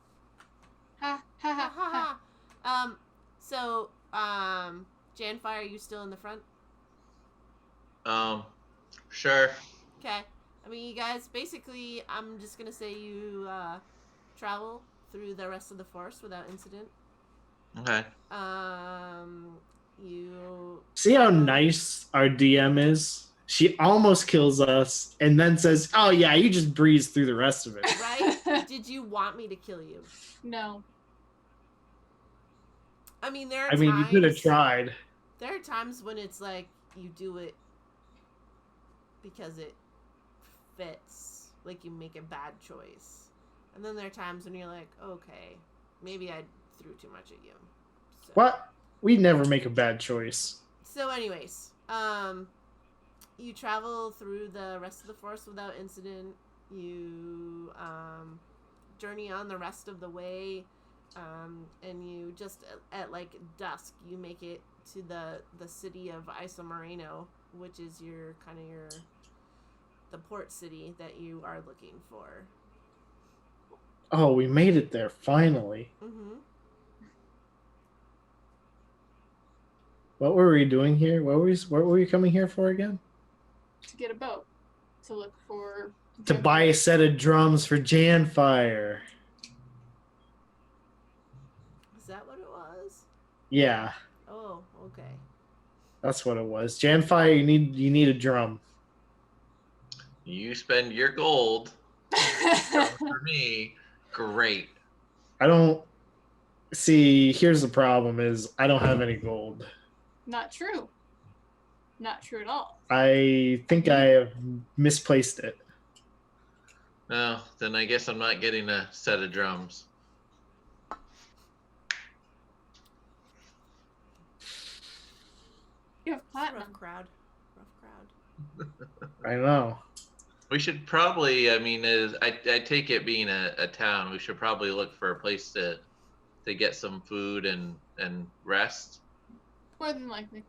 Ha ha ha ha. So, Janfire, are you still in the front? Sure. Okay. I mean, you guys, basically, I'm just gonna say you travel through the rest of the forest without incident. Okay. You. See how nice our DM is? She almost kills us and then says, oh, yeah, you just breeze through the rest of it. Right? Did you want me to kill you? No. I mean, there are I mean, times, you could have tried. There are times when it's like you do it because it fits, like you make a bad choice. And then there are times when you're like, okay, maybe I threw too much at you. So. What? We never make a bad choice. So anyways, you travel through the rest of the forest without incident. You journey on the rest of the way, and you just at like dusk you make it to the city of Isomoreno, which is your the port city that you are looking for. Oh, we made it there finally. Mm-hmm. What were we doing here? What were we coming here for again? To get a boat. To look for. To buy a set of drums for Janfire. Is that what it was? Yeah, Oh, okay. that's what it was. Janfire, you need a drum. You spend your gold. For me, great. I don't see. Here's the problem: is I don't have any gold. Not true. Not true at all. I think I have misplaced it. No, then I guess I'm not getting a set of drums. You have It's a platinum. rough crowd. Rough crowd. I know. We should probably, I mean, I take it being a town, we should probably look for a place to get some food and rest. More than likely.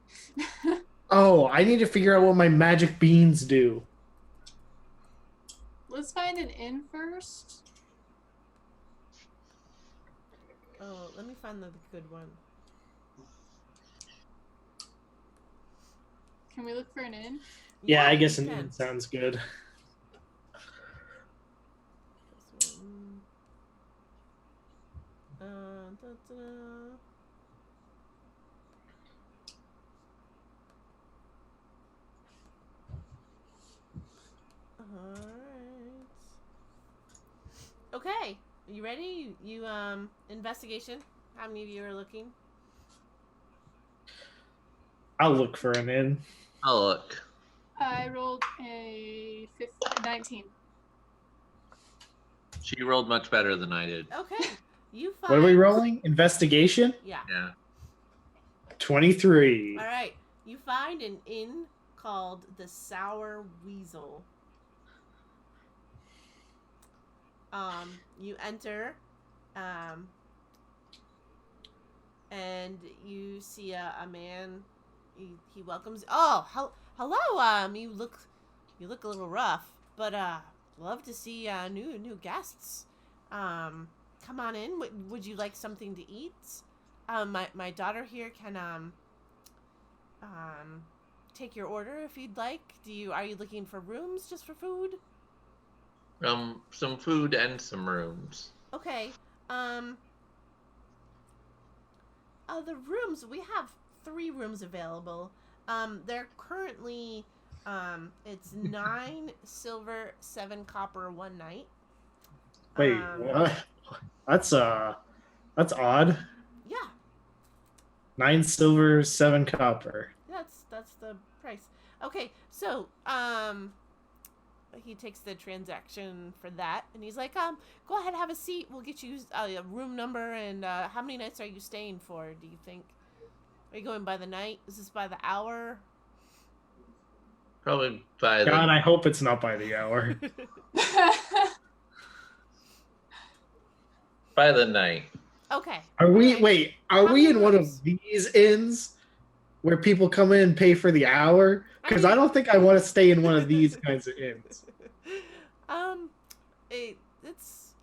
Oh, I need to figure out what my magic beans do. Let's find an inn first. Oh, let me find the good one. Can we look for an inn? Yeah, I guess you an can. inn sounds good. This one. Da-da-da. Alright. Okay. You ready? You investigation. How many of you are looking? I'll look for an inn. Oh, look. I rolled a 19. She rolled much better than I did. Okay. You find. What are we rolling? Investigation? Yeah. Yeah. 23. All right. You find an inn called the Sour Weasel. You enter, and you see a man. He welcomes. Oh, hello. You look a little rough, but love to see new guests. Come on in. Would you like something to eat? My daughter here can take your order if you'd like. Are you looking for rooms just for food? Some food and some rooms. Okay. The rooms, we have 3 rooms available. They're currently it's 9 silver, 7 copper, 1 night. Wait, what? That's odd. Yeah. 9 silver, 7 copper. That's the price. Okay, so he takes the transaction for that, and he's like, go ahead, have a seat. We'll get you a room number, and how many nights are you staying for? Do you think? Are you going by the night? Is this by the hour? Probably by the... God, I hope it's not by the hour. By the night. Okay. Are we? Okay. Wait, are How we many in one rooms? of these inns where people come in and pay for the hour? Because I mean- don't think I want to stay in one of these kinds of inns. It's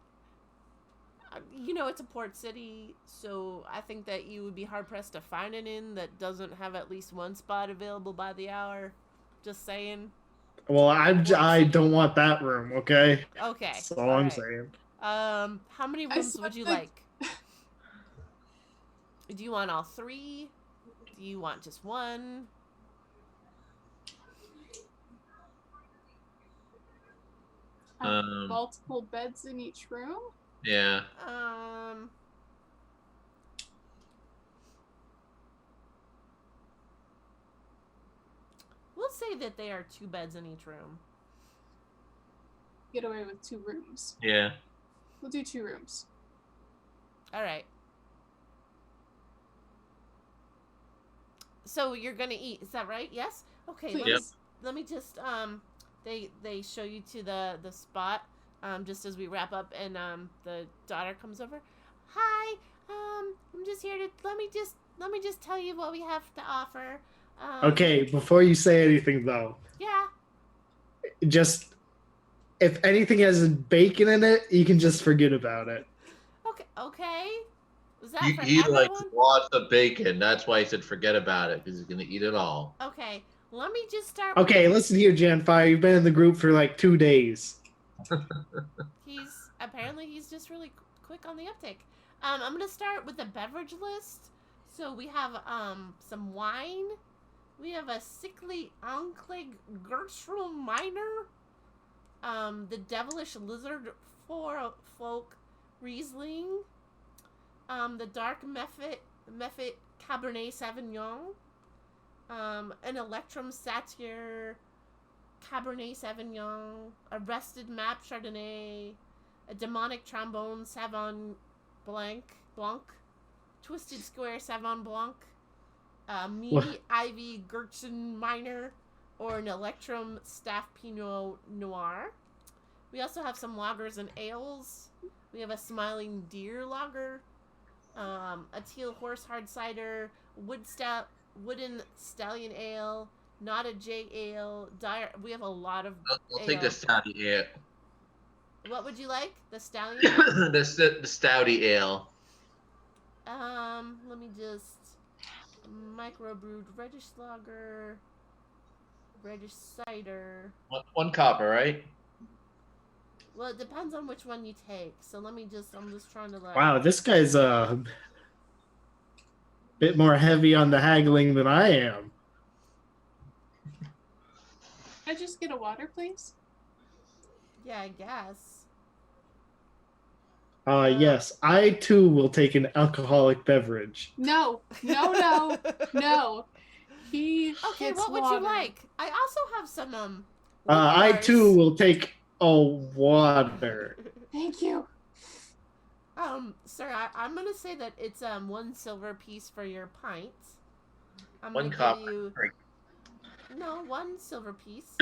it's a port city, so I think that you would be hard pressed to find an inn that doesn't have at least 1 spot available by the hour. Just saying. Well, I don't want that room. Okay, Okay. that's all I'm saying. How many I rooms would you said- like? Do you want all 3? Do you want just 1? Multiple beds in each room? Yeah. We'll say that they are 2 beds in each room. Get away with 2 rooms. Yeah. We'll do 2 rooms. All right. So you're gonna eat, is that right? Yes. Okay. Please. Yep. Let me just they show you to the spot just as we wrap up, and the daughter comes over. Hi. I'm just here to let me just tell you what we have to offer. Okay, before you say anything though, Yeah. just if anything has bacon in it, you can just forget about it. Okay. Was that He, for he everyone? likes lots of bacon. That's why he said forget about it, because he's going to eat it all. Okay. Let me just start. Okay, listen here, Janfire. You've been in the group for like 2 days. He's just really quick on the uptake. I'm gonna start with the beverage list. So we have some wine. We have a sickly Anklig Gertrude Minor. The devilish lizard folk Riesling. The dark Mephit Cabernet Sauvignon. An Electrum Satyr Cabernet Sauvignon, a Rested Map Chardonnay, a Demonic Trombone Savon Blanc, Twisted Square Savon Blanc, Meaty What? Ivy Gertrude Minor, or an Electrum Staff Pinot Noir. We also have some lagers and ales. We have a Smiling Deer lager, a Teal Horse Hard Cider, Wooden Stallion Ale, Not a J Ale, we have a lot of I'll take the ale. stouty ale. What would you like? The Stallion? the stouty ale. Let me just microbrewed reddish lager, reddish cider. One copper, right? Well, it depends on which one you take. So I'm just trying to like. Wow, this guy's a bit more heavy on the haggling than I am. Can I just get a water, please? Yeah, I guess. Yes, I too will take an alcoholic beverage. No. He Okay, gets what would water. you like? I also have some I liqueurs. too will take a water. Thank you. Sir, I'm gonna say that it's 1 silver piece for your pint. I'm One gonna copper. give you Great. no 1 silver piece.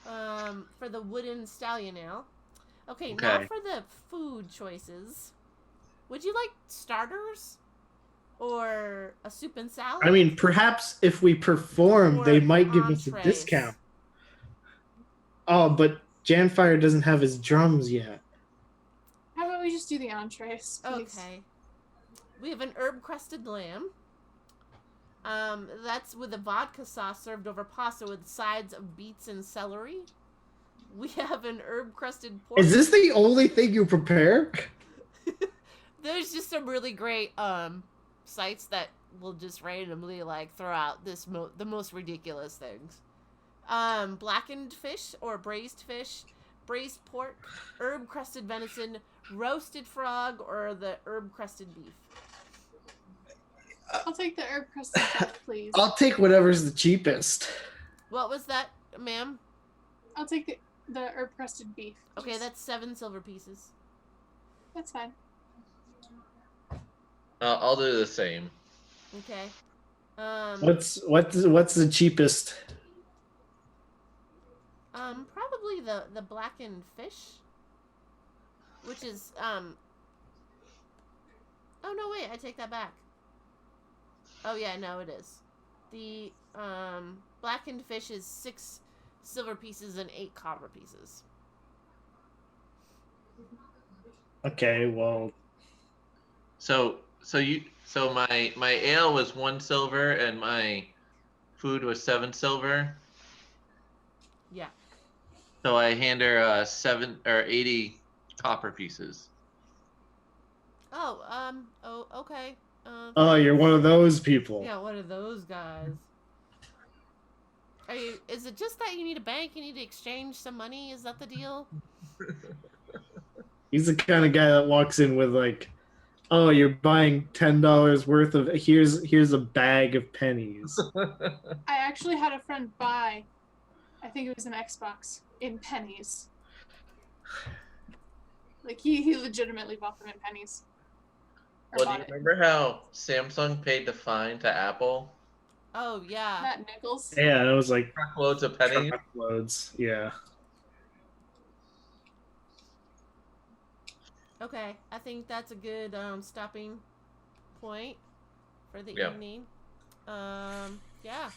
For the wooden stallion ale. Okay, now Okay. for the food choices. Would you like starters? Or a soup and salad? I mean, perhaps if we perform, Or they might give us a entrees. discount. Oh, but Janfire doesn't have his drums yet. How about we just do the entrees, please? Okay. We have an herb crusted lamb. That's with a vodka sauce served over pasta with sides of beets and celery. We have an herb-crusted pork. Is this the only thing you prepare? There's just some really great sites that will just randomly like throw out the most ridiculous things. Blackened fish or braised fish, braised pork, herb-crusted venison, roasted frog, or the herb-crusted beef. I'll take the herb crusted beef, please. I'll take whatever's the cheapest. What was that, ma'am? I'll take the herb crusted beef. Okay, please. that's 7 silver pieces. That's fine. I'll do the same. Okay. What's the cheapest? Probably the blackened fish, which is Oh no, wait, I take that back. Oh yeah, no, it is. The blackened fish is 6 silver pieces and 8 copper pieces. Okay, well, So my ale was 1 silver and my food was 7 silver. Yeah. So I hand her 80 copper pieces. Oh, okay. oh, you're one of those people. Yeah, what are those guys? Is it just that you need a bank? You need to exchange some money? Is that the deal? He's the kind of guy that walks in with like, oh, you're buying $10 worth of here's a bag of pennies. I actually had a friend buy, I think it was an Xbox, in pennies. Like he legitimately bought them in pennies. Well, do you remember how Samsung paid the fine to Apple? Oh, yeah. Matt Nichols. Yeah, it was like Truckloads of pennies. truckloads. Yeah. Okay, I think that's a good stopping point for the Yeah. evening. Yeah.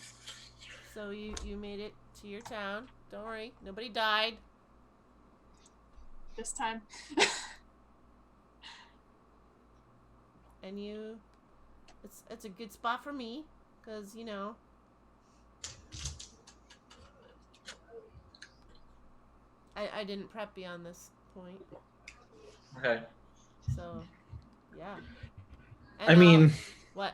So you made it to your town. Don't worry, nobody died. This time. And it's a good spot for me, because, you know, I didn't prep beyond this point. Okay. So, yeah. I And mean, what?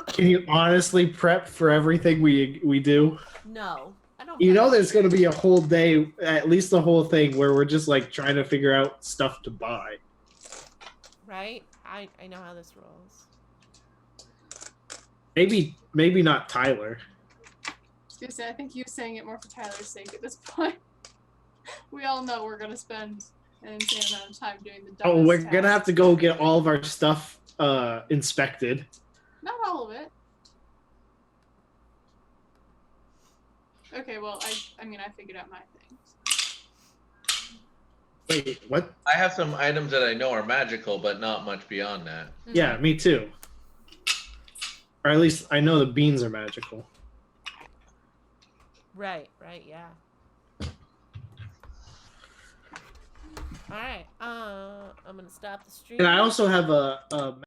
can you honestly prep for everything we do? No, I don't. You prep. know, there's going to be a whole day, at least the whole thing, where we're just like trying to figure out stuff to buy. Right? I know how this rolls. Maybe not Tyler. I was gonna say, I think you saying it more for Tyler's sake at this point. We all know we're gonna spend an insane amount of time doing the dumbest Oh, we're task. gonna have to go get all of our stuff inspected. Not all of it. Okay, well, I mean, I figured out my things. Wait, what? I have some items that I know are magical, but not much beyond that. Mhm. Yeah, me too. Or at least I know the beans are magical. Right, yeah. Alright, I'm gonna stop the stream. And I also have a